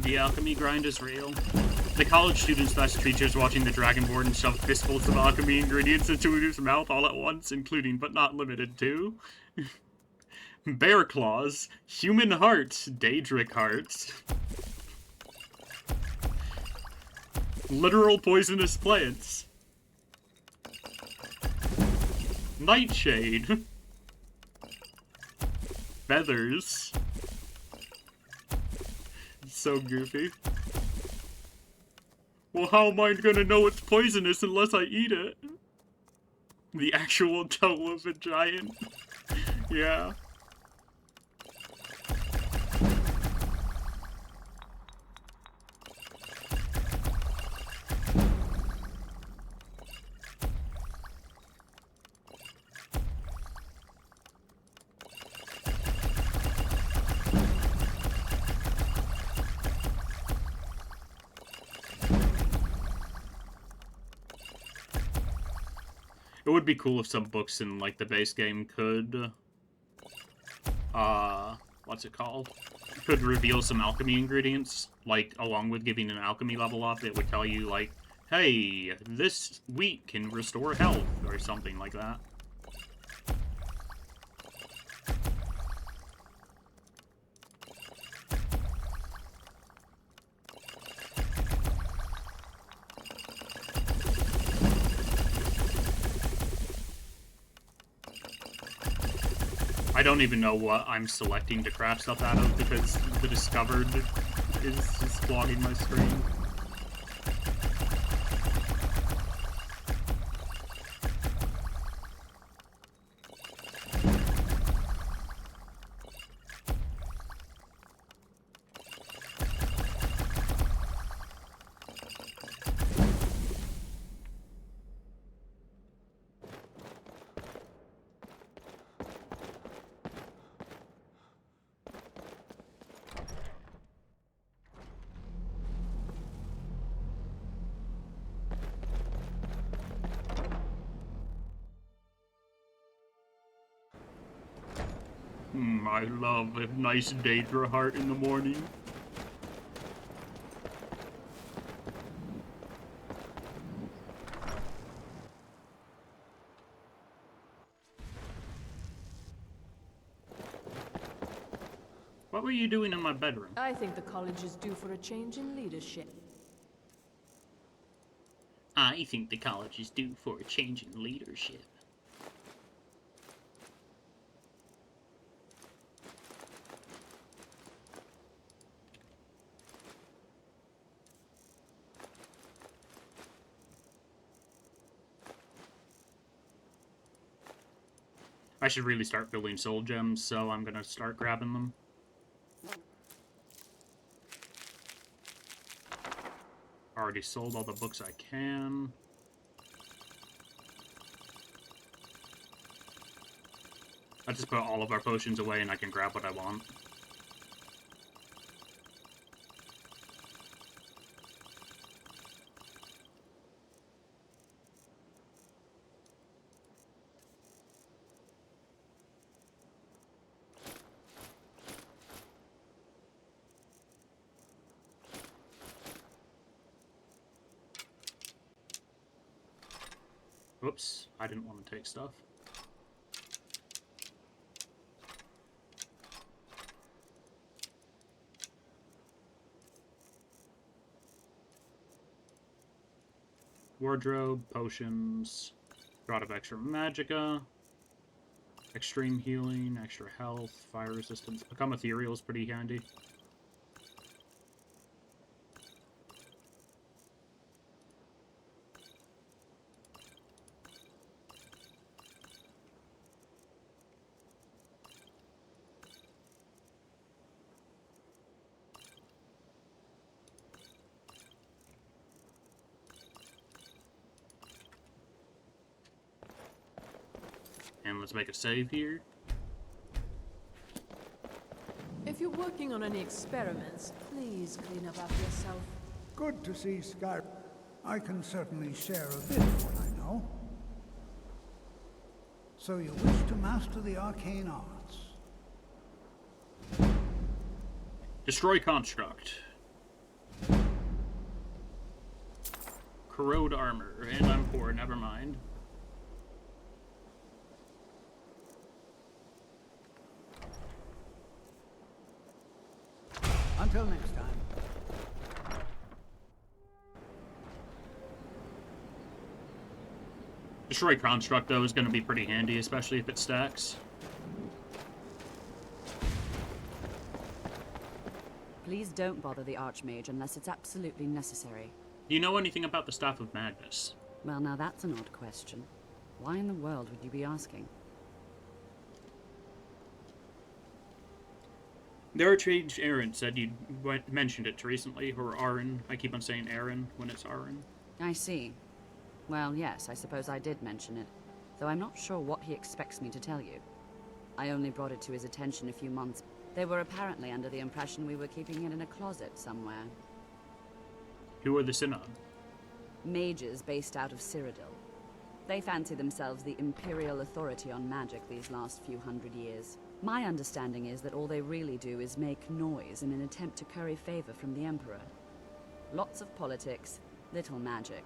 The alchemy grind is real. The college students / teachers watching the Dragonborn shove fistfuls of alchemy ingredients into his mouth all at once, including but not limited to bear claws, human hearts, Daedric hearts, literal poisonous plants, nightshade, feathers. It's so goofy. Well, how am I gonna know it's poisonous unless I eat it? The actual toe of a giant. Yeah. It would be cool if some books in, like, the base game could, what's it called? Could reveal some alchemy ingredients, like, along with giving an alchemy level up, it would tell you, like, hey, this wheat can restore health, or something like that. I don't even know what I'm selecting to craft stuff out of because the discovered is clogging my screen. I love a nice Daedra heart in the morning. What were you doing in my bedroom? I think the college is due for a change in leadership. I think the college is due for a change in leadership. I should really start building soul gems, so I'm gonna start grabbing them. Already sold all the books I can. I just put all of our potions away and I can grab what I want. Whoops, I didn't want to take stuff. Wardrobe, potions, Rod of Extra Magicka, extreme healing, extra health, fire resistance. Become ethereal is pretty handy. And let's make a save here. If you're working on any experiments, please clean up after yourself. Good to see Sky. I can certainly share a bit of what I know. So you wish to master the arcane arts? Destroy construct. corrode armor, and I'm poor, never mind. Until next time. Destroy Construct, though, is going to be pretty handy, especially if it stacks. Please don't bother the Archmage unless it's absolutely necessary. Do you know anything about the Staff of Magnus? Well, now that's an odd question. Why in the world would you be asking? The Archmage Aaron said you mentioned it recently, or Aaron. I keep on saying Aaron when it's Aaron. I see. Well, yes, I suppose I did mention it, though I'm not sure what he expects me to tell you. I only brought it to his attention a few months. They were apparently under the impression we were keeping it in a closet somewhere. Who are the Synod? Mages based out of Cyrodiil. They fancy themselves the imperial authority on magic these last few hundred years. My understanding is that all they really do is make noise in an attempt to curry favor from the Emperor. Lots of politics, little magic.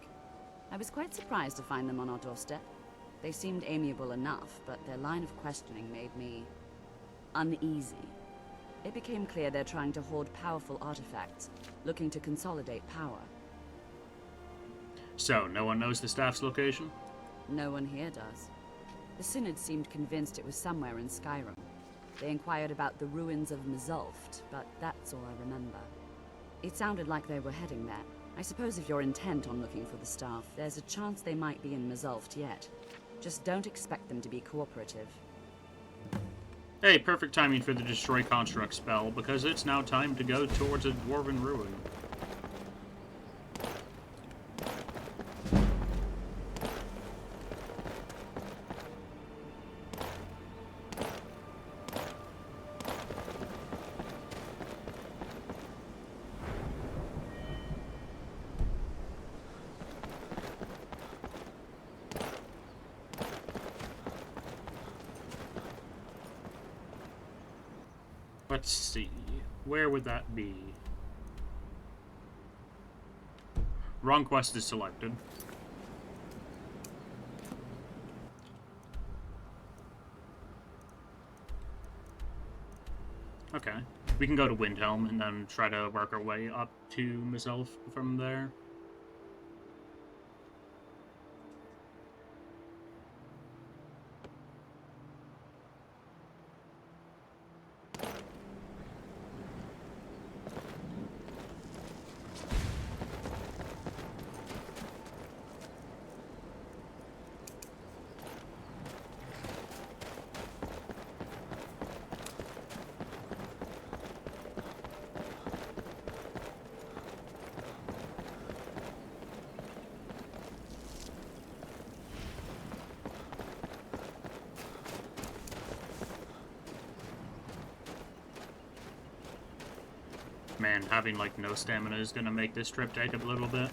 I was quite surprised to find them on our doorstep. They seemed amiable enough, but their line of questioning made me uneasy. It became clear they're trying to hoard powerful artifacts, looking to consolidate power. So, no one knows the staff's location? No one here does. The Synod seemed convinced it was somewhere in Skyrim. They inquired about the ruins of Mzulft, but that's all I remember. It sounded like they were heading there. I suppose if you're intent on looking for the staff, there's a chance they might be in Mzulft yet. Just don't expect them to be cooperative. Hey, perfect timing for the Destroy Construct spell, because it's now time to go towards a dwarven ruin. Let's see, where would that be? Wrong quest is selected. Okay, we can go to Windhelm and then try to work our way up to Mzulft from there. Man, having like no stamina is gonna make this trip take a little bit.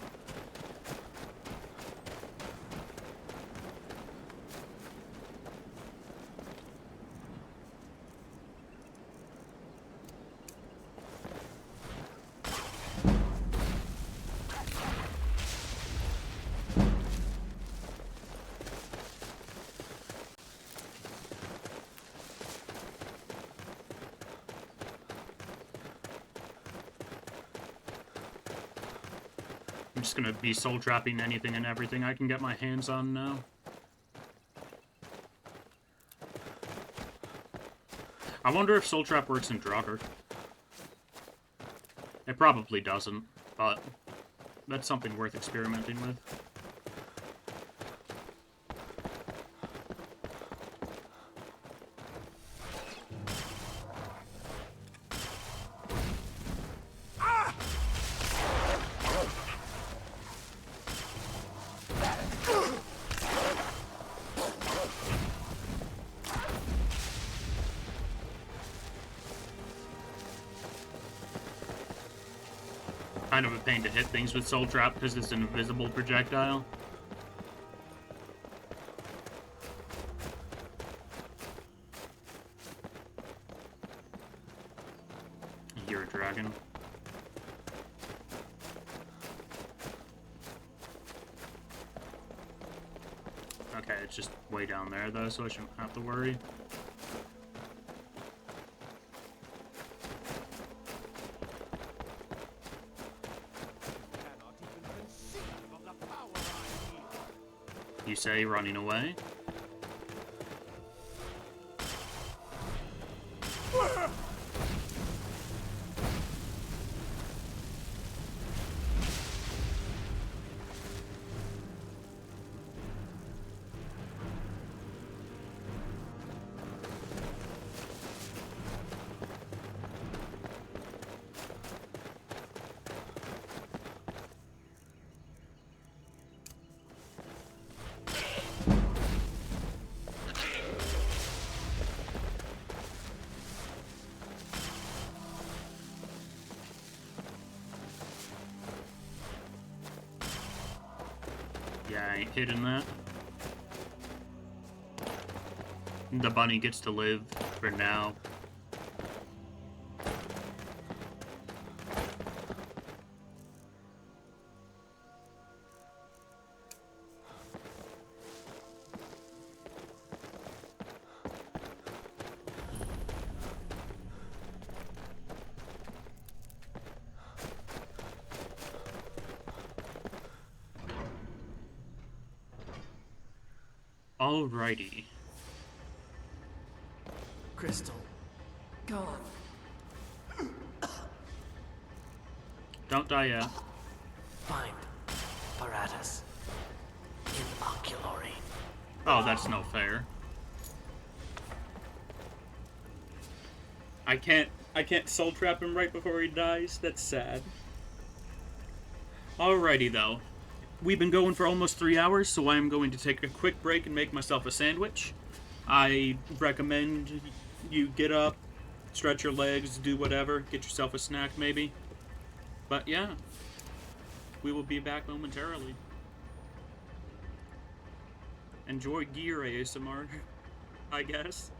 I'm just gonna be soul trapping anything and everything I can get my hands on now. I wonder if soul trap works in Draugr. It probably doesn't, but that's something worth experimenting with. Kind of a pain to hit things with Soul Trap because it's an invisible projectile. You're a dragon. Okay, it's just way down there though, so I shouldn't have to worry. You say running away? Yeah, I ain't hitting that. The bunny gets to live for now. Alrighty. Crystal. Gone. Don't die yet. Find apparatus. In oculory. Oh, that's no fair. I can't soul trap him right before he dies. That's sad. Alrighty though. We've been going for almost 3 hours, so I'm going to take a quick break and make myself a sandwich. I recommend you get up, stretch your legs, do whatever, get yourself a snack maybe. But yeah, we will be back momentarily. Enjoy gear ASMR, I guess.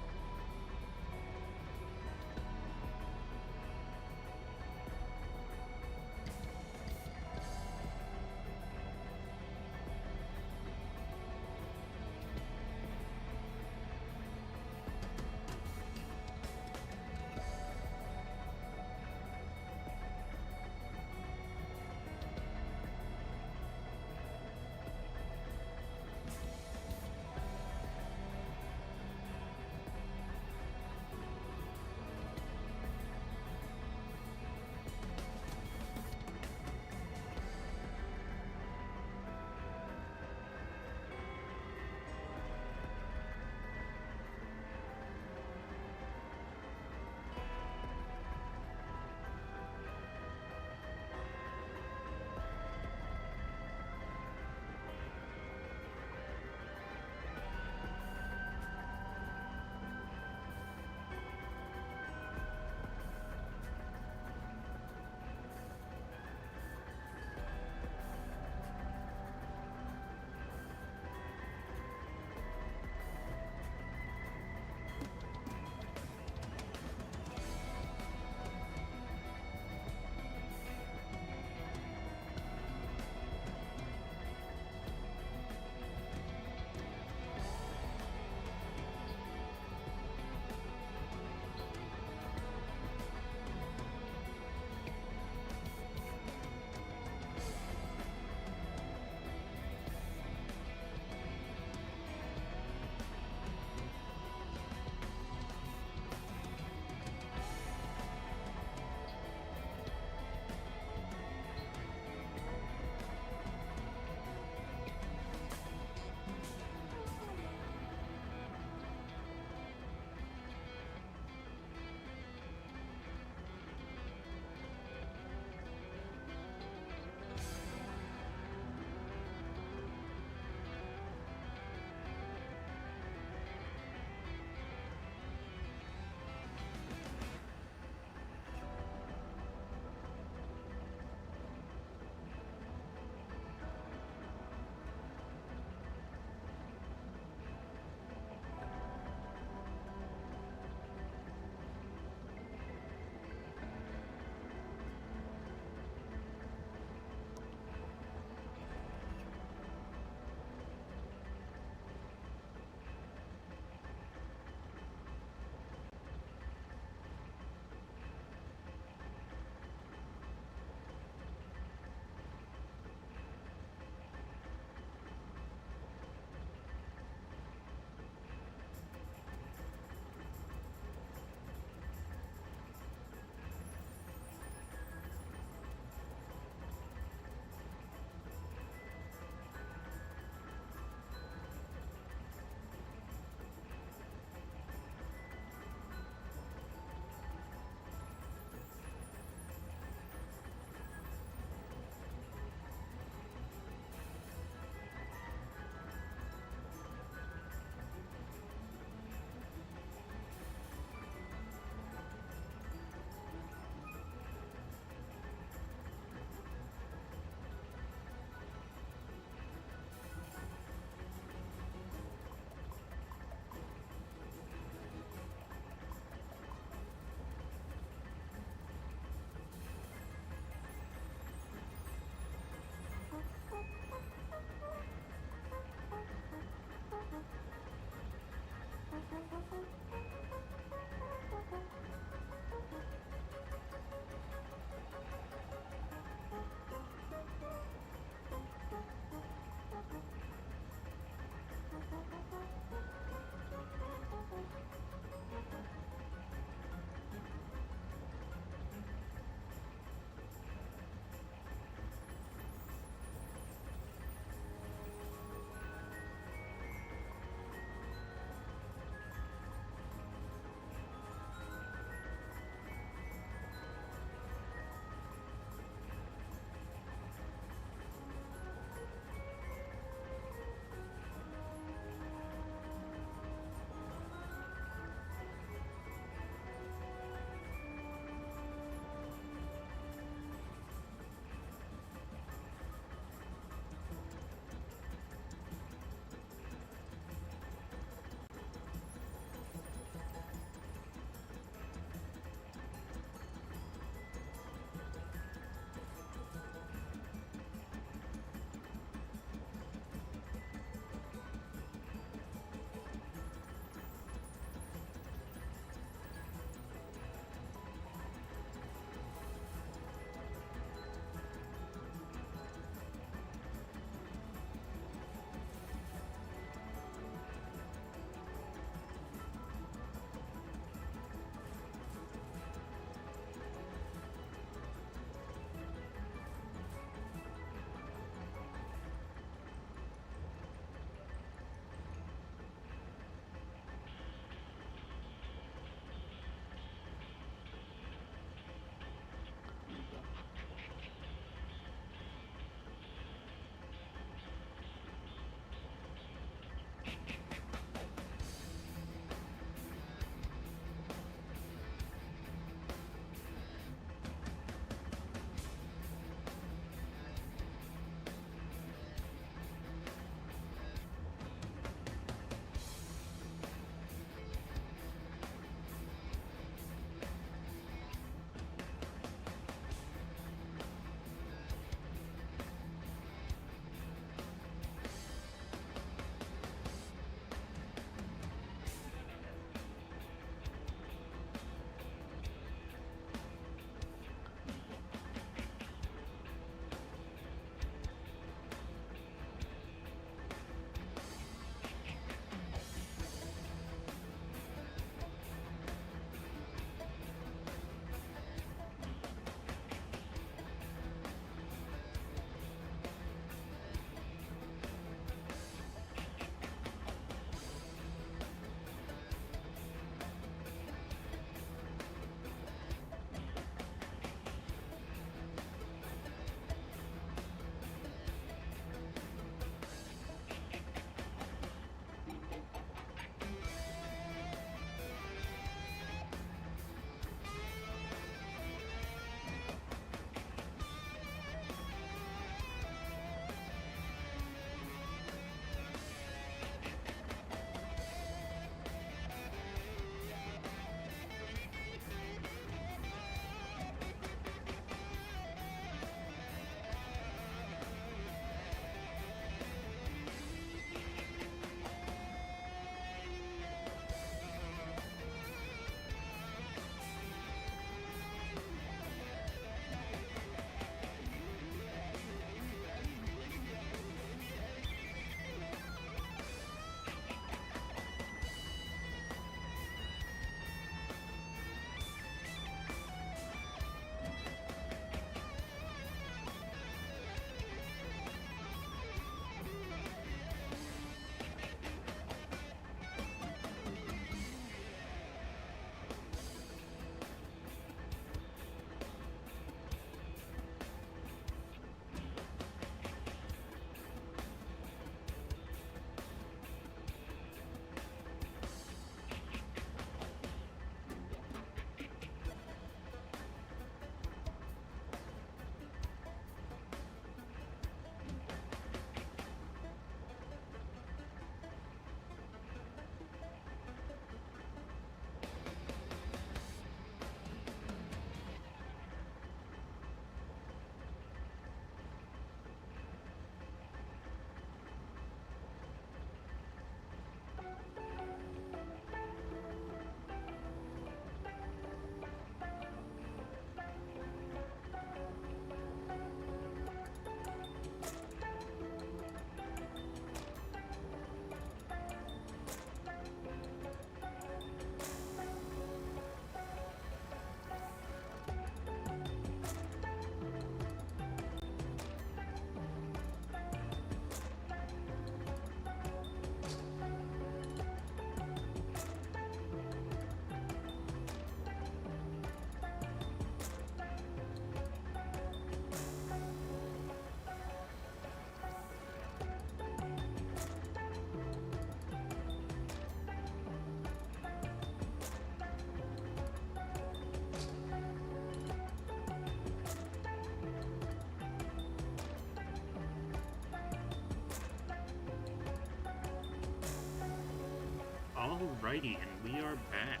Alrighty, and we are back.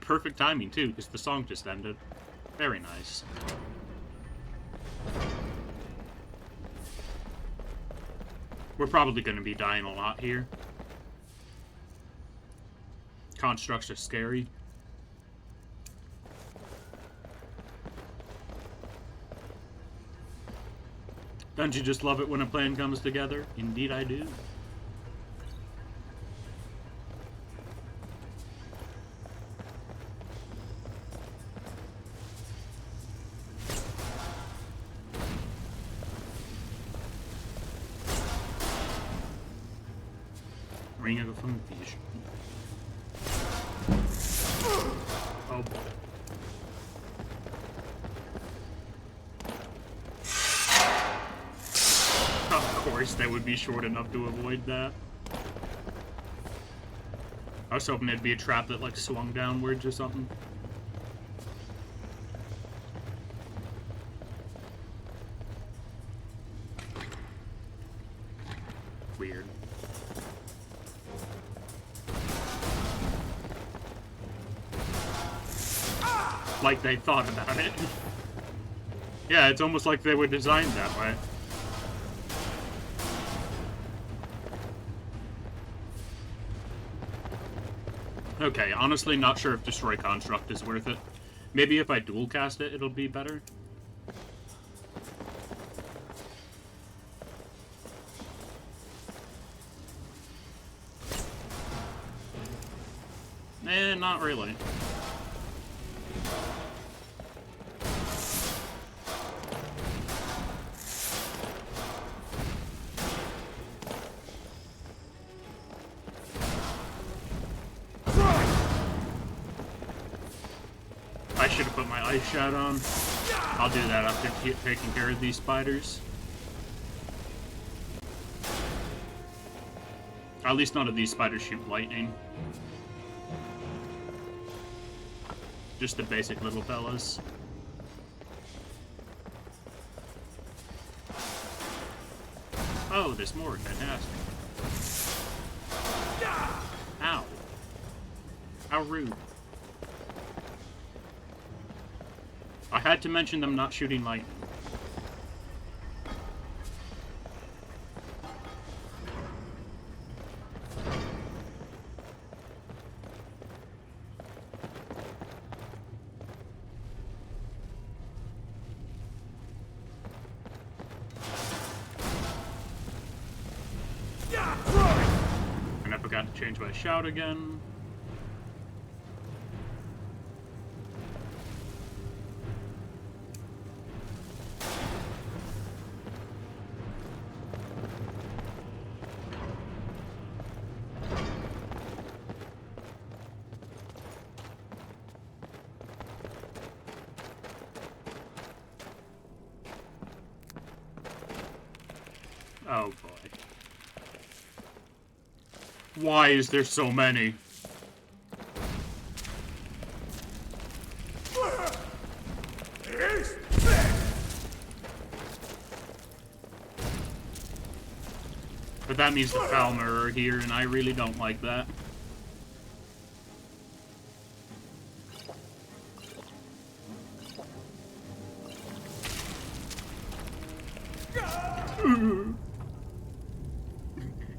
Perfect timing, too, because the song just ended. Very nice. We're probably going to be dying a lot here. Constructs are scary. Don't you just love it when a plan comes together? Indeed I do. Ring of Confusion. Oh boy. Of course, they would be short enough to avoid that. I was hoping it'd be a trap that, like, swung downwards or something. Weird. Like they thought about it. Yeah, it's almost like they were designed that way. Okay, honestly not sure if Destroy Construct is worth it. Maybe if I dual cast it, it'll be better. Eh, not really. I should have put my ice shot on. I'll do that after taking care of these spiders. At least none of these spiders shoot lightning. Just the basic little fellas. Oh, there's more. Fantastic. Ow. How rude. I had to mention them not shooting lightning. And I forgot to change my shout again. Oh boy. Why is there so many? But that means the Falmer are here, and I really don't like that.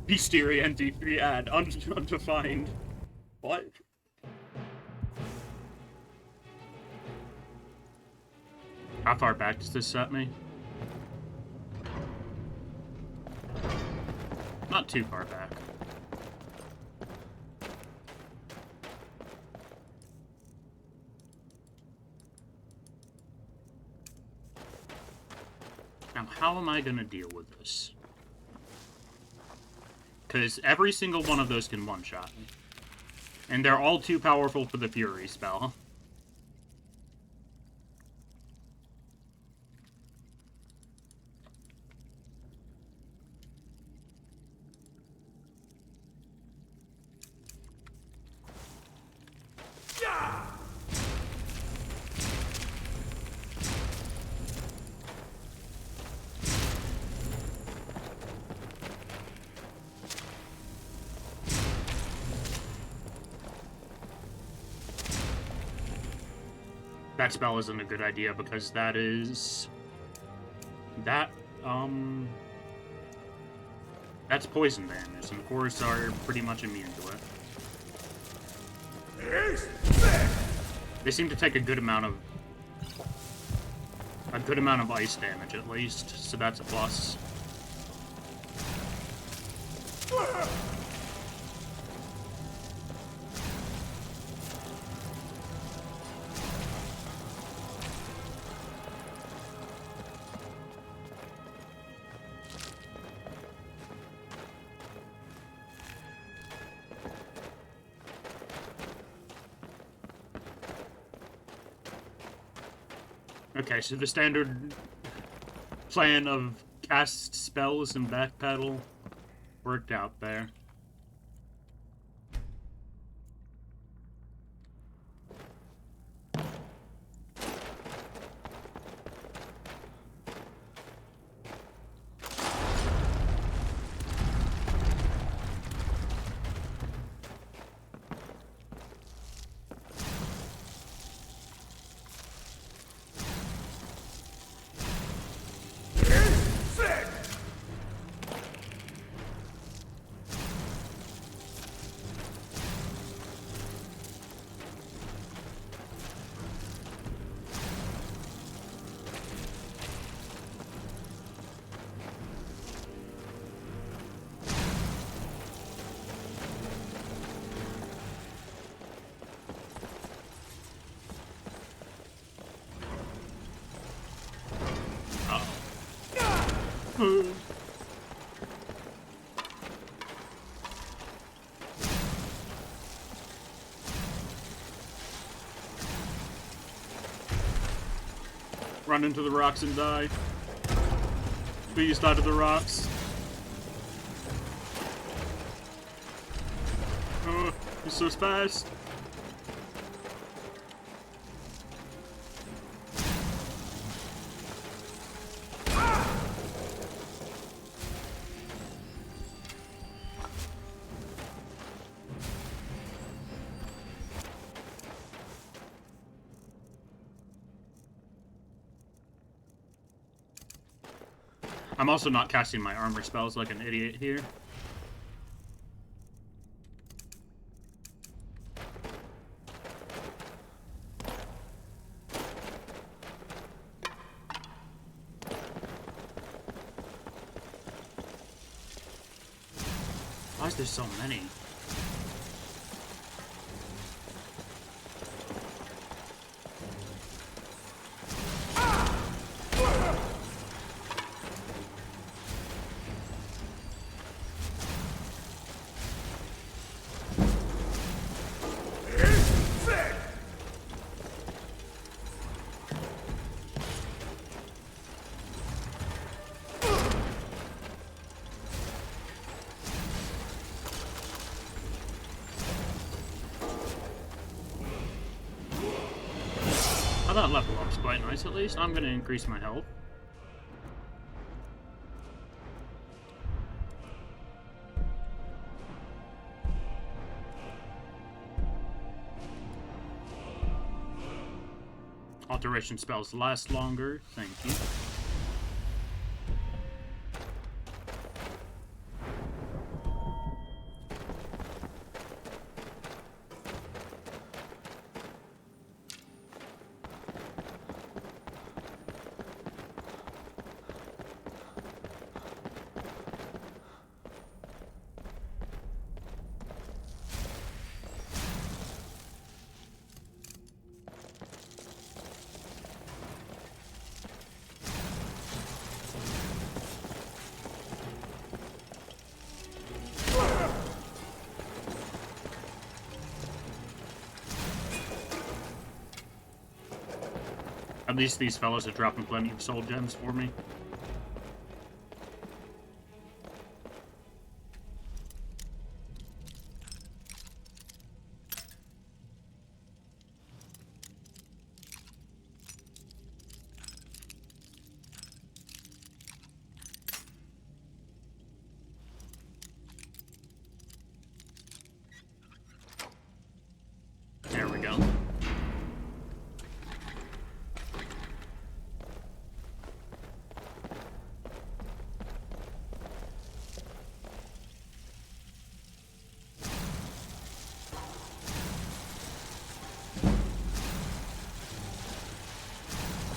Bestiary and D3 add undefined. What? How far back does this set me? Not too far back. Now, how am I gonna deal with this? Because every single one of those can one-shot me. And they're all too powerful for the Fury spell. That spell isn't a good idea because that is... That's poison damage, and cores are pretty much immune to it. They seem to take a good amount of ice damage at least, so that's a plus. Okay, so the standard plan of cast spells and backpedal worked out there. Run into the rocks and die. Please die to the rocks. Oh, he's so fast. I'm also not casting my armor spells like an idiot here. Why is there so many? That level up's quite nice, at least. I'm gonna increase my health. Alteration spells last longer, thank you. At least these fellas are dropping plenty of soul gems for me. There we go.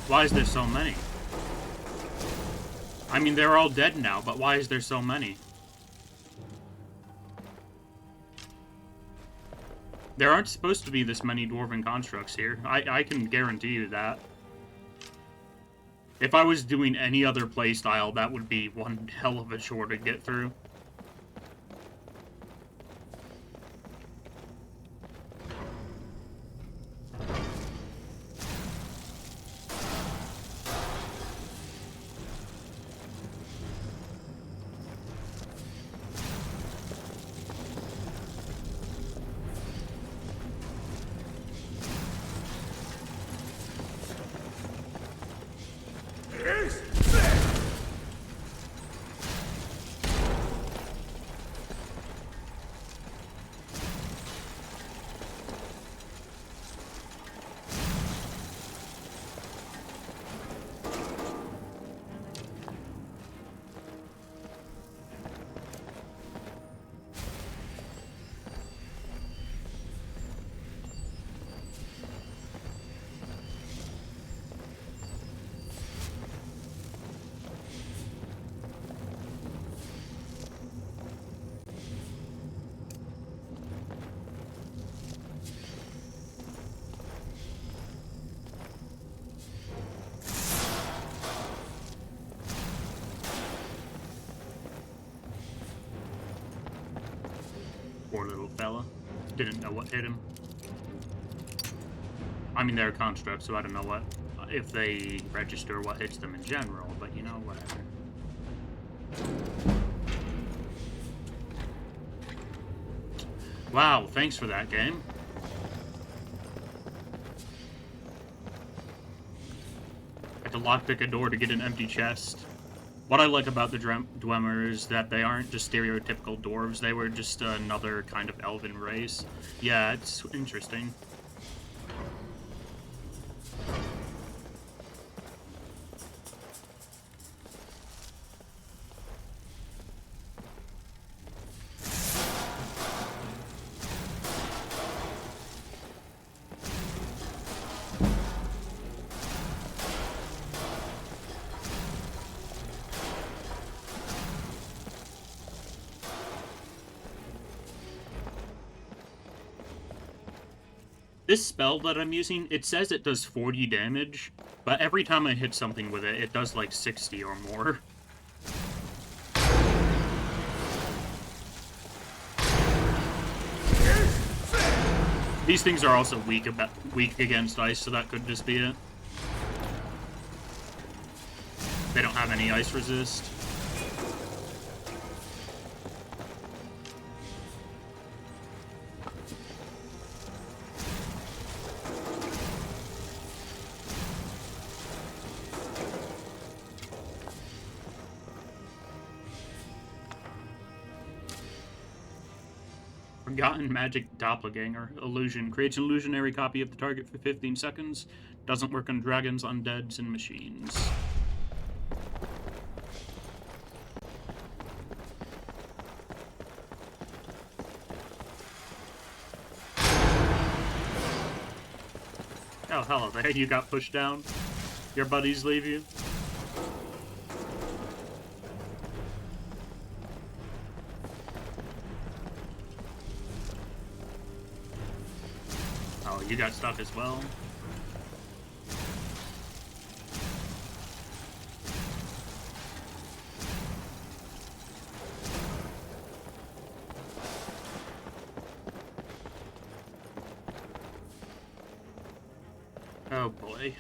Why is there so many? I mean, they're all dead now, but why is there so many? There aren't supposed to be this many dwarven constructs here. I can guarantee you that. If I was doing any other playstyle, that would be one hell of a chore to get through. Poor little fella. Didn't know what hit him. I mean, they're constructs, so I don't know what if they register what hits them in general, but you know, whatever. Wow, thanks for that, game. I had to lockpick a door to get an empty chest. What I like about the Dwemer is that they aren't just stereotypical dwarves, they were just another kind of elven race. Yeah, it's interesting. This spell that I'm using, it says it does 40 damage, but every time I hit something with it, it does like 60 or more. These things are also weak against ice, so that could just be it. They don't have any ice resist. Forgotten Magic Doppelganger. Illusion. Creates an illusionary copy of the target for 15 seconds. Doesn't work on dragons, undeads, and machines. Oh, hello there. You got pushed down? Your buddies leave you? Oh, you got stuck as well? Oh boy.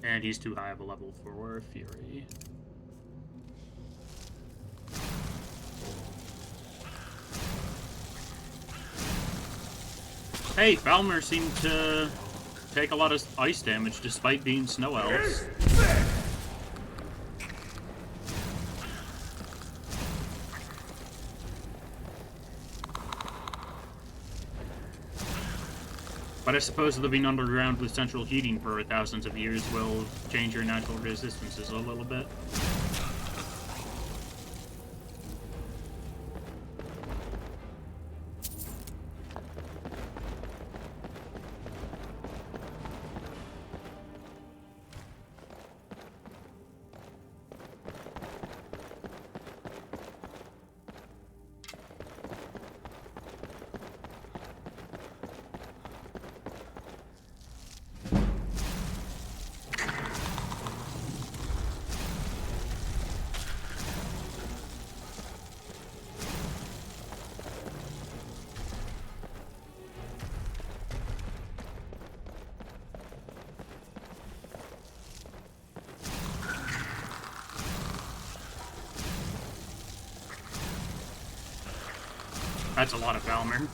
And he's too high of a level for Fury. Hey, Falmer seemed to take a lot of ice damage despite being snow elves. But I suppose living underground with central heating for thousands of years will change your natural resistances a little bit. That's a lot of Falmer.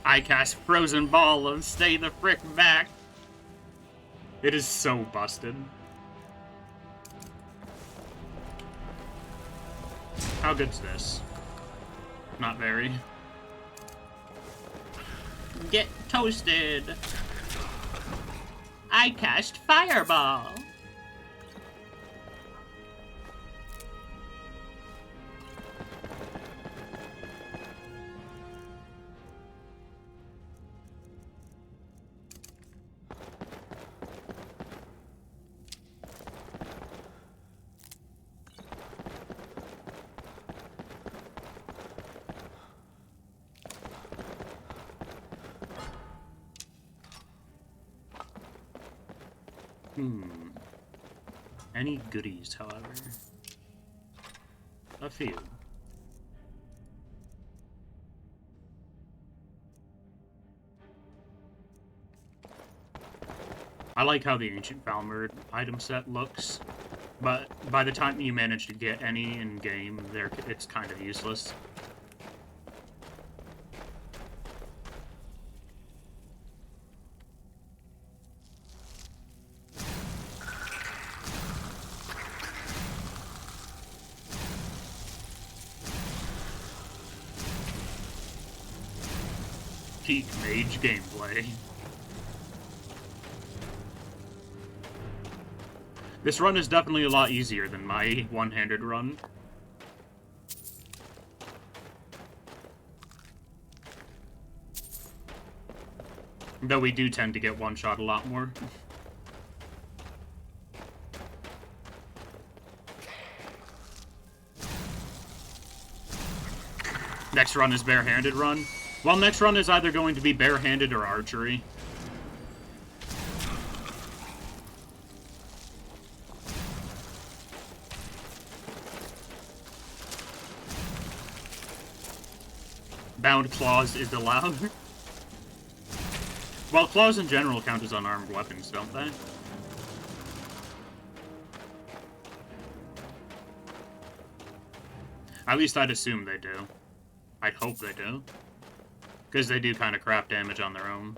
I cast Frozen Ball and stay the frick back. It is so busted. How good's this? Not very. Get toasted. I cast Fireball. Any goodies, however? A few. I like how the Ancient Falmer item set looks, but by the time you manage to get any in-game, it's kind of useless. Peak Mage gameplay. This run is definitely a lot easier than my one-handed run. Though we do tend to get one-shot a lot more. Next run is barehanded run. Well, next run is either going to be barehanded or archery. Bound claws is allowed. Well, claws in general count as unarmed weapons, don't they? At least I'd assume they do. I'd hope they do. Because they do kind of crap damage on their own.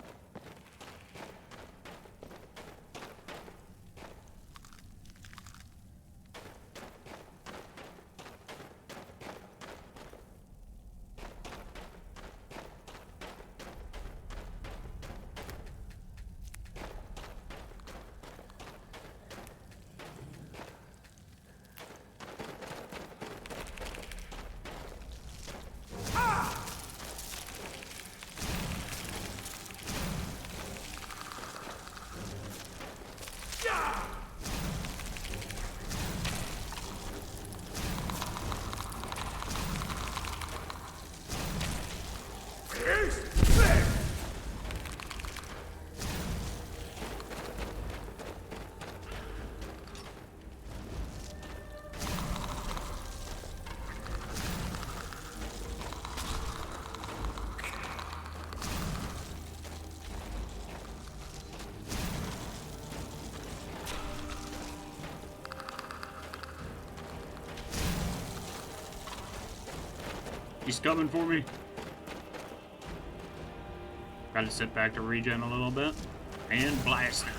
He's coming for me. Gotta sit back to regen a little bit. And blast him.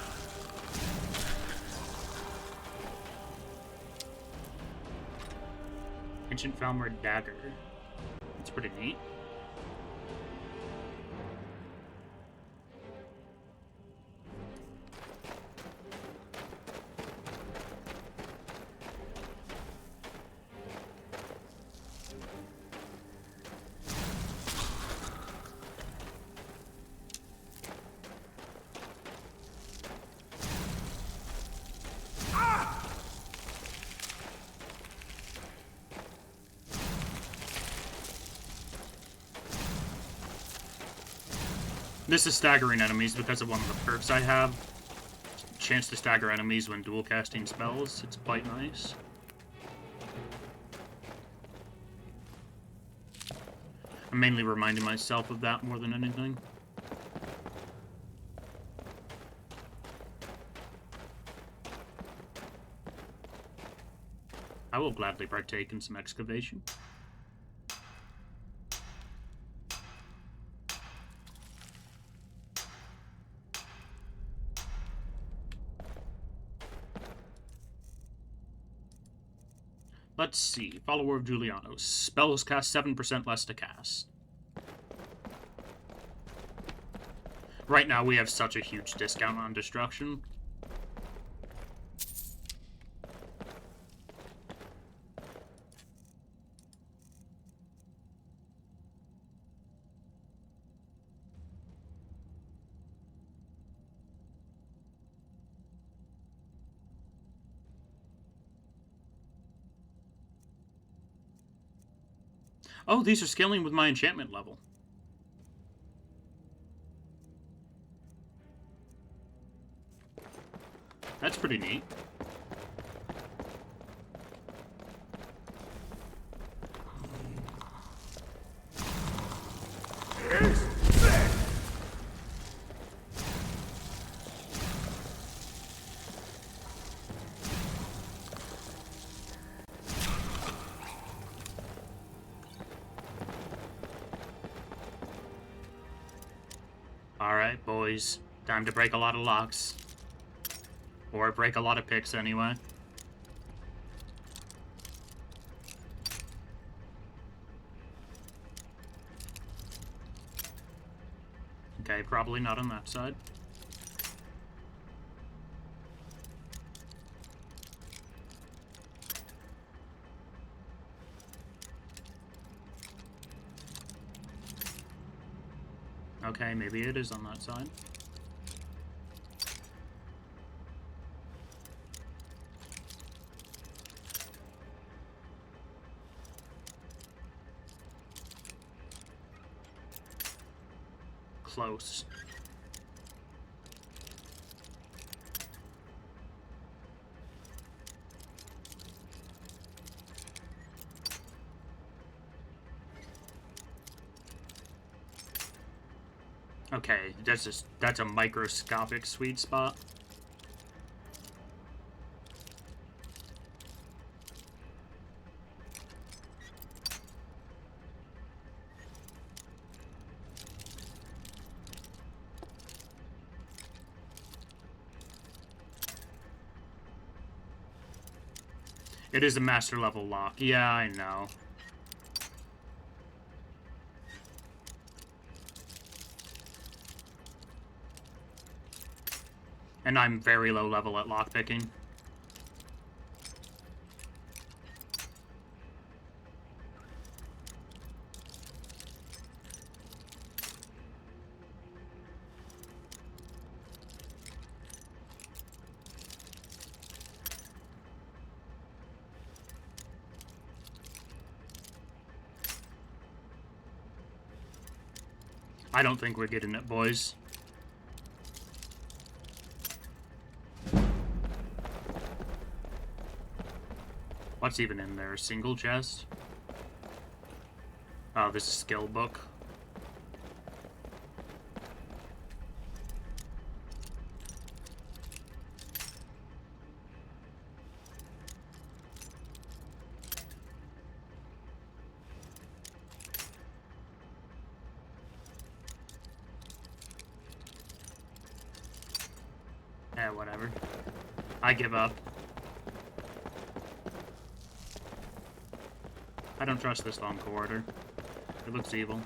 Ancient Falmer Dagger. It's pretty neat. This is staggering enemies because of one of the perks I have. Chance to stagger enemies when dual casting spells. It's quite nice. I'm mainly reminding myself of that more than anything. I will gladly partake in some excavation. Let's see. Follower of Julianos. Spells cast 7% less to cast. Right now we have such a huge discount on destruction. Oh, these are scaling with my enchantment level. That's pretty neat. Alright, boys. Time to break a lot of locks. Or break a lot of picks, anyway. Okay, probably not on that side. Okay, maybe it is on that side. Close. Okay, that's a microscopic sweet spot. It is a master level lock. Yeah, I know. And I'm very low level at lockpicking. I don't think we're getting it, boys. What's even in there? A single chest? Oh, this is a skill book. Eh, whatever. I give up. I don't trust this long corridor. It looks evil.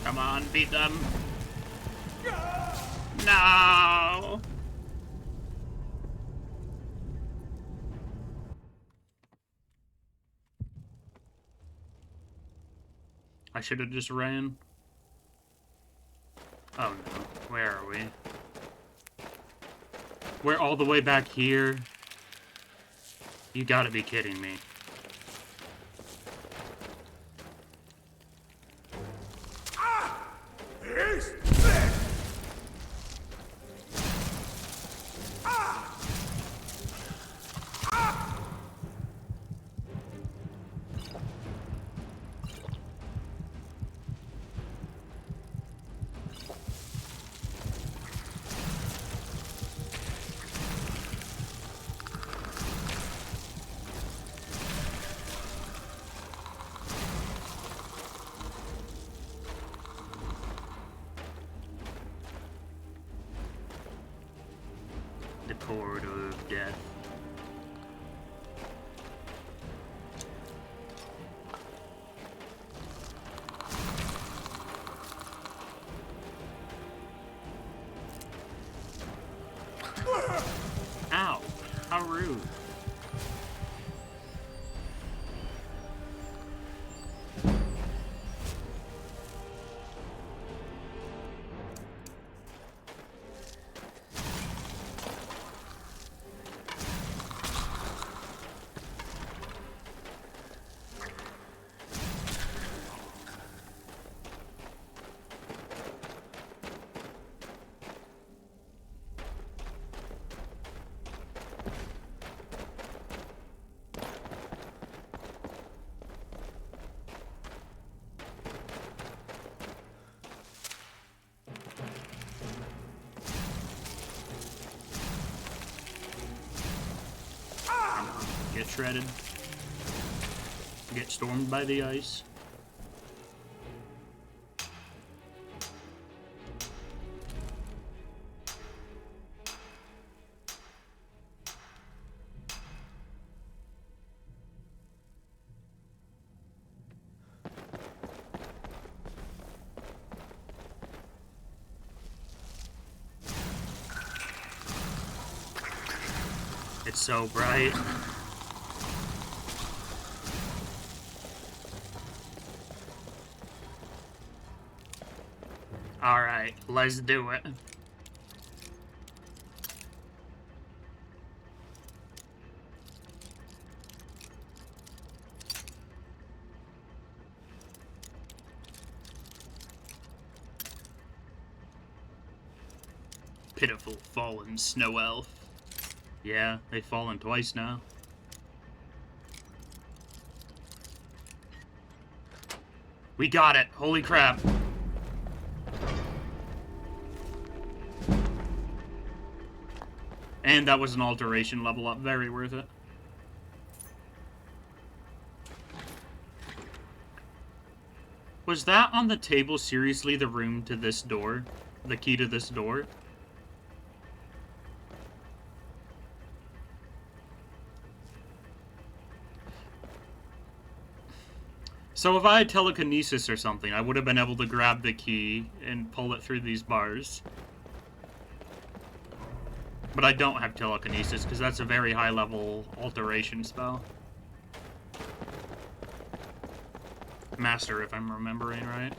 Come on, beat them. No! I should have just ran. Oh no, where are we? We're all the way back here? You gotta be kidding me. The corridor of death. Ow! How rude. Get shredded. Get stormed by the ice. It's so bright. Alright, let's do it. Pitiful fallen snow elf. Yeah, they've fallen twice now. We got it! Holy crap! And that was an alteration level up. Very worth it. Was that on the table seriously the room to this door? The key to this door? So if I had telekinesis or something, I would have been able to grab the key and pull it through these bars. But I don't have telekinesis, because that's a very high-level alteration spell. Master, if I'm remembering right.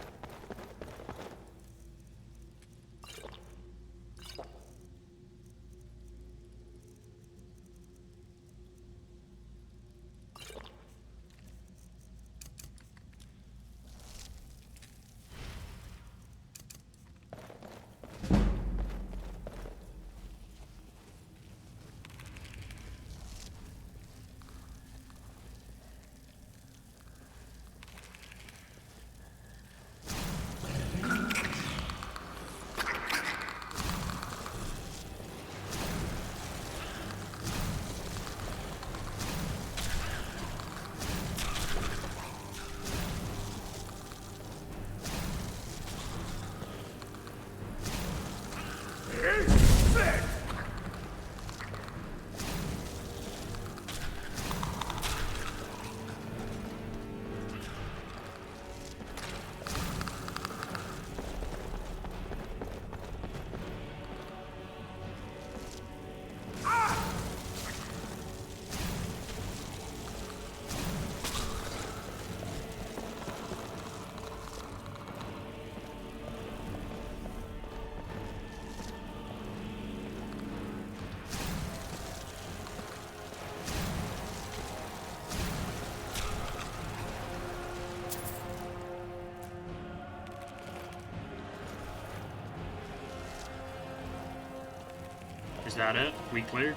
Is that it? We clear?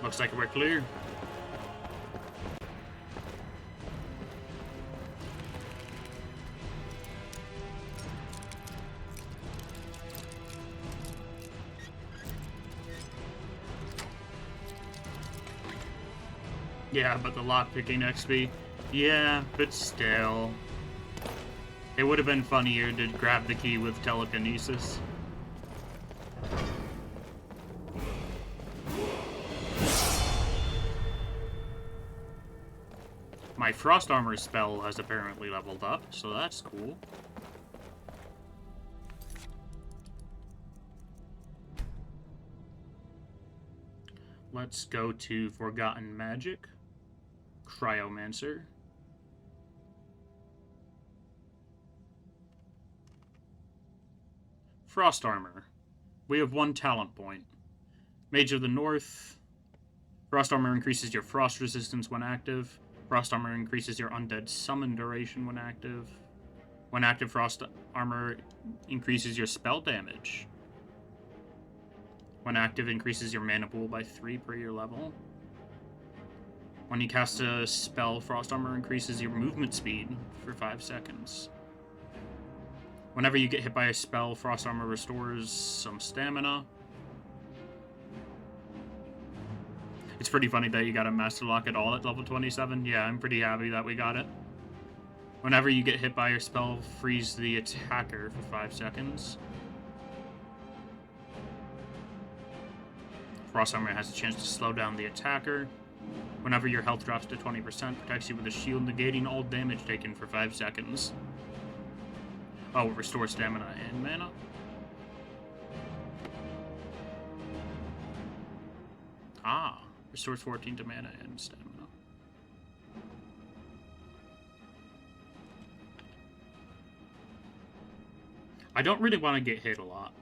Looks like we're clear. Yeah, but the lockpicking XP. Yeah, but still. It would have been funnier to grab the key with telekinesis. My frost armor spell has apparently leveled up, so that's cool. Let's go to Forgotten Magic, Cryomancer. Frost Armor. We have 1 talent point. Mage of the North. Frost Armor increases your frost resistance when active. Frost Armor increases your undead summon duration when active. When active, Frost Armor increases your spell damage. When active, increases your mana pool by 3 per your level. When you cast a spell, Frost Armor increases your movement speed for 5 seconds. Whenever you get hit by a spell, Frost Armor restores some stamina. It's pretty funny that you got a Master Lock at all at level 27. Yeah, I'm pretty happy that we got it. Whenever you get hit by your spell, freeze the attacker for 5 seconds. Frost Armor has a chance to slow down the attacker. Whenever your health drops to 20%, protects you with a shield, negating all damage taken for 5 seconds. Oh, restore stamina and mana. Ah, restores 14 to mana and stamina. I don't really want to get hit a lot.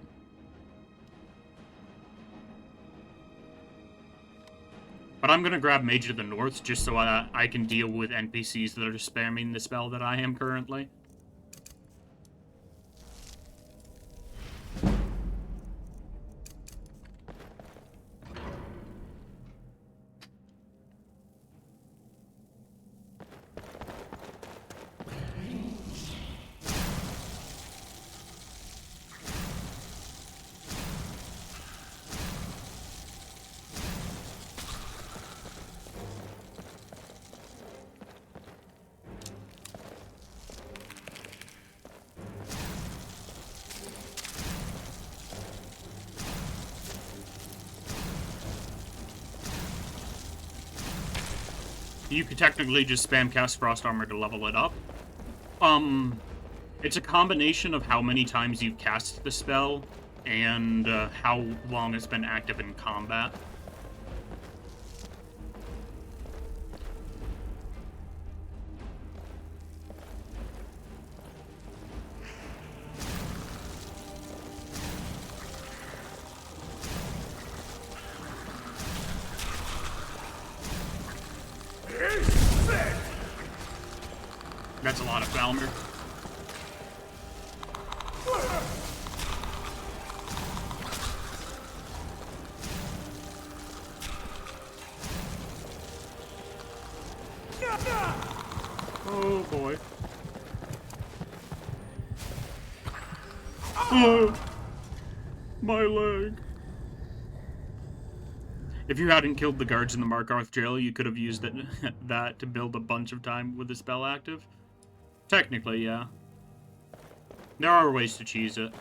But I'm going to grab Mage of the North just so I can deal with NPCs that are spamming the spell that I am currently. You could technically just spam cast Frost Armor to level it up. It's a combination of how many times you've cast the spell and how long it's been active in combat. That's a lot of Falmer. Oh boy. Oh, my leg. If you hadn't killed the guards in the Markarth jail, you could have used that to build a bunch of time with the spell active. Technically, yeah. There are ways to cheese it.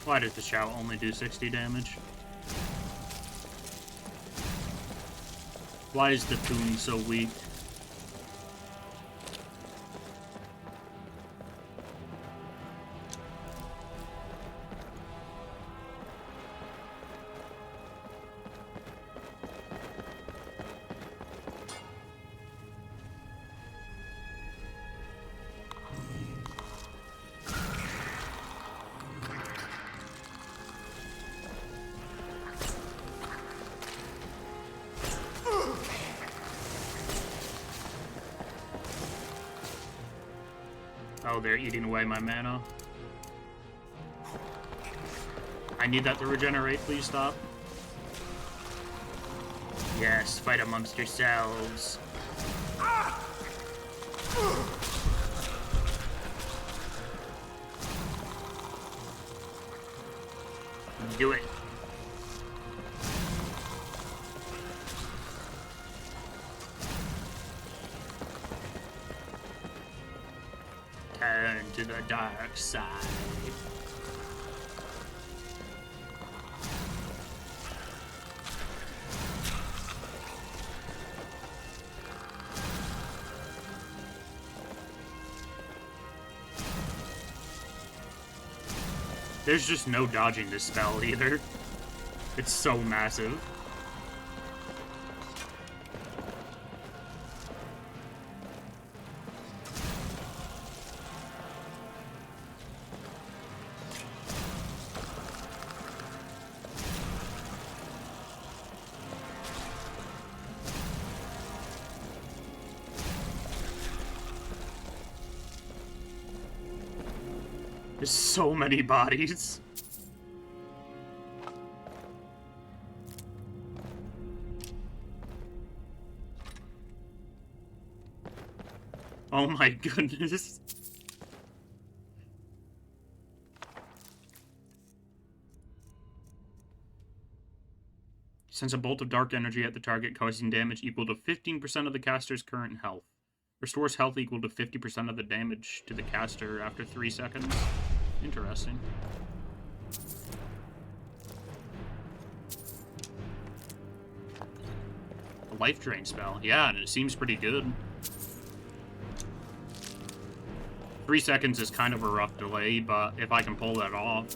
Why does the shout only do 60 damage? Why is the tune so weak? Oh, they're eating away my mana. I need that to regenerate. Please stop. Yes, fight amongst yourselves. Do it. Turn to the dark side. There's just no dodging this spell either. It's so massive. There's so many bodies. Oh my goodness. Sends a bolt of dark energy at the target, causing damage equal to 15% of the caster's current health. Restores health equal to 50% of the damage to the caster after 3 seconds. Interesting. A life drain spell. Yeah, and it seems pretty good. 3 seconds is kind of a rough delay, but if I can pull that off.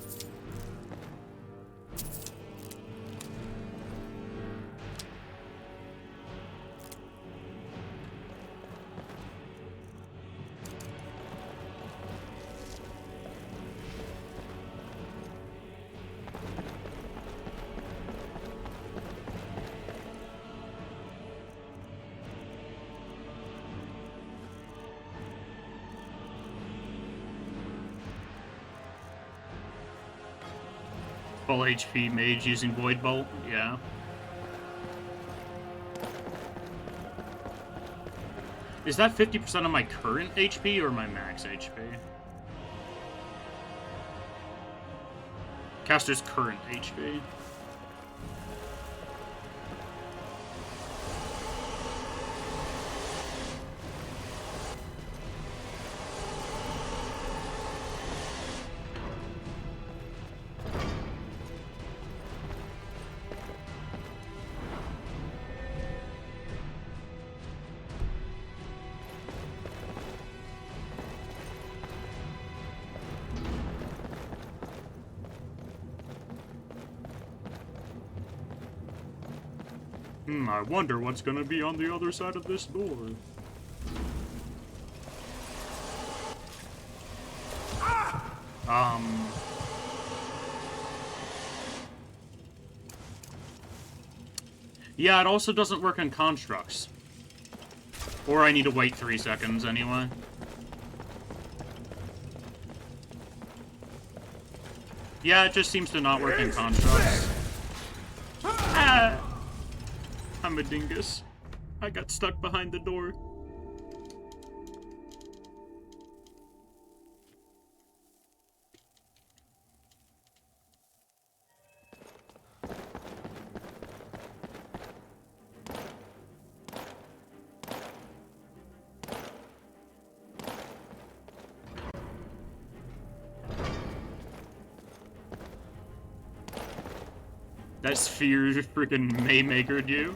Full HP mage using Void Bolt, yeah. Is that 50% of my current HP or my max HP? Caster's current HP. I wonder what's gonna be on the other side of this door. Yeah, it also doesn't work on constructs. Or I need to wait 3 seconds anyway. Yeah, it just seems to not work in constructs. Ah! I'm a dingus. I got stuck behind the door. That sphere freaking Maymakered you.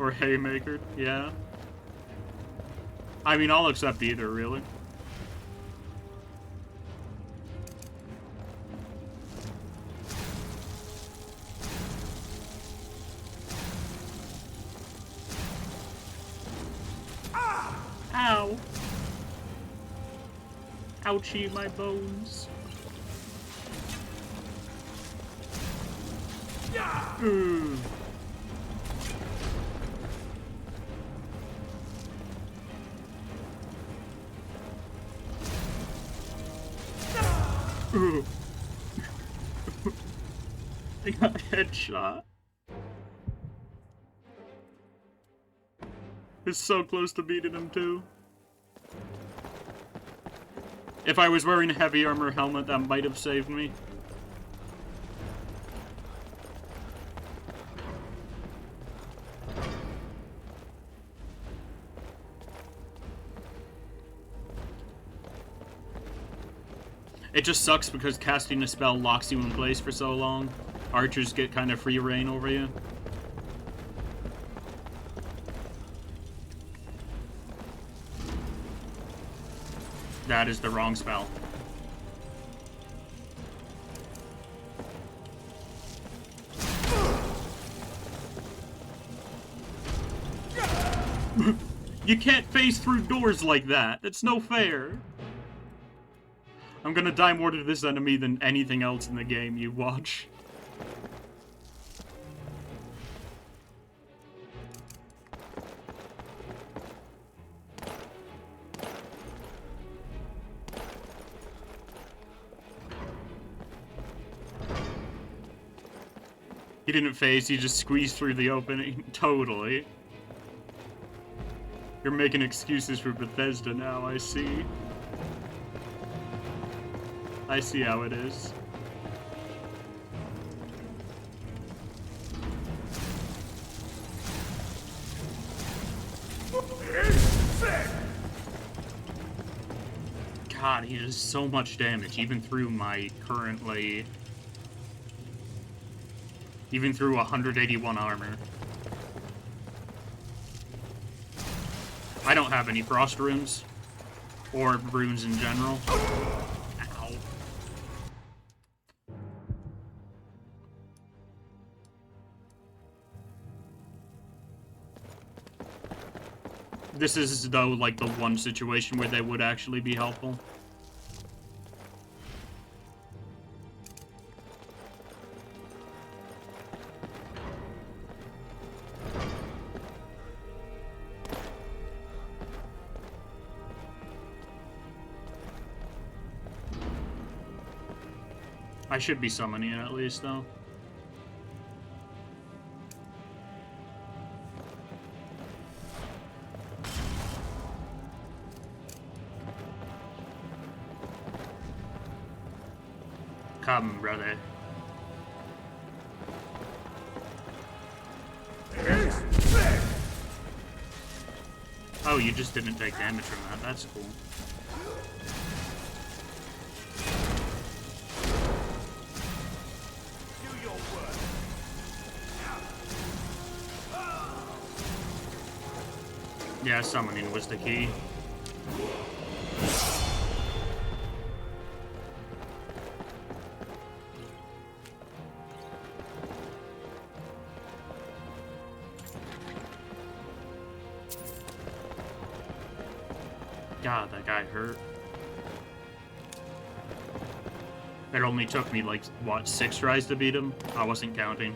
Or Haymakered, yeah. I mean, I'll accept either, really. Ow! Ouchie, my bones. Mm. I got headshot. It's so close to beating him too. If I was wearing a heavy armor helmet, that might have saved me. It just sucks because casting a spell locks you in place for so long. Archers get kind of free reign over you. That is the wrong spell. You can't phase through doors like that. It's no fair. I'm gonna die more to this enemy than anything else in the game you watch. He didn't phase, he just squeezed through the opening. Totally. You're making excuses for Bethesda now, I see. I see how it is. God, he does so much damage, even through my currently... Even through 181 armor. I don't have any frost runes. Or runes in general. Ow. This is, though, like the one situation where they would actually be helpful. I should be summoning it at least, though. Come, brother. Oh, you just didn't take damage from that. That's cool. Yeah, summoning was the key. God, that guy hurt. It only took me, like, what, 6 tries to beat him? I wasn't counting.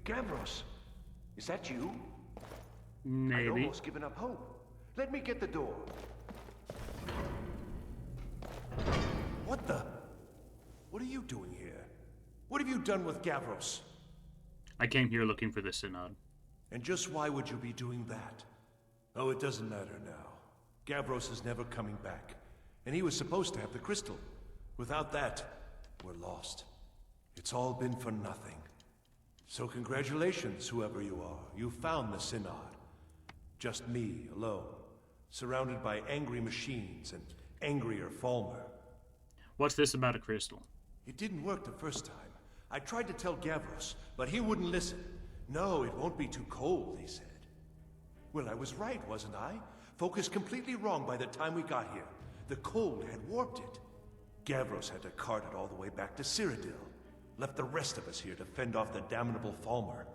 Gavros, is that you? Maybe. I'd almost given up hope. Let me get the door. What the? What are you doing here? What have you done with Gavros? I came here looking for the Synod. And just why would you be doing that? Oh, it doesn't matter now. Gavros is never coming back. And he was supposed to have the crystal. Without that, we're lost. It's all been for nothing. So congratulations, whoever you are. You found the Synod. Just me, alone. Surrounded by angry machines and angrier Falmer. What's this about a crystal? It didn't work the first time. I tried to tell Gavros, but he wouldn't listen. No, it won't be too cold, he said. Well, I was right, wasn't I? Focused completely wrong by the time we got here. The cold had warped it. Gavros had to cart it all the way back to Cyrodiil. Left the rest of us here to fend off the damnable Falmer.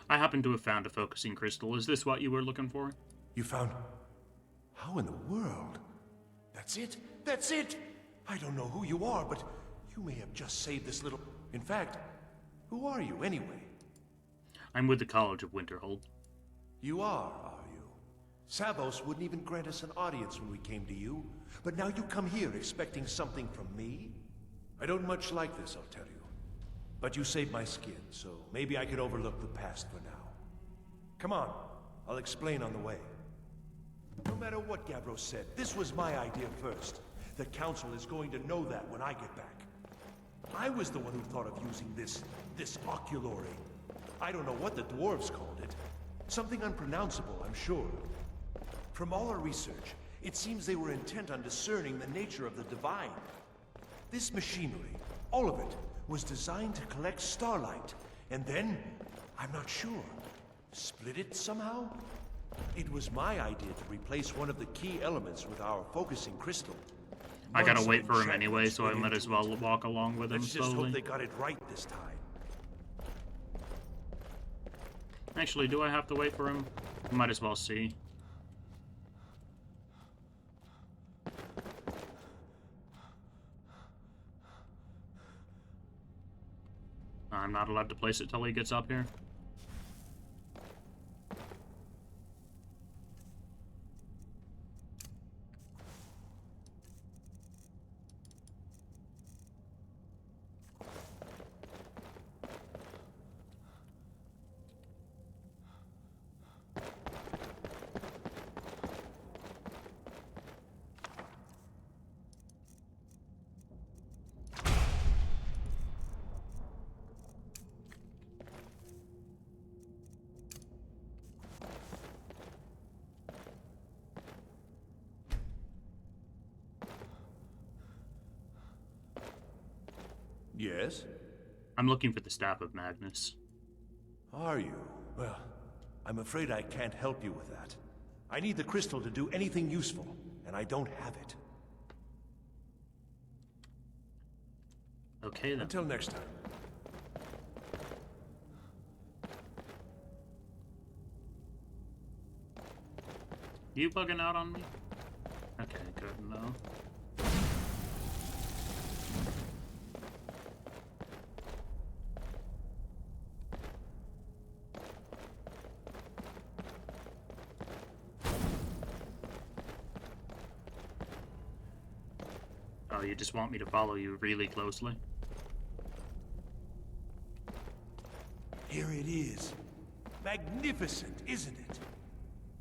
I happen to have found a focusing crystal. Is this what you were looking for? You found... How in the world? That's it? That's it! I don't know who you are, but you may have just saved this little... In fact, who are you anyway? I'm with the College of Winterhold. You are you? Savos wouldn't even grant us an audience when we came to you, but now you come here expecting something from me? I don't much like this, I'll tell you. But you saved my skin, so maybe I can overlook the past for now. Come on, I'll explain on the way. No matter what Gavros said, this was my idea first. The Council is going to know that when I get back. I was the one who thought of using this oculory. I don't know what the dwarves called it. Something unpronounceable, I'm sure. From all our research, it seems they were intent on discerning the nature of the divine. This machinery, all of it, was designed to collect starlight, and then, I'm not sure, split it somehow? It was my idea to replace one of the key elements with our focusing crystal. I gotta wait for him anyway, so I might as well walk along with him Let's just slowly. hope they got it right this time. Actually, do I have to wait for him? Might as well see. I'm not allowed to place it till he gets up here. Yes? I'm looking for the Staff of Magnus. Are you? Well, I'm afraid I can't help you with that. I need the crystal to do anything useful, and I don't have it. Okay, then. Until next time. You bugging out on me? Okay, good, no. Oh, you just want me to follow you really closely? Here it is. Magnificent, isn't it?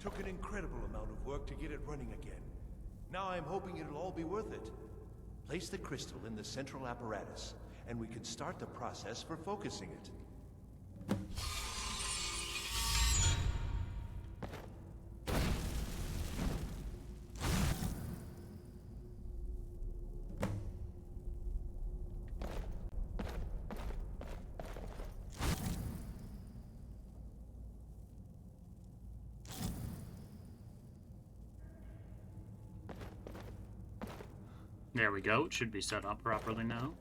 Took an incredible amount of work to get it running again. Now I'm hoping it'll all be worth it. Place the crystal in the central apparatus, and we can start the process for focusing it. There we go. It should be set up properly now.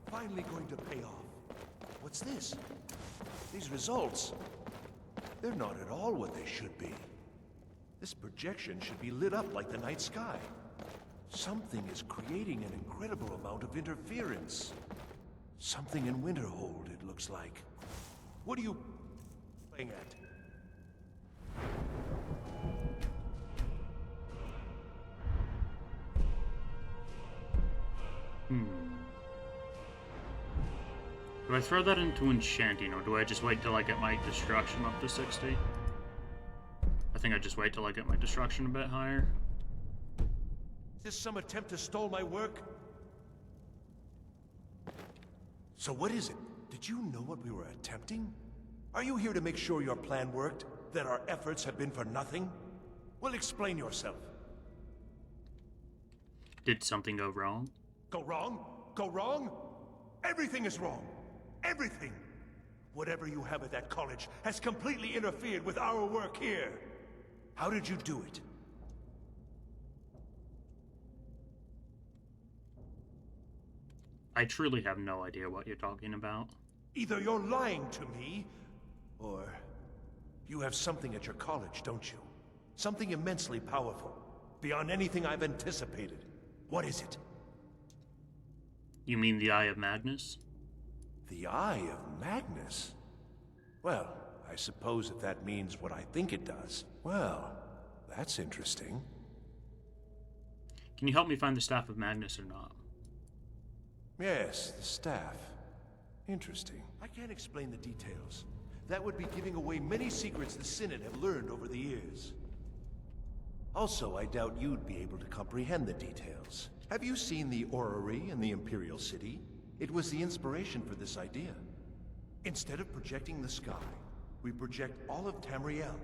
Finally going to pay off. What's this? These results, they're not at all what they should be. This projection should be lit up like the night sky. Something is creating an incredible amount of interference. Something in Winterhold, it looks like. What are you playing at? Do I throw that into enchanting, or do I just wait till I get my destruction up to 60? I think I just wait till I get my destruction a bit higher. Is this some attempt to stall my work? So what is it? Did you know what we were attempting? Are you here to make sure your plan worked? That our efforts have been for nothing? Well, explain yourself. Did something go wrong? Go wrong? Go wrong? Everything is wrong. Everything! Whatever you have at that college has completely interfered with our work here. How did you do it? I truly have no idea what you're talking about. Either you're lying to me, or you have something at your college, don't you? Something immensely powerful, beyond anything I've anticipated. What is it? You mean the Eye of Magnus? The Eye of Magnus? Well, I suppose if that means what I think it does. Well, that's interesting. Can you help me find the Staff of Magnus or not? Yes, the staff. Interesting. I can't explain the details. That would be giving away many secrets the Synod have learned over the years. Also, I doubt you'd be able to comprehend the details. Have you seen the orrery in the Imperial City? It was the inspiration for this idea. Instead of projecting the sky, we project all of Tamriel,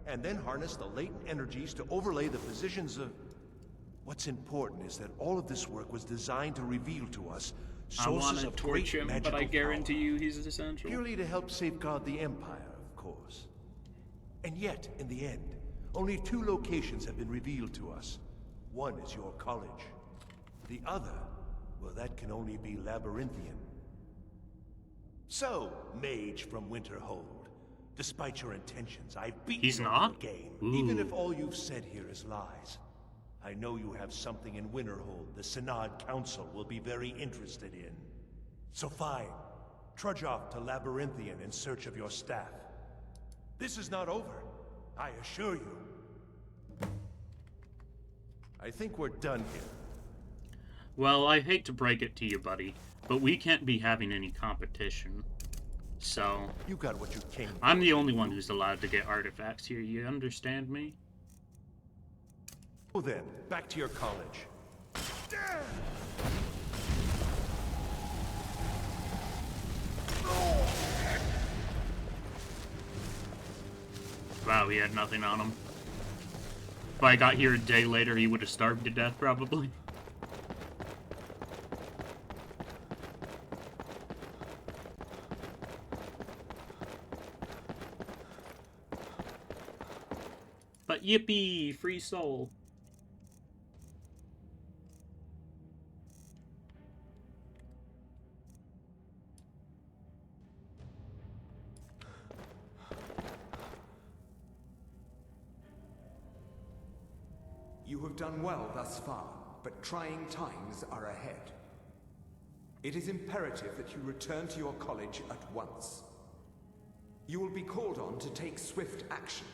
and then harness the latent energies to overlay the positions of... What's important is that all of this work was designed to reveal to us sources of great magical power. But I guarantee you he's essential. Purely to help safeguard the Empire, of course. And yet, in the end, only 2 locations have been revealed to us. One is your college. The other, well, that can only be Labyrinthian. So, mage from Winterhold, despite your intentions, I've beaten you in the game. Even if all you've said here is lies. I know you have something in Winterhold the Synod Council will be very interested in. So fine, trudge off to Labyrinthian in search of your staff. This is not over, I assure you. I think we're done here. Well, I hate to break it to you, buddy, but we can't be having any competition. So... You got what you came for. I'm the only one who's allowed to get artifacts here, you understand me? Oh then, back to your college. Wow, he had nothing on him. If I got here a day later, he would have starved to death, probably. But yippee! Free soul. You have done well thus far, but trying times are ahead. It is imperative that you return to your college at once. You will be called on to take swift action,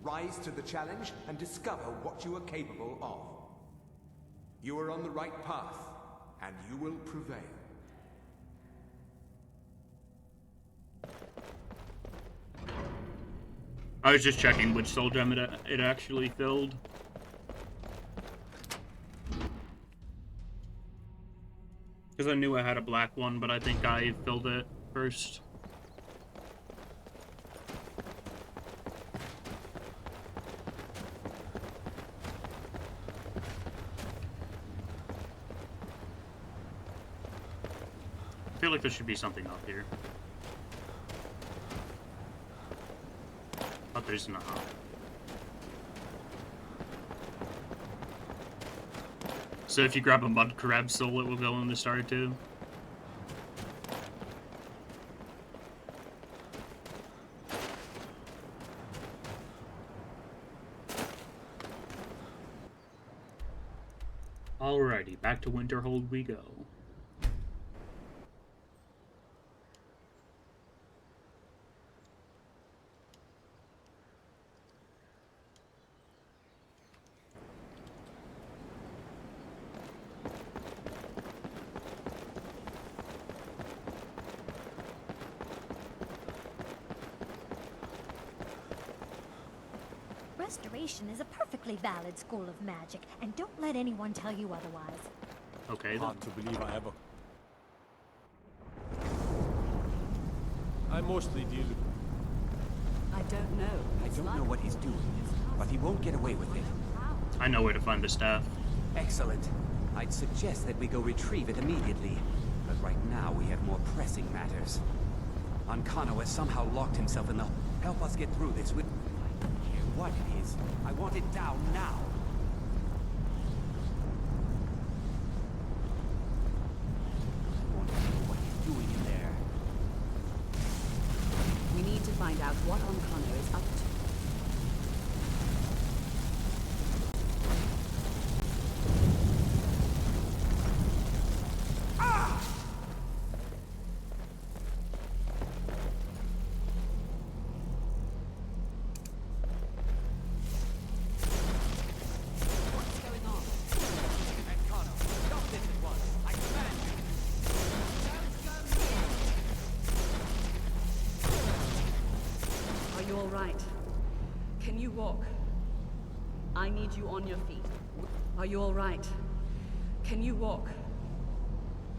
rise to the challenge, and discover what you are capable of. You are on the right path, and you will prevail. I was just checking which soul gem it actually filled. Because I knew I had a black one, but I think I filled it first. I feel like there should be something up here. Oh, there's not. So if you grab a mud crab soul, it will go in the star too. Alrighty, back to Winterhold we go. Restoration is a perfectly valid school of magic, and don't let anyone tell you otherwise. Okay, hard to believe I ever... I mostly deal... I don't know. I don't know what he's doing, but he won't get away with it. I know where to find the staff. Excellent. I'd suggest that we go retrieve it immediately. But right now we have more pressing matters. Ancano has somehow locked himself in the... Help us get through this with... I don't care what it is. I want it down now. I want to know what he's doing in there. We need to find out what Ancano is up to. Can you walk? I need you on your feet. Are you all right? Can you walk?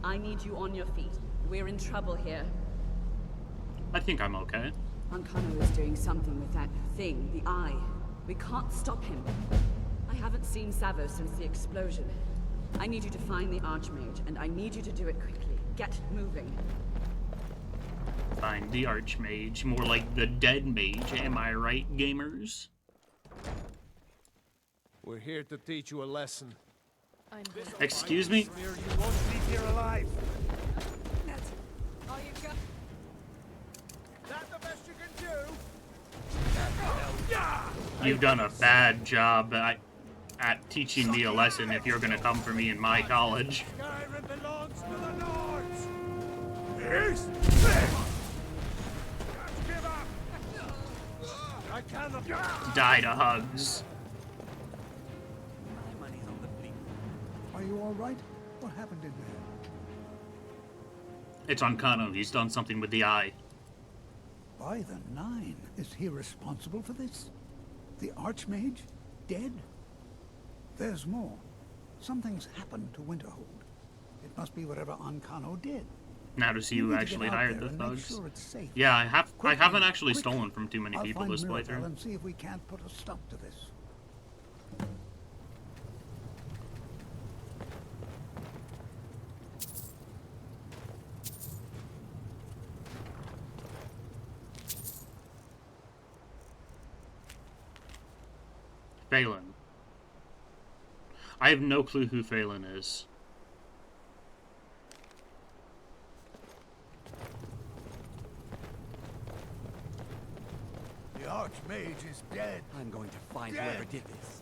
I need you on your feet. We're in trouble here. I think I'm okay. Ancano is doing something with that thing, the eye. We can't stop him. I haven't seen Savo since the explosion. I need you to find the Archmage, and I need you to do it quickly. Get moving. Find the Archmage. More like the dead mage, am I right, gamers? We're here to teach you a lesson. Excuse me? You won't leave here alive. That's all you got. Is that the best you can do? You've done a bad job at teaching me a lesson if you're gonna come for me in my college. Skyrim belongs to the Lords. Yes. Give up. I cannot. Die to hugs. My money's on the bleak. Are you all right? What happened in there? It's Ancano. He's done something with the eye. By the Nine, is he responsible for this? The Archmage? Dead? There's more. Something's happened to Winterhold. It must be whatever Ancano did. Now to see who actually hired the thugs. Sure it's safe. Yeah, I haven't actually Quickly. stolen from too many people I'll find this Mirabelle playthrough. and see if we can't put a stop to this. Phelan. I have no clue who Phelan is. The Archmage is dead. I'm going to find whoever did this.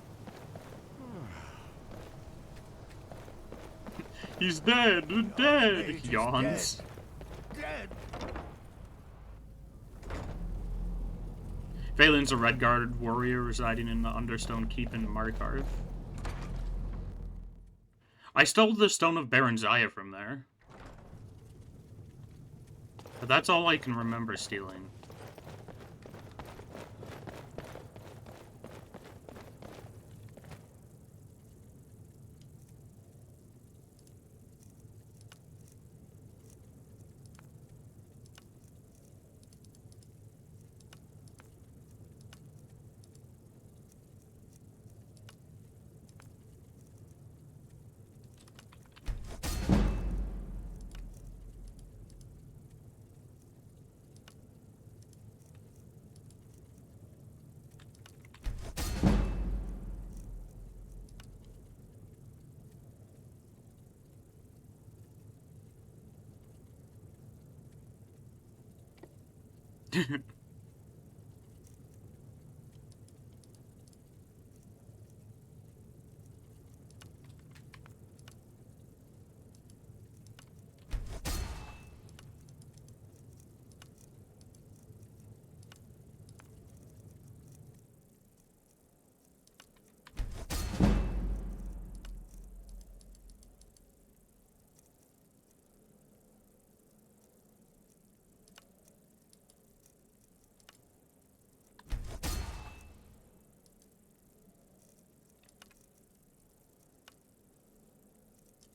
He's dead! Dead! Yawns. Dead. Phelan's a Redguard warrior residing in the Understone Keep in Markarth. I stole the Stone of Baronziah from there. But that's all I can remember stealing.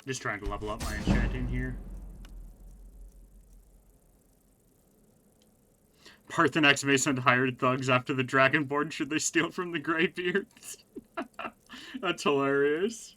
Just trying to level up my enchanting here. Parthenax may send hired thugs after the Dragonborn should they steal from the Greybeards. That's hilarious.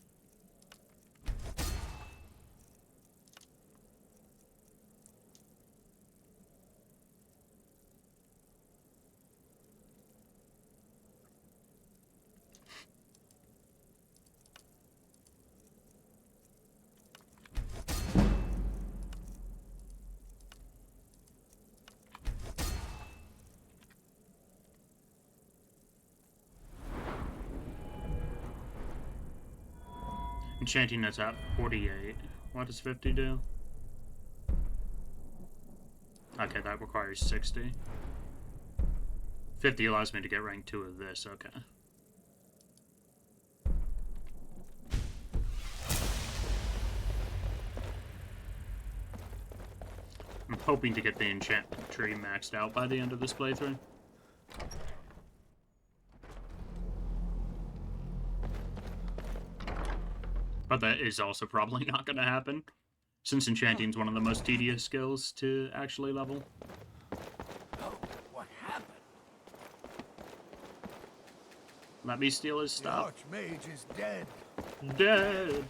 Enchanting that's at 48. What does 50 do? Okay, that requires 60. 50 allows me to get rank 2 of this, okay. I'm hoping to get the enchantment tree maxed out by the end of this playthrough. But that is also probably not going to happen, since enchanting is one of the most tedious skills to actually level. Oh, what happened? Let me steal his The stuff. Archmage is dead. Dead!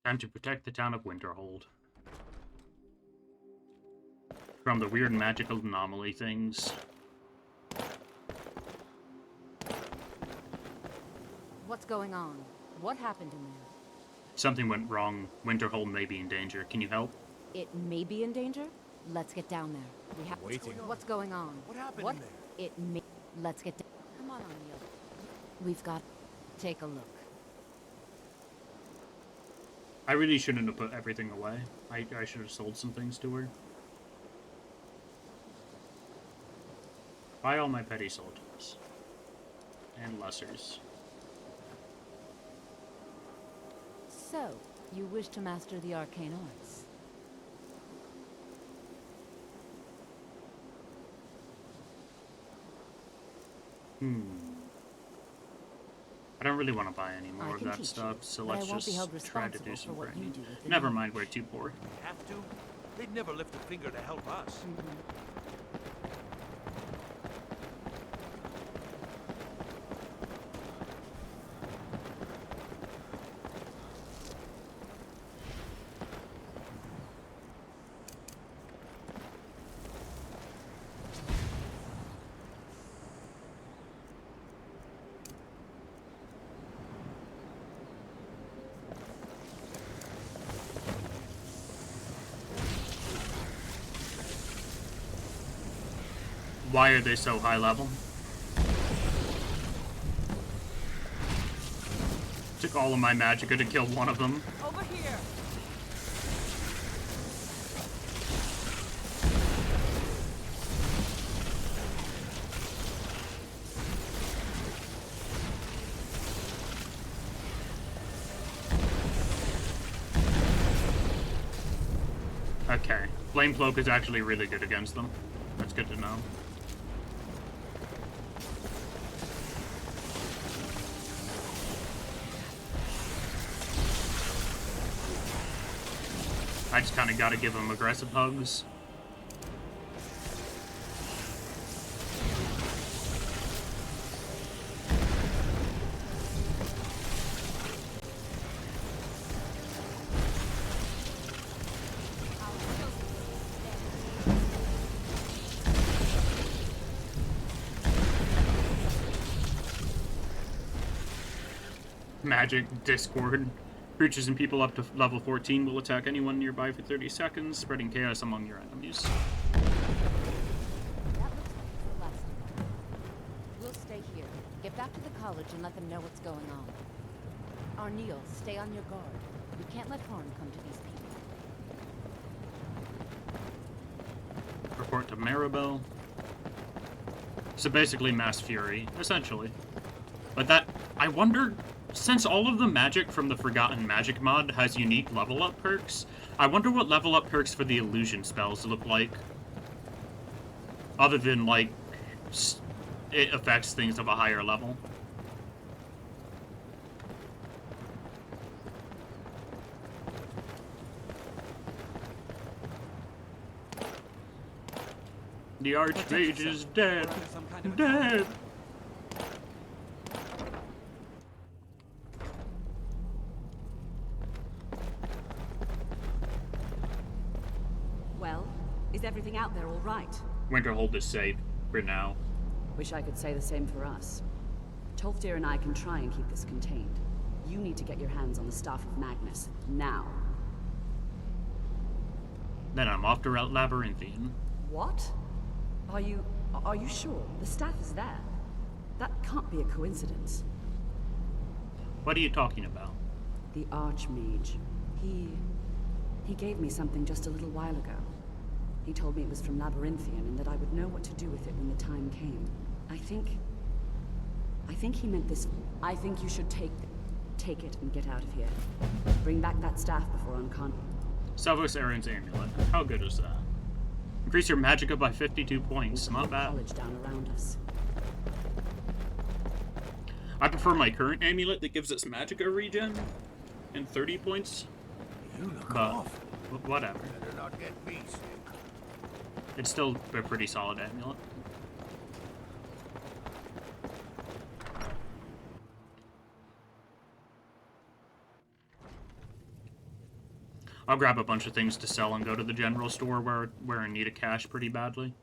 Time to protect the town of Winterhold from the weird magical anomaly things. What's going on? What happened in there? Something went wrong. Winterhold may be in danger. Can you help? It may be in danger? Let's get down there. We have Waiting. What's going on? What happened in there? It may... Let's get down. Come on, O'Neill. We've got... Take a look. I really shouldn't have put everything away. I should have sold some things to her. Buy all my petty soldiers. And lessers. So, you wish to master the arcane arts? I don't really want to buy any more of that stuff, so let's just try to do some grinding. Never mind, we're too poor. Have to? They'd never lift a finger to help us. Why are they so high level? Took all of my magicka to kill one of them. Over here. Okay. Flame Cloak is actually really good against them. That's good to know. I just kind of got to give them aggressive hugs. Magic Discord. Creatures and people up to level 14 will attack anyone nearby for 30 seconds, spreading chaos among your enemies. That looks like it's the last of them. We'll stay here. Get back to the college and let them know what's going on. Arneal, stay on your guard. We can't let harm come to these people. Report to Maribel. So basically Mass Fury, essentially. But that, I wonder, since all of the magic from the Forgotten Magic mod has unique level up perks, I wonder what level up perks for the illusion spells look like. Other than, like, it affects things of a higher level. The Archmage is dead. Dead. Well, is everything out there all right? Winterhold is safe for now. Wish I could say the same for us. Tolfdir and I can try and keep this contained. You need to get your hands on the Staff of Magnus, now. Then I'm off to Labyrinthian. What? Are you sure? The staff is there. That can't be a coincidence. What are you talking about? The Archmage. He gave me something just a little while ago. He told me it was from Labyrinthian and that I would know what to do with it when the time came. I think he meant this. I think you should take it and get out of here. Bring back that staff before Uncon. Salvos Aaron's amulet. How good is that? Increase your magicka by 52 points. Not bad. College down around us. I prefer my current amulet that gives us magicka regen and 30 points. You look but off. Whatever. Better not get me sick. It's still a pretty solid amulet. I'll grab a bunch of things to sell and go to the general store where I need a cash pretty badly.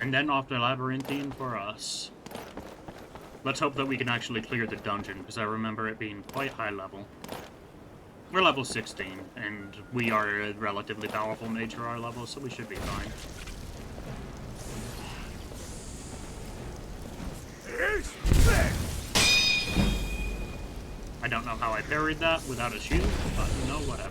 And then off to Labyrinthian for us. Let's hope that we can actually clear the dungeon, because I remember it being quite high level. We're level 16, and we are a relatively powerful mage for our level, so we should be fine. I don't know how I parried that without a shield, but you know, whatever.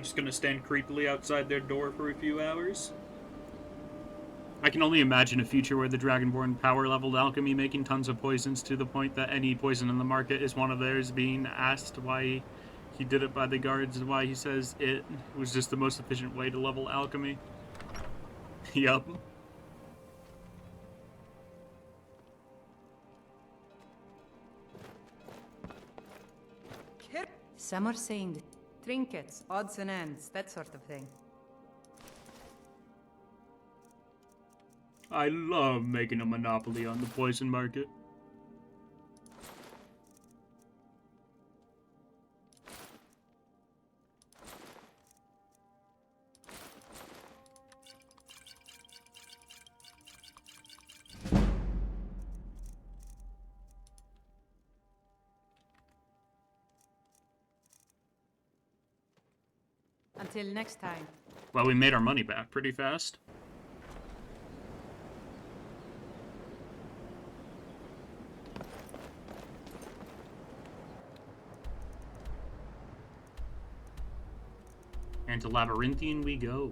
We're just gonna stand creepily outside their door for a few hours. I can only imagine a future where the Dragonborn power-leveled alchemy making tons of poisons to the point that any poison in the market is one of theirs, being asked why he did it by the guards and why he says it was just the most efficient way to level alchemy. Yup. Some are saying trinkets, odds and ends, that sort of thing. I love making a monopoly on the poison market. Until next time. Well, we made our money back pretty fast. And to Labyrinthian we go.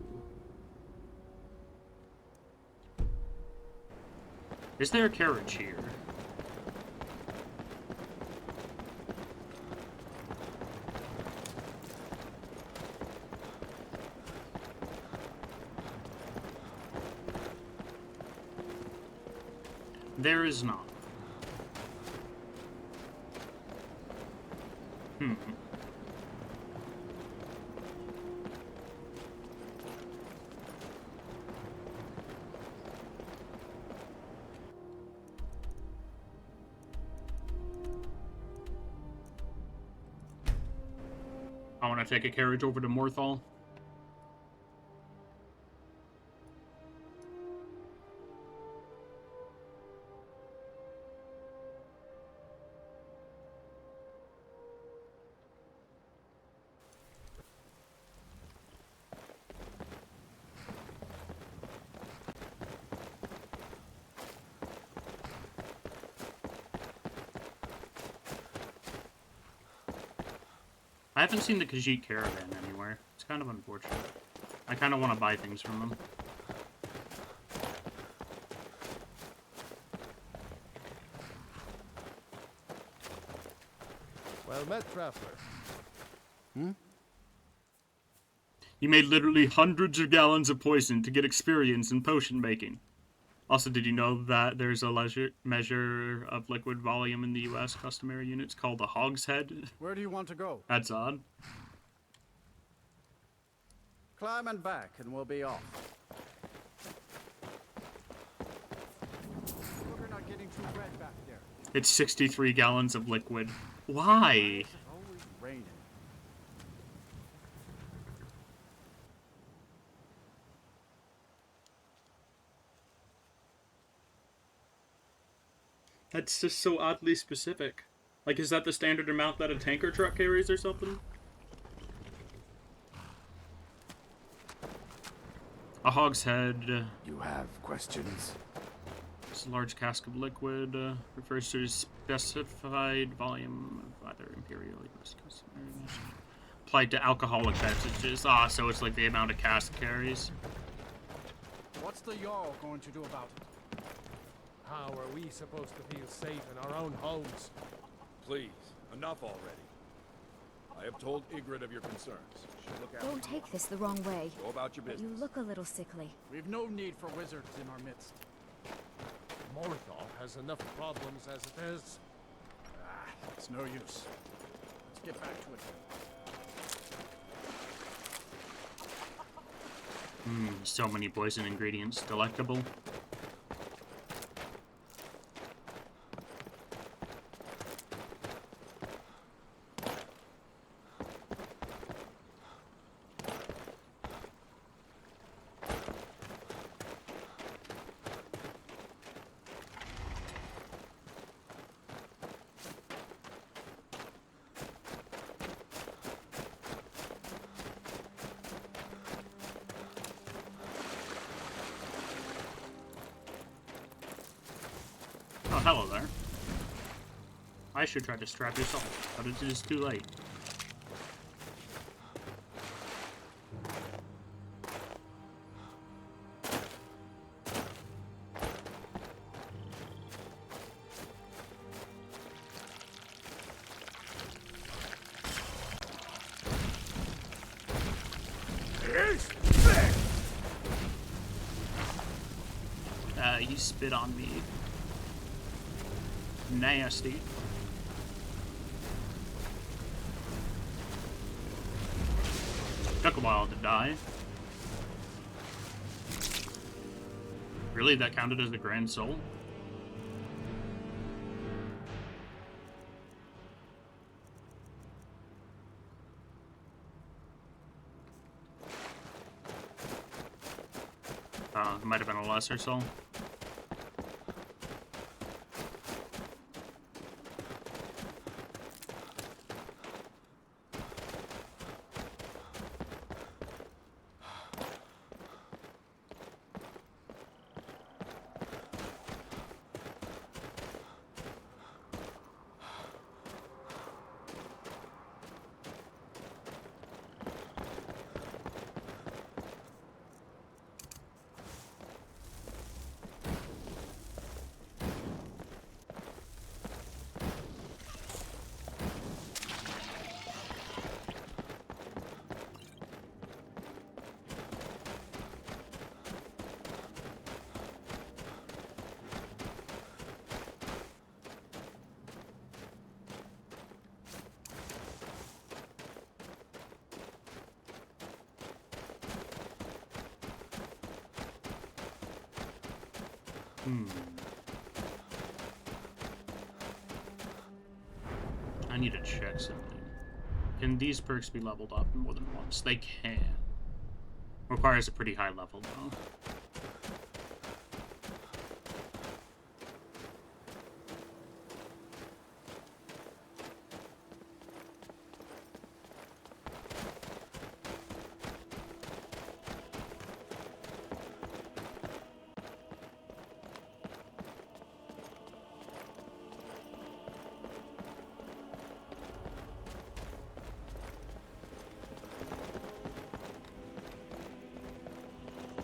Is there a carriage here? There is not. I want to take a carriage over to Morthal. I haven't seen the Khajiit caravan anywhere. It's kind of unfortunate. I kind of want to buy things from them. Well met, traveler. You made literally hundreds of gallons of poison to get experience in potion making. Also, did you know that there's a measure of liquid volume in the U.S. customary units called a hogshead? Where do you want to go? That's odd. Climb and back, and we'll be off. Hope you're not getting too red back there. It's 63 gallons of liquid. Why? It's always raining. That's just so oddly specific. Like, is that the standard amount that a tanker truck carries or something? A hogshead. You have questions? It's a large cask of liquid. Refers to a specified volume of either imperial or customary measure. Applied to alcoholic beverages. Ah, so it's like the amount a cask carries. What's the Jarl going to do about it? How are we supposed to feel safe in our own homes? Please, enough already. I have told Ygritte of your concerns. She'll look after Don't take this the wrong way. Go about your But business. you look a little sickly. We've no need for wizards in our midst. Morthal has enough problems as it is. It's no use. Let's get back to it then. So many poison ingredients. Delectable. Oh, hello there. I should try to strap yourself, but it is too late. spit on me. Nasty. Took a while to die. Really? That counted as the Grand Soul? It might have been a lesser soul. I need to check something. Can these perks be leveled up more than once? They can. Requires a pretty high level, though.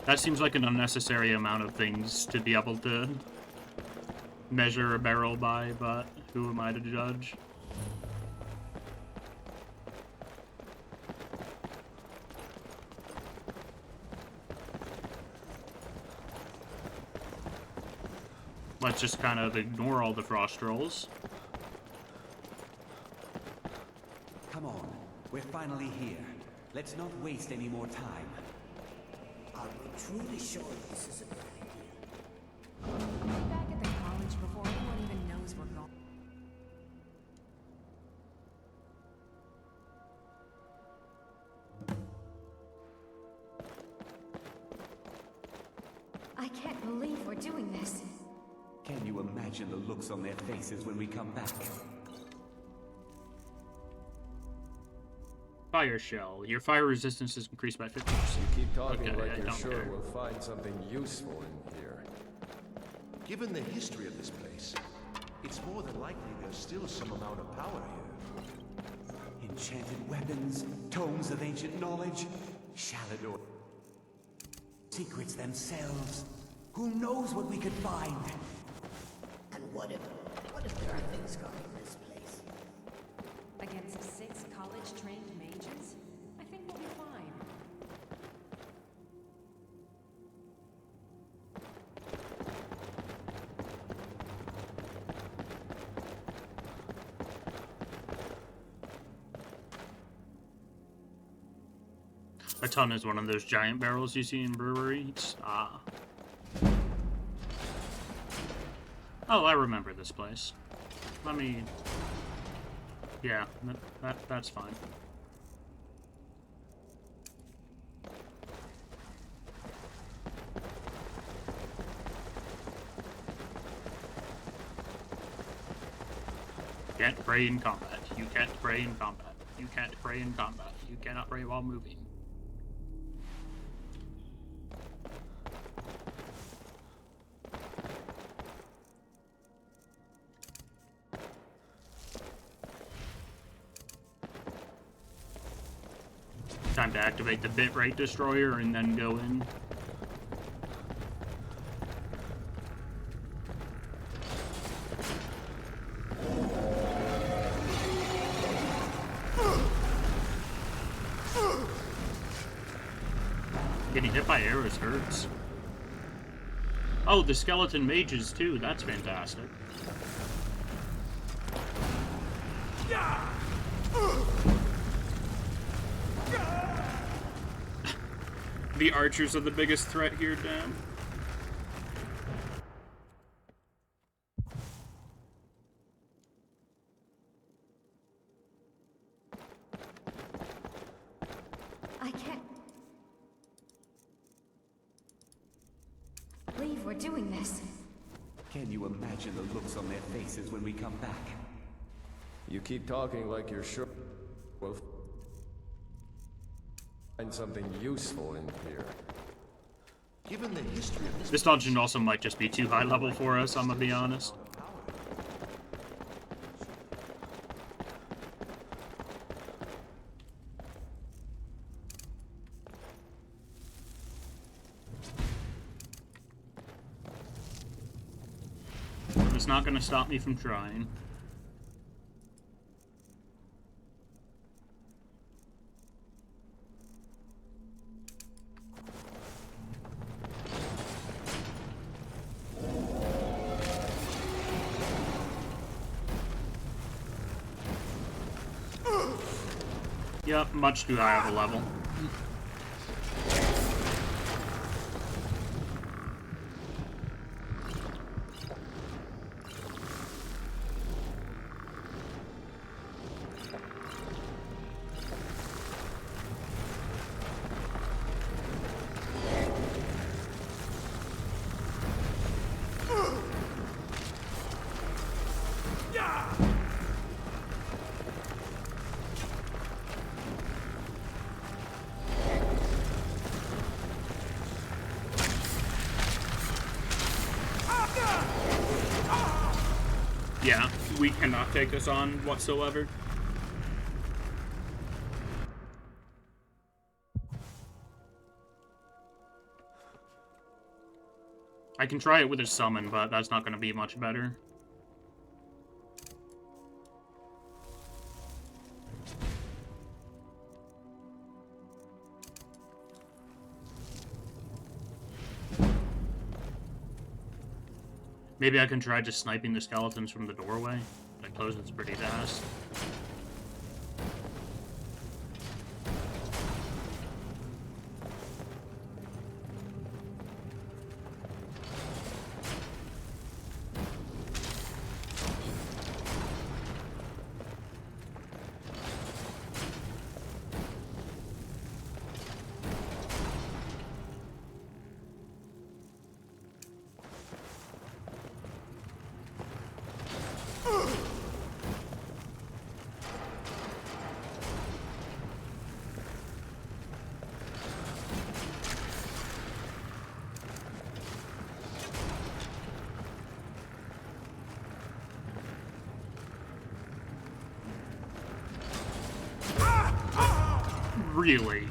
That seems like an unnecessary amount of things to be able to measure a barrel by, but who am I to judge? Let's just kind of ignore all the frost rolls. Come on, we're finally here. Let's not waste any more time. Are we truly sure this is a bad idea? We're back at the college before anyone even knows we're gone. I can't believe we're doing this. Can you imagine the looks on their faces when we come back? Fire shell. Your fire resistance is increased by 50%. You keep talking okay, like you're sure care. we'll find something useful in here. Given the history of this place, it's more than likely there's still some amount of power here. Enchanted weapons, tomes of ancient knowledge, Shalador. Secrets themselves. Who knows what we could find? And what if there are things guarding this place? Against 6 college-trained mages? I think we'll be fine. A ton is one of those giant barrels you see in breweries. Ah. Oh, I remember this place. Let me... Yeah, that's fine. Can't pray in combat. You can't pray in combat. You can't pray in combat. You cannot pray while moving. Time to activate the bitrate destroyer and then go in. Getting hit by arrows hurts. Oh, the skeleton mages too. That's fantastic. The archers are the biggest threat here, damn. I can't believe we're doing this. Can you imagine the looks on their faces when we come back? You keep talking like you're sure we'll find something useful in here. Given the history of This dungeon also might just be too high level for us, I'm gonna be honest. It's not gonna stop me from trying. Yep, much too high of a level. Yeah, we cannot take this on whatsoever. I can try it with a summon, but that's not going to be much better. Maybe I can try just sniping the skeletons from the doorway. I suppose it's pretty fast. Really?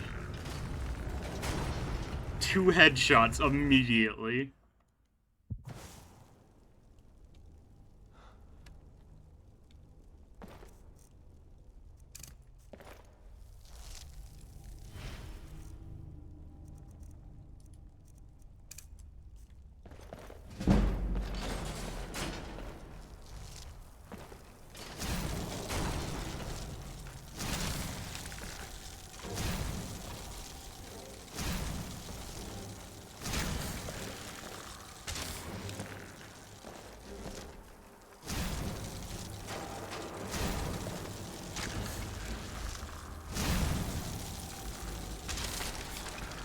2 headshots immediately.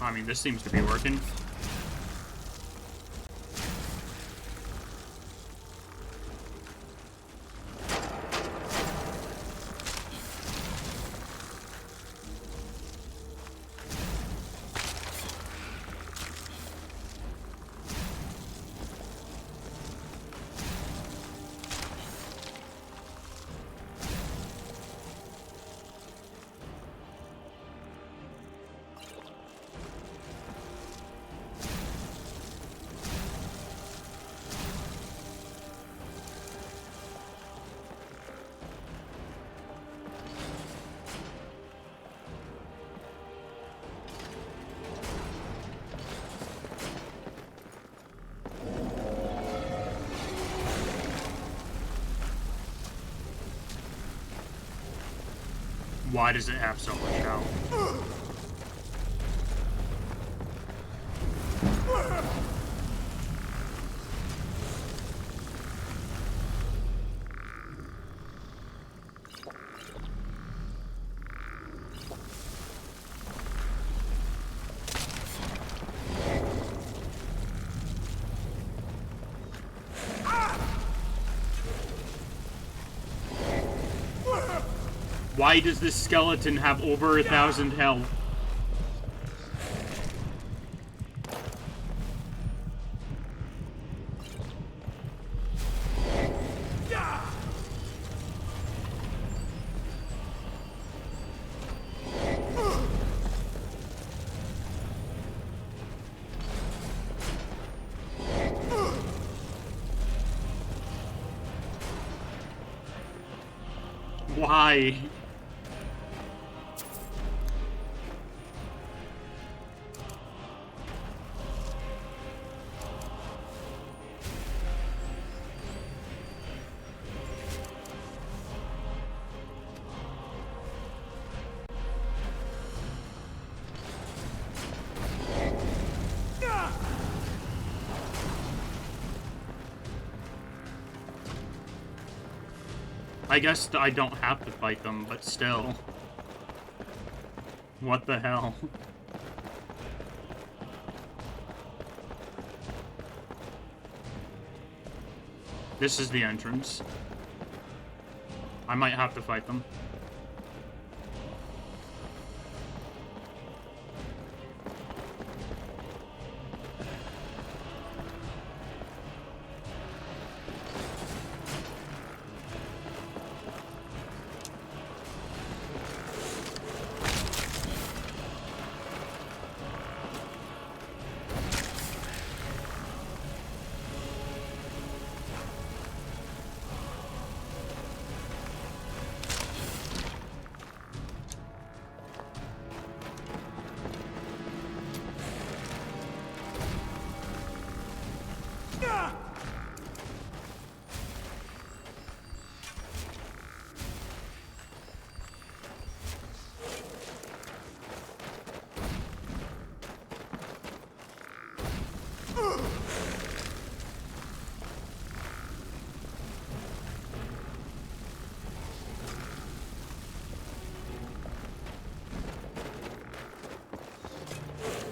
I mean, this seems to be working. Why does it have so much health? Why does this skeleton have over 1,000 health? Why? I guess I don't have to fight them, but still. What the hell? This is the entrance. I might have to fight them.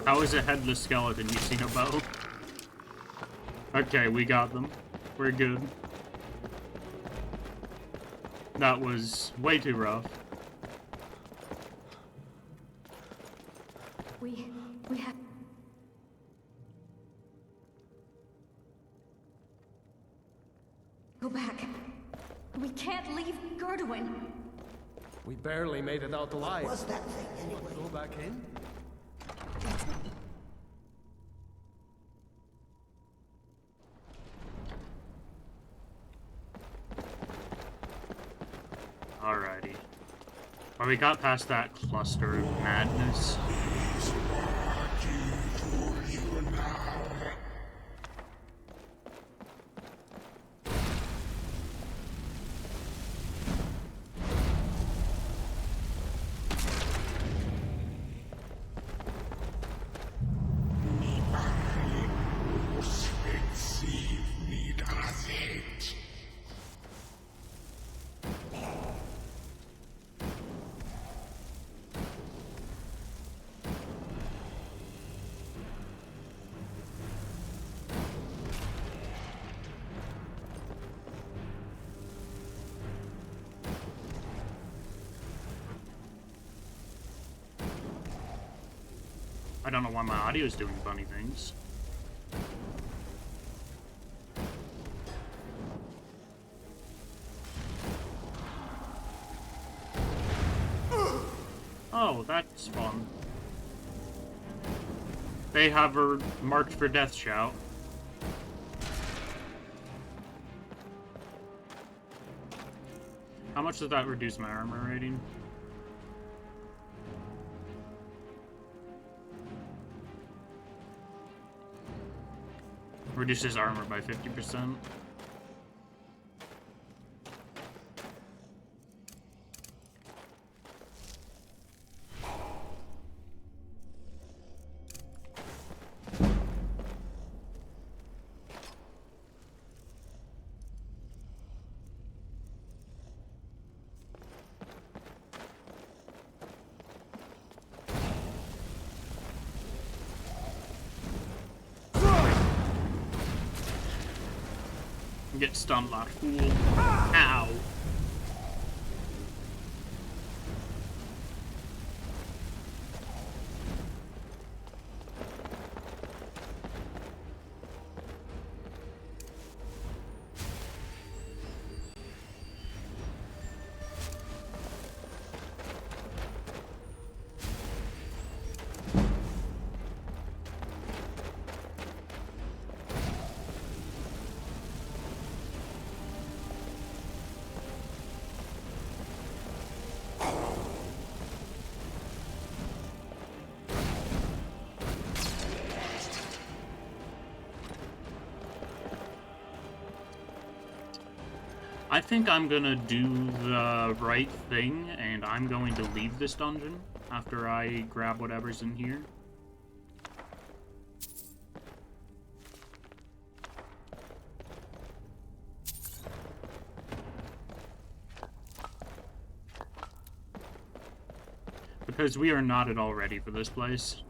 How is a headless skeleton using a bow? Okay, we got them. We're good. That was way too rough. We have... Go back. We can't leave Gerduin. We barely made it out alive. What's that thing anyway? Go back in? Alrighty. Well, we got past that cluster of madness. I don't know why my audio is doing funny things. Oh, that's fun. They have her marked for death shout. How much does that reduce my armor rating? Reduces armor by 50%. Get stunned like a fool. Ow. I think I'm gonna do the right thing, and I'm going to leave this dungeon after I grab whatever's in here. Because we are not at all ready for this place.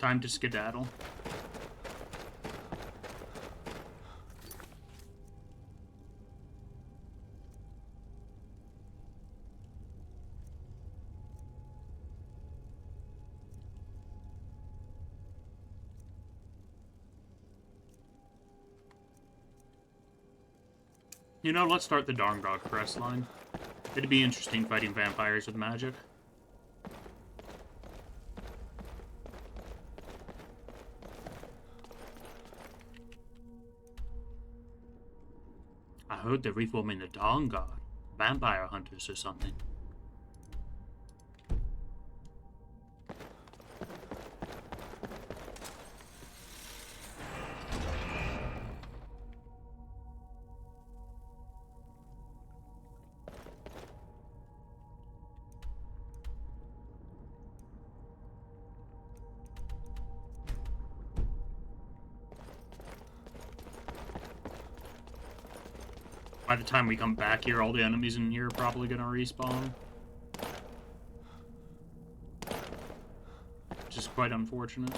Time to skedaddle. You know, let's start the Darngog quest line. It'd be interesting fighting vampires with magic. I heard they're reforming the Darngog. Vampire hunters or something. By the time we come back here, all the enemies in here are probably gonna respawn. Which is quite unfortunate.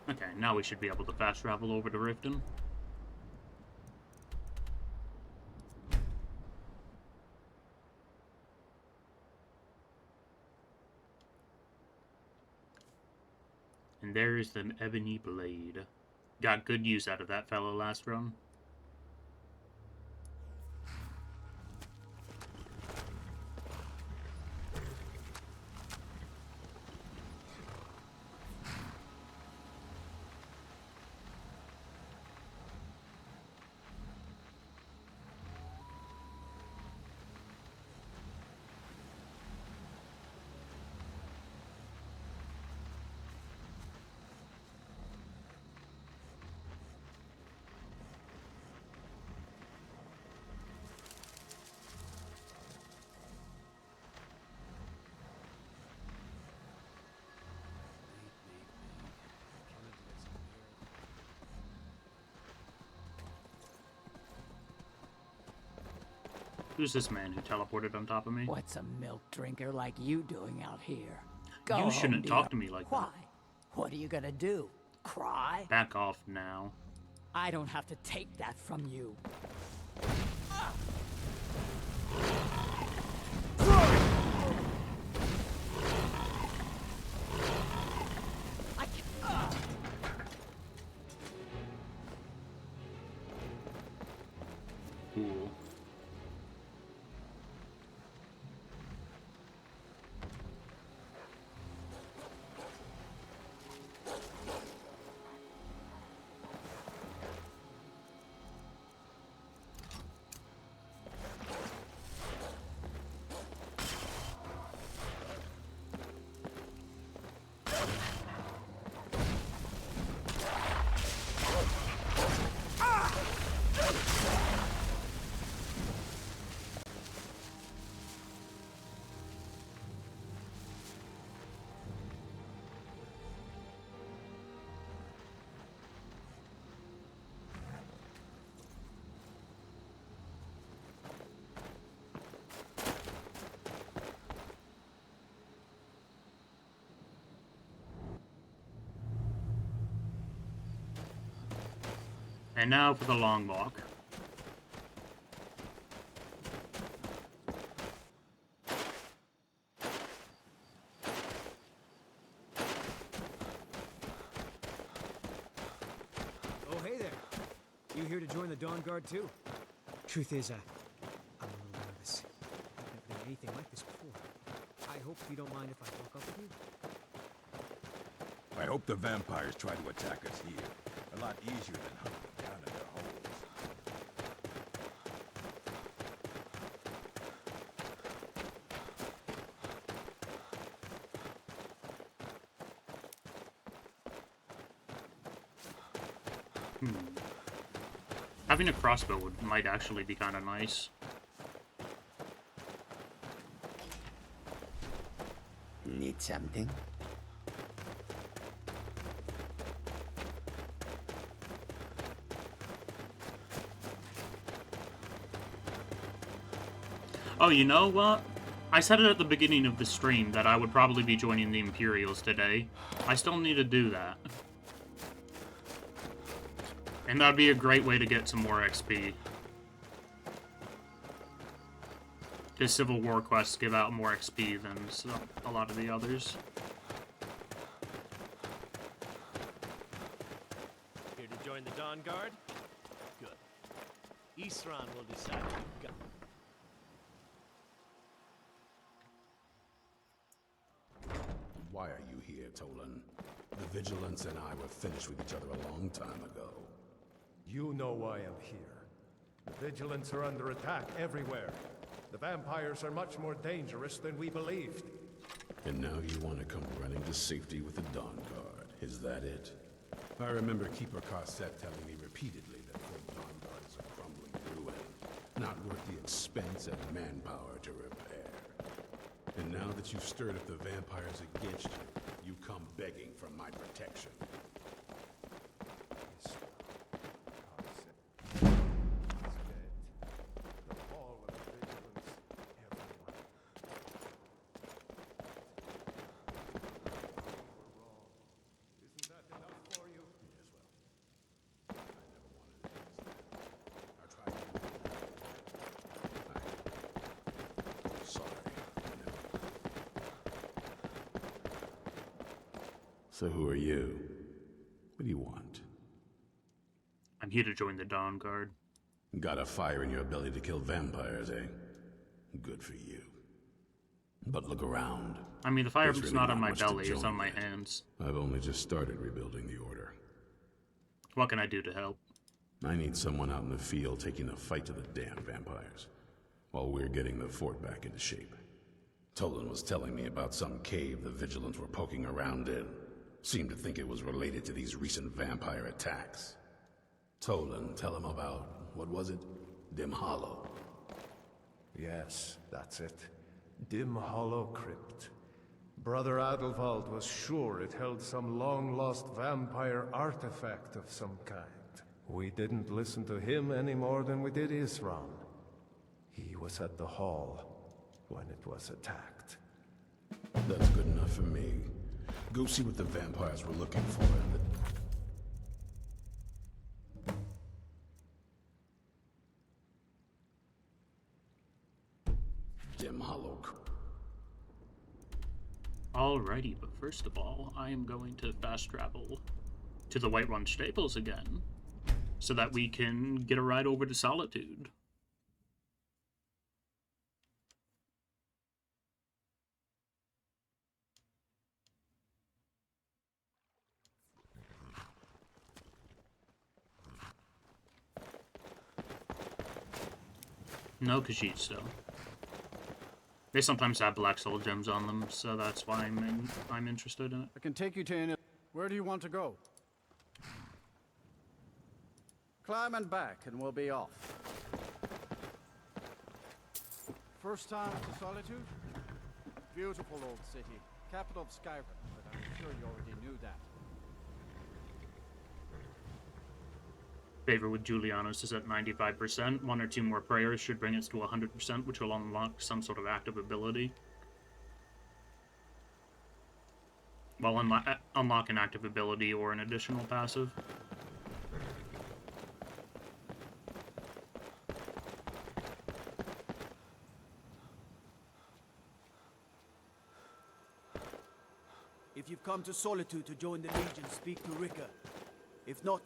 Okay, now we should be able to fast travel over to Riften. And there's the ebony blade. Got good use out of that fellow last run. Who's this man who teleported on top of me? What's a milk drinker like you doing out here? You shouldn't talk to me like that. Why? What are you gonna do? Cry? Back off now. I don't have to take that from you. Cool. And now for the long walk. Oh, hey there. You here to join the Dawn Guard too? Truth is, I'm a little nervous. I've never done anything like this before. I hope you don't mind if I walk up with you. I hope the vampires try to attack us here. A lot easier than hunting down in their holes. Having a crossbow might actually be kind of nice. Need something? Oh, you know what? I said it at the beginning of the stream that I would probably be joining the Imperials today. I still need to do that. And that'd be a great way to get some more XP. Because Civil War quests give out more XP than a lot of the others. Here to join the Dawn Guard? Good. Isran will decide who got. Why are you here, Tolan? The Vigilance and I were finished with each other a long time ago. You know why I'm here. The Vigilants are under attack everywhere. The vampires are much more dangerous than we believed. And now you want to come running to safety with the Dawn Guard. Is that it? I remember Keeper Carset telling me repeatedly that the Dawn Guard is a crumbling ruin, not worth the expense and manpower to repair. And now that you've stirred up the vampires against you, you come begging for my protection. So who are you? What do you want? I'm here to join the Dawn Guard. Got a fire in your ability to kill vampires, eh? Good for you. But look around. I mean, the fire's There's really not on my much to belly, it's join on my yet. hands. I've only just started rebuilding the Order. What can I do to help? I need someone out in the field taking the fight to the damn vampires, while we're getting the fort back into shape. Tolan was telling me about some cave the Vigilants were poking around in. Seemed to think it was related to these recent vampire attacks. Tolan, tell him about, what was it? Dim Hollow. Yes, that's it. Dim Hollow Crypt. Brother Adelwald was sure it held some long-lost vampire artifact of some kind. We didn't listen to him any more than we did Isran. He was at the hall when it was attacked. That's good enough for me. Go see what the vampires were looking for and the Dim Hollow. Alrighty, but first of all, I am going to fast travel to the Whiterun Stables again, so that we can get a ride over to Solitude. No Khajiit still. They sometimes have black soul gems on them, so that's why I'm interested in it. I can take you to any... Where do you want to go? Climb and back, and we'll be off. First time to Solitude? Beautiful old city. Capital of Skyrim, but I'm sure you already knew that. Favor with Julianos is at 95%. One or two more prayers should bring us to 100%, which will unlock some sort of active ability. Well, unlock an active ability or an additional passive. If you've come to Solitude to join the Legion, speak to Rika. If not,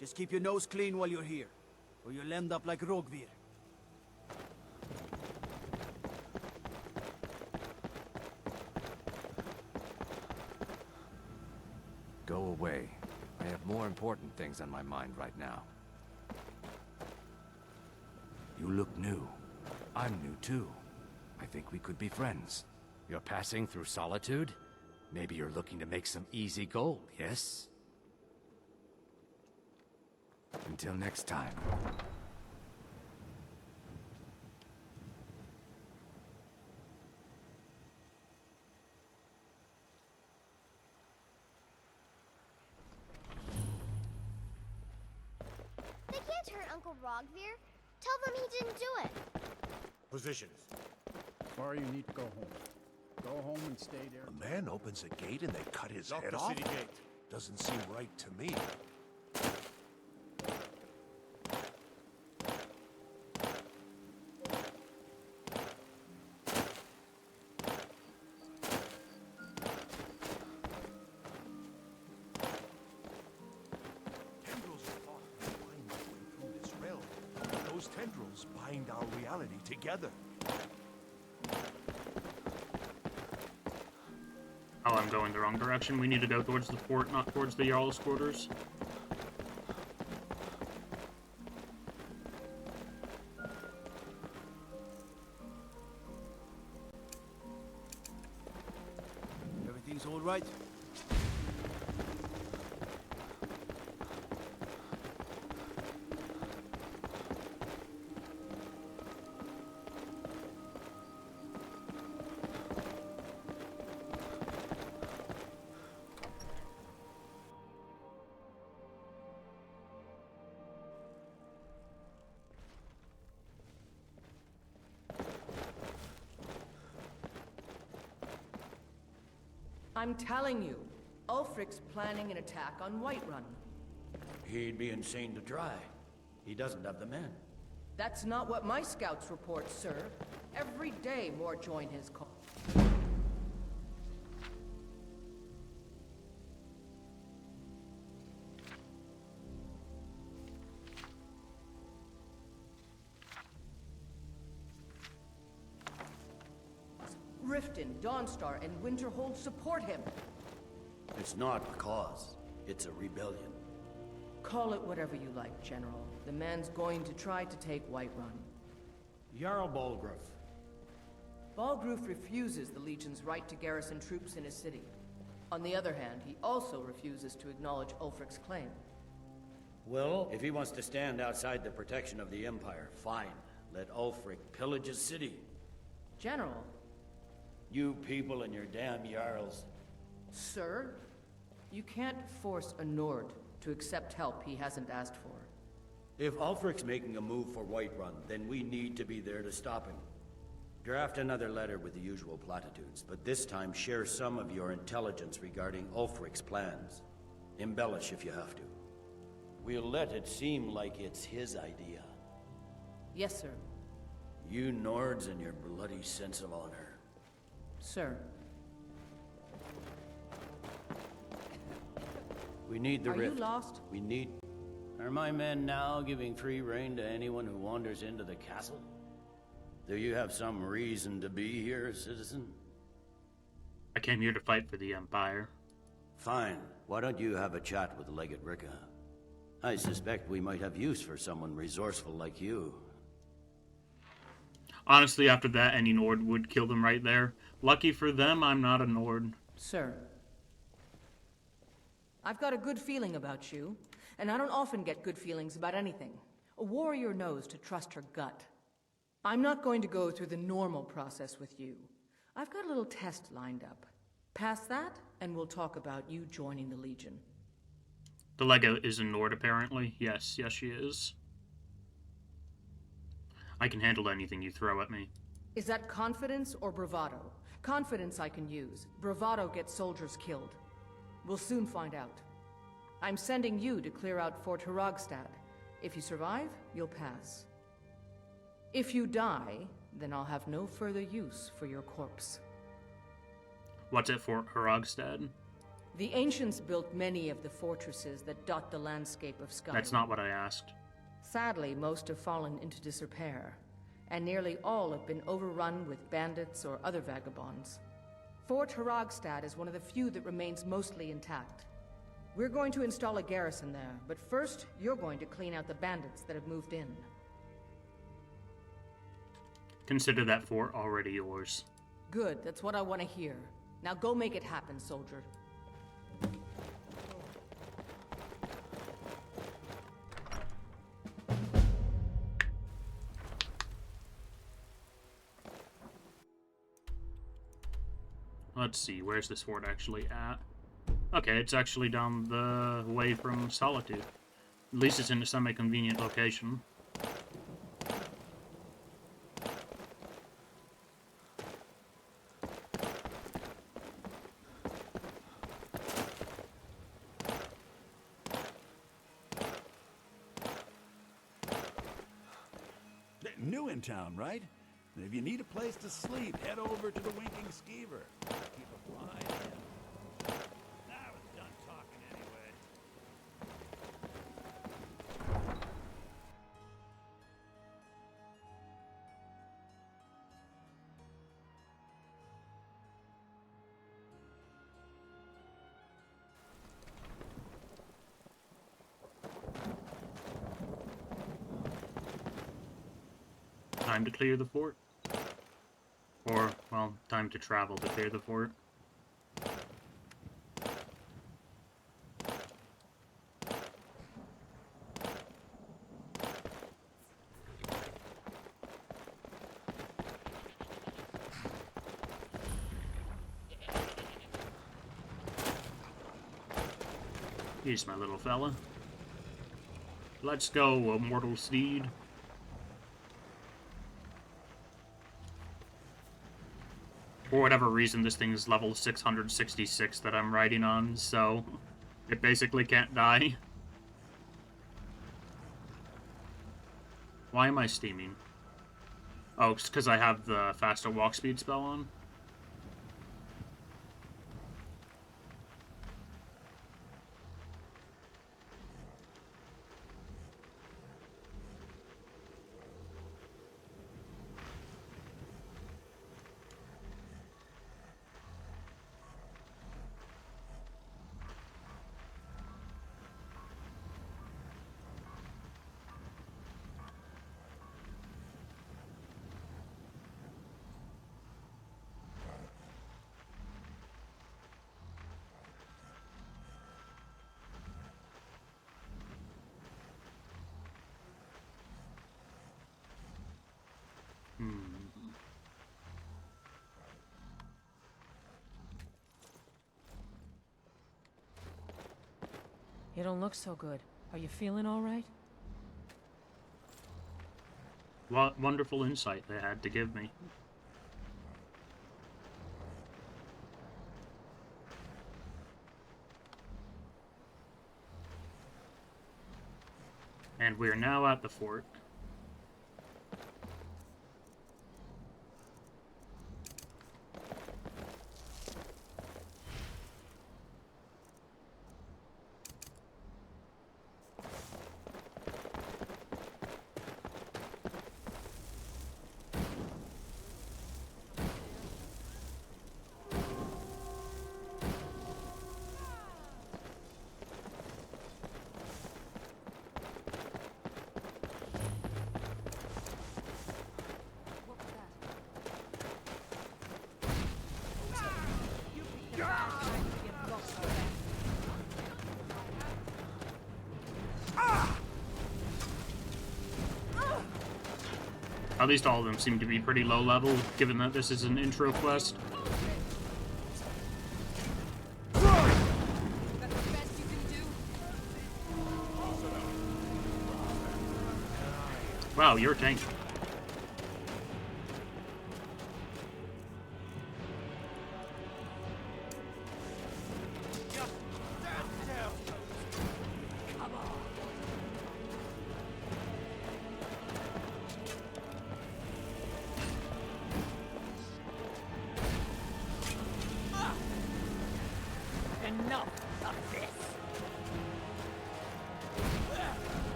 just keep your nose clean while you're here, or you'll end up like Rogvir. Go away. I have more important things on my mind right now. You look new. I'm new too. I think we could be friends. You're passing through Solitude? Maybe you're looking to make some easy gold, yes? Until next time. They can't hurt Uncle Rogvir. Tell them he didn't do it. Positions. Tomorrow you need to go home. Go home and stay there. A man opens a gate and they cut his Lock head the off? city gate. Doesn't seem right to me. Tendrils of thought wind their way through this realm. Those tendrils bind our reality together. Oh, I'm going the wrong direction. We need to go towards the fort, not towards the Jarl's quarters. Everything's all right? I'm telling you, Ulfric's planning an attack on Whiterun. He'd be insane to try. He doesn't have the men. That's not what my scouts report, sir. Every day more join his cause. Riften, Dawnstar, and Winterhold support him. It's not a cause. It's a rebellion. Call it whatever you like, General. The man's going to try to take Whiterun. Jarl Balgruuf. Balgruuf refuses the Legion's right to garrison troops in his city. On the other hand, he also refuses to acknowledge Ulfric's claim. Well, if he wants to stand outside the protection of the Empire, fine. Let Ulfric pillage his city. General. You people and your damn Jarls. Sir, you can't force a Nord to accept help he hasn't asked for. If Ulfric's making a move for Whiterun, then we need to be there to stop him. Draft another letter with the usual platitudes, but this time share some of your intelligence regarding Ulfric's plans. Embellish if you have to. We'll let it seem like it's his idea. Yes, sir. You Nords and your bloody sense of honor. Sir. We need the rift. Are you lost? We need... Are my men now giving free rein to anyone who wanders into the castle? Do you have some reason to be here, citizen? I came here to fight for the Empire. Fine. Why don't you have a chat with Legate Rika? I suspect we might have use for someone resourceful like you. Honestly, after that, any Nord would kill them right there. Lucky for them, I'm not a Nord. Sir. I've got a good feeling about you, and I don't often get good feelings about anything. A warrior knows to trust her gut. I'm not going to go through the normal process with you. I've got a little test lined up. Pass that, and we'll talk about you joining the Legion. The Legate is a Nord, apparently. Yes, she is. I can handle anything you throw at me. Is that confidence or bravado? Confidence I can use. Bravado gets soldiers killed. We'll soon find out. I'm sending you to clear out Fort Hrogstad. If you survive, you'll pass. If you die, then I'll have no further use for your corpse. What's at Fort Hrogstad? The ancients built many of the fortresses that dot the landscape of Skyrim. That's not what I asked. Sadly, most have fallen into disrepair, and nearly all have been overrun with bandits or other vagabonds. Fort Haragstad is one of the few that remains mostly intact. We're going to install a garrison there, but first, you're going to clean out the bandits that have moved in. Consider that fort already yours. Good, that's what I want to hear. Now go make it happen, soldier. Let's see, where's this fort actually at? Okay, it's actually down the way from Solitude. At least it's in a semi-convenient location. New in town, right? If you need a place to sleep, head over to the Winking Skeever. Keep a fly in. I was done talking anyway. Time to clear the fort. Or, well, time to travel to clear the fort. Here's my little fella. Let's go, immortal steed. For whatever reason, this thing is level 666 that I'm riding on, so it basically can't die. Why am I steaming? Oh, it's because I have the faster walk speed spell on. You don't look so good. Are you feeling all right? What wonderful insight they had to give me. And we're now at the fort. At least all of them seem to be pretty low level, given that this is an intro quest. Wow, you're a tank. Enough!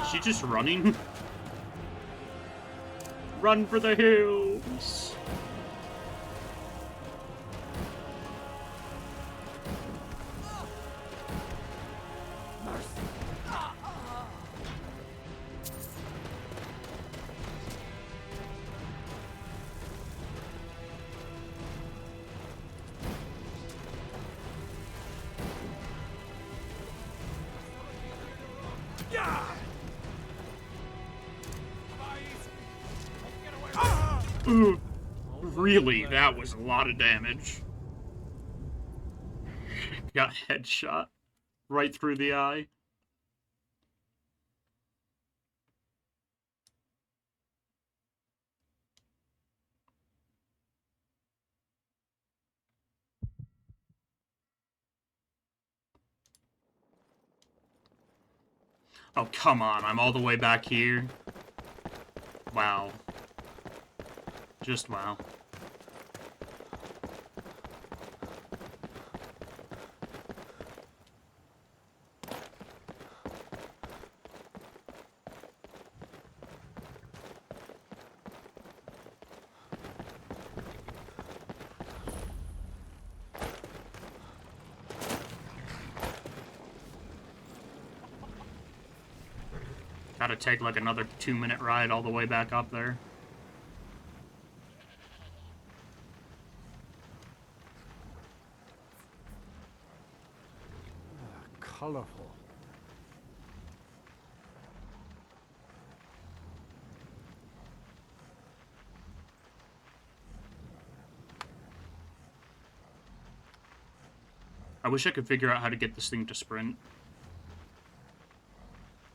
Is she just running? Run for the hills! Ugh. Really? That was a lot of damage. Got headshot right through the eye. Oh, come on. I'm all the way back here. Wow. Just wow. Gotta take like another 2-minute ride all the way back up there. Colorful. I wish I could figure out how to get this thing to sprint.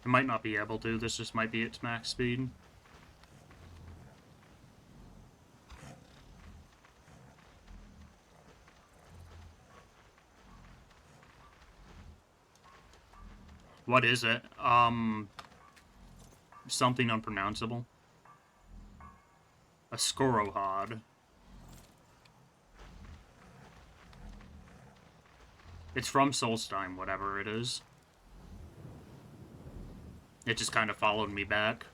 I might not be able to. This just might be its max speed. What is it? Something unpronounceable. A Skorohod. It's from Solstheim, whatever it is. It just kind of followed me back.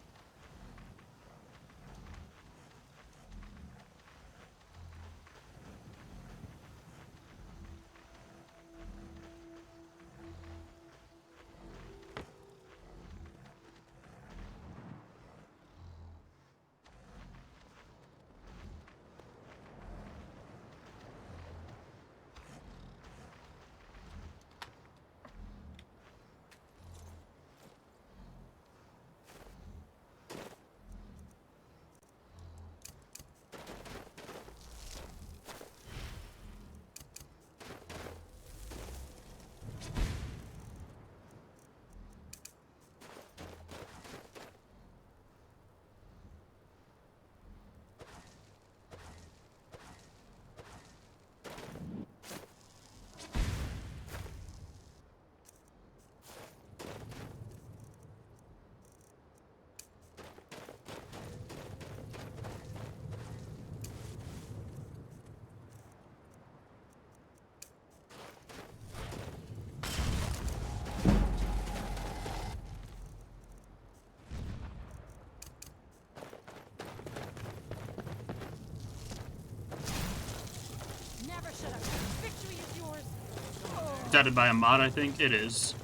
It's added by a mod, I think. It is.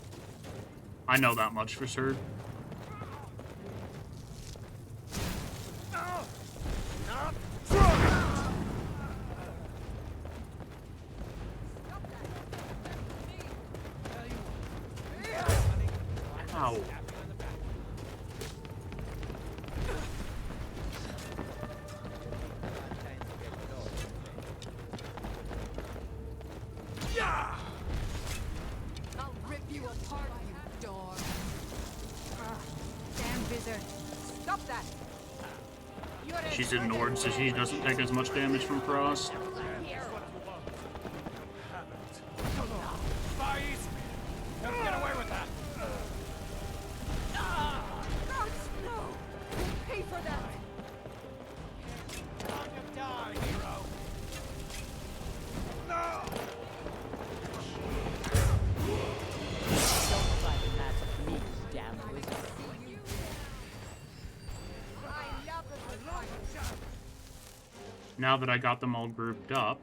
I know that much for sure. Ow. I'll rip you apart, you dog. Damn Wizard. Stop that. She's ignored, so she doesn't take as much damage from Frost. Get away with that! Gods, no! You'll pay for that! Time to die, hero! No! Don't try to match me, damn wizard. Now that I got them all grouped up,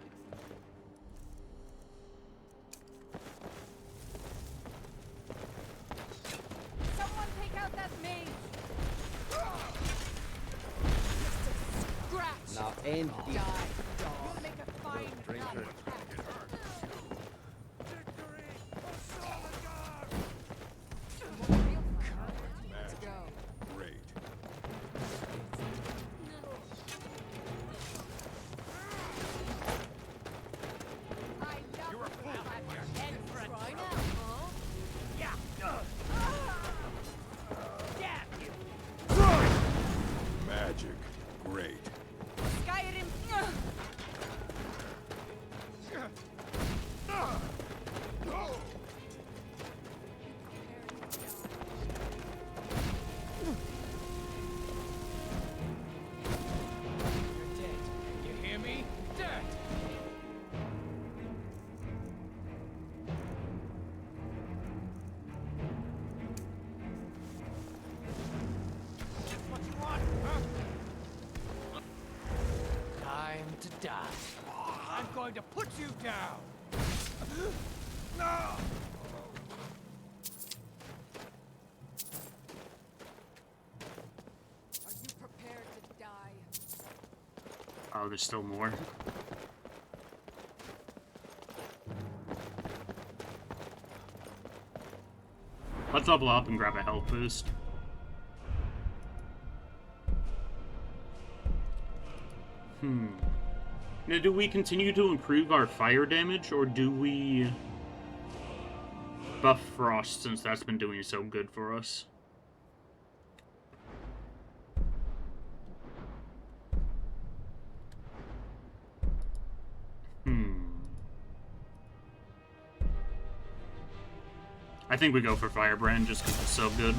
Someone take out that mage! Scratch! Now end Die, the dog. You'll make a fine drinker. Let's go. Great. You're a fool. Try now, huh? Yeah. Damn you. Magic. Great. Skyrim. You're dead. You hear me? Dead. What you want, huh? Time to die. I'm going to put you down. No! Are you prepared to die? oh, there's still more. Let's level up and grab a health boost. Now, do we continue to improve our fire damage, or do we buff frost since that's been doing so good for us? I think we go for Firebrand just because it's so good.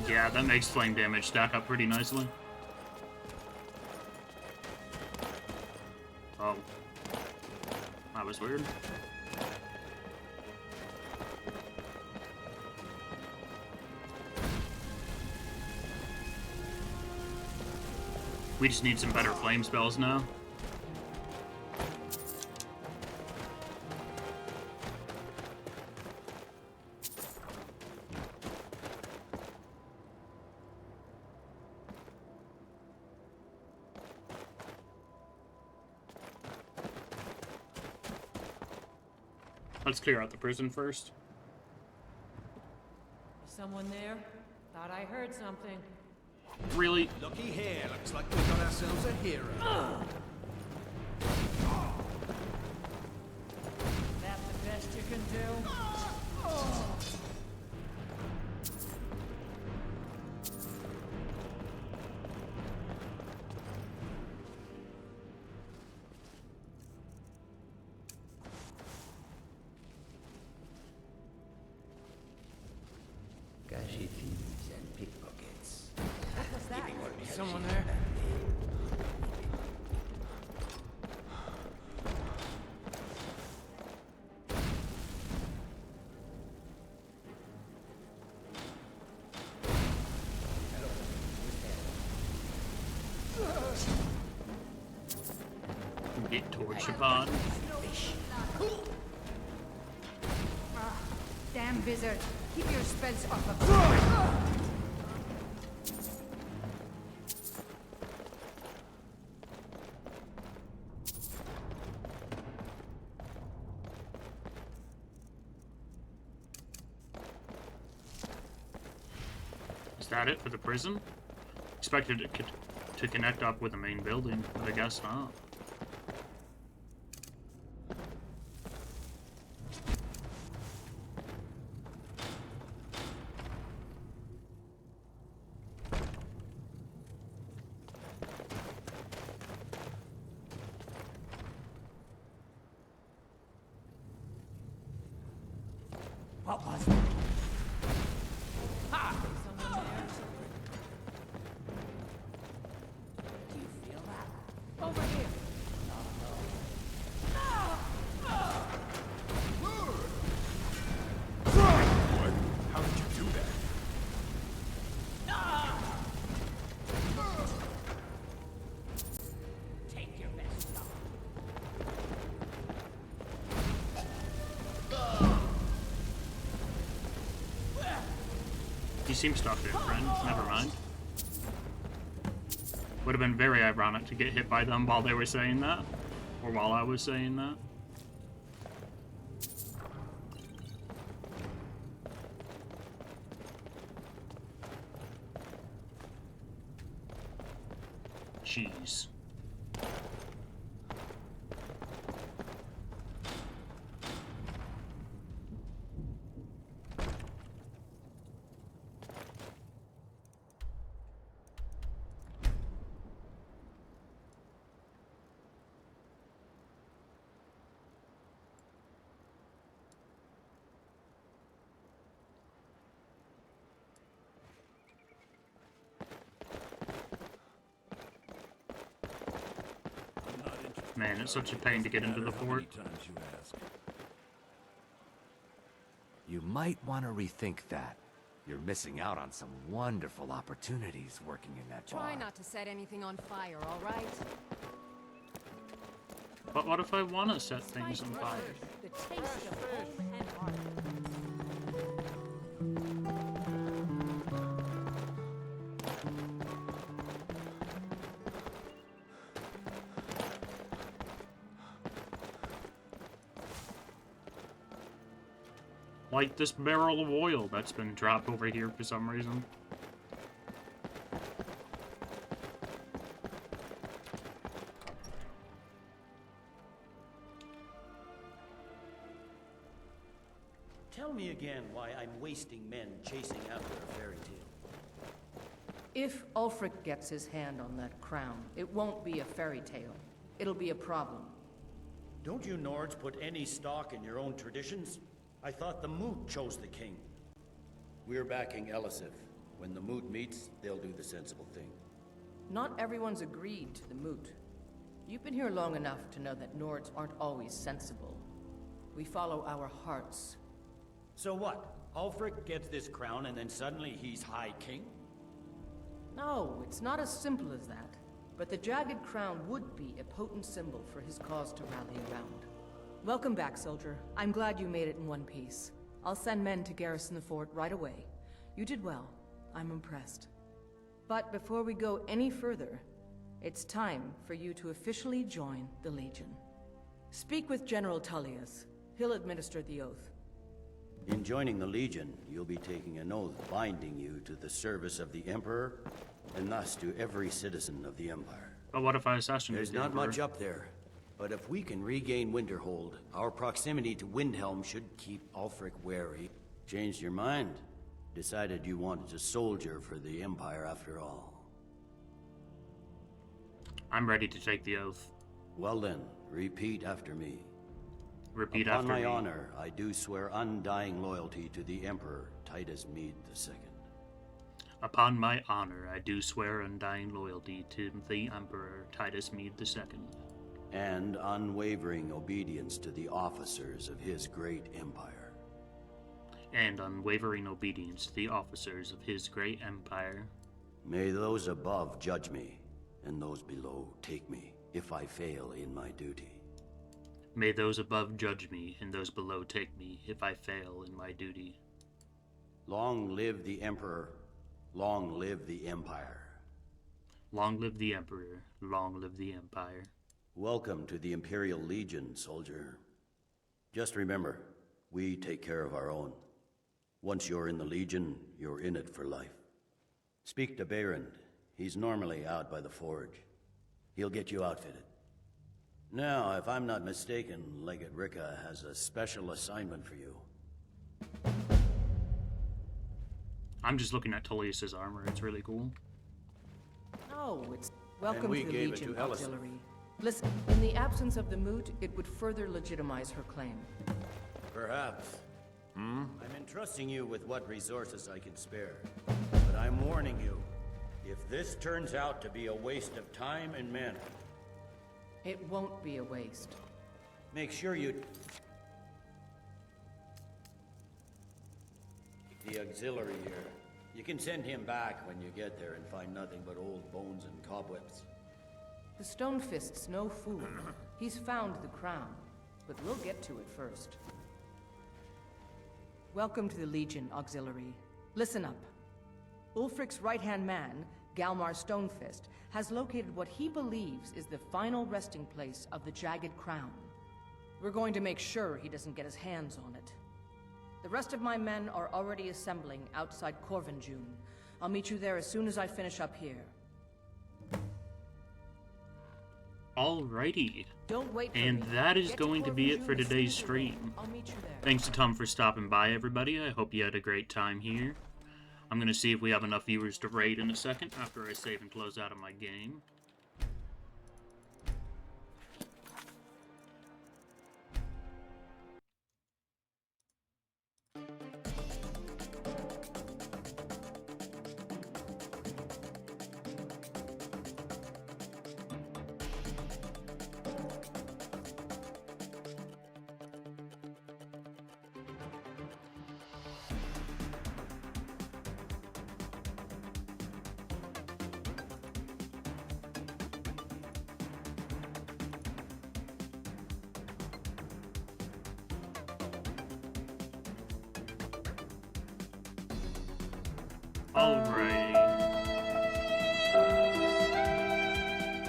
Yeah, that makes flame damage stack up pretty nicely. Oh. That was weird. We just need some better flame spells now. Let's clear out the prison first. Someone there? Thought I heard something. Really? Looky here, looks like we got ourselves a hero. That the best you can do? Gushy thieves and pickpockets. What was that? Someone there? Get torch upon. Damn wizard. Keep your spells off of Is that it for the prison? Expected it to connect up with the main building, but I guess not. What was that? Ha! Someone there? Do you feel that? Over here. seems to talk to their friends. Never mind. Would have been very ironic to get hit by them while they were saying that. Or while I was saying that. Jeez. Man, it's such a pain to get into the fort. You might want to rethink that. You're missing out on some wonderful opportunities working in that bar. Try not to set anything on fire, all right? But what if I want to set things on fire? The taste of home and art. Like this barrel of oil that's been dropped over here for some reason. Tell me again why I'm wasting men chasing after a fairy tale. If Ulfric gets his hand on that crown, it won't be a fairy tale. It'll be a problem. Don't you Nords put any stock in your own traditions? I thought the Moot chose the king. We're backing Elisif. When the Moot meets, they'll do the sensible thing. Not everyone's agreed to the moot. You've been here long enough to know that Nords aren't always sensible. We follow our hearts. So what? Ulfric gets this crown and then suddenly he's High King? No, it's not as simple as that. But the jagged crown would be a potent symbol for his cause to rally around. Welcome back, soldier. I'm glad you made it in one piece. I'll send men to garrison the fort right away. You did well. I'm impressed. But before we go any further, it's time for you to officially join the Legion. Speak with General Tullius. He'll administer the oath. In joining the Legion, you'll be taking an oath binding you to the service of the Emperor, and thus to every citizen of the Empire. But what if I assassinate There's the not Emperor? much up there, but if we can regain Winterhold, our proximity to Windhelm should keep Ulfric wary. Changed your mind? Decided you wanted to soldier for the Empire after all. I'm ready to take the oath. Well then, repeat after me. Repeat Upon after my me. honor, I do swear undying loyalty to the Emperor Titus Mede II. Upon my honor, I do swear undying loyalty to the Emperor Titus Mede II. And unwavering obedience to the officers of his great empire. And unwavering obedience to the officers of his great empire. May those above judge me, and those below take me, if I fail in my duty. May those above judge me, and those below take me, if I fail in my duty. Long live the Emperor, long live the Empire. Long live the Emperor, long live the Empire. Welcome to the Imperial Legion, soldier. Just remember, we take care of our own. Once you're in the Legion, you're in it for life. Speak to Behrend. He's normally out by the forge. He'll get you outfitted. Now, if I'm not mistaken, Legate Ricka has a special assignment for you. I'm just looking at Tullius's armor. It's really cool. No, it's welcome we to the gave it Legion to Elisif. Auxiliary. Listen, in the absence of the moot, it would further legitimize her claim. Perhaps. I'm entrusting you with what resources I can spare. But I'm warning you, if this turns out to be a waste of time and men, It won't be a waste. make sure you... The auxiliary here. You can send him back when you get there and find nothing but old bones and cobwebs. The Stone Fist's no fool. He's found the crown, but we'll get to it first. Welcome to the Legion Auxiliary. Listen up. Ulfric's right-hand man, Galmar Stonefist, has located what he believes is the final resting place of the Jagged Crown. We're going to make sure he doesn't get his hands on it. The rest of my men are already assembling outside Corvinjune. I'll meet you there as soon as I finish up here. Alrighty. Don't wait for And me. that is Get to going to be it for Corvinjune as today's soon as you're ready. stream. I'll meet you there. Thanks to Tom for stopping by, everybody. I hope you had a great time here. I'm going to see if we have enough viewers to raid in a second after I save and close out of my game. Alrighty.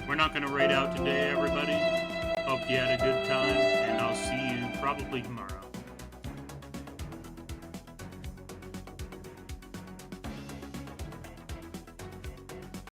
We're not going to raid out today, everybody. Hope you had a good time, and I'll see you probably tomorrow.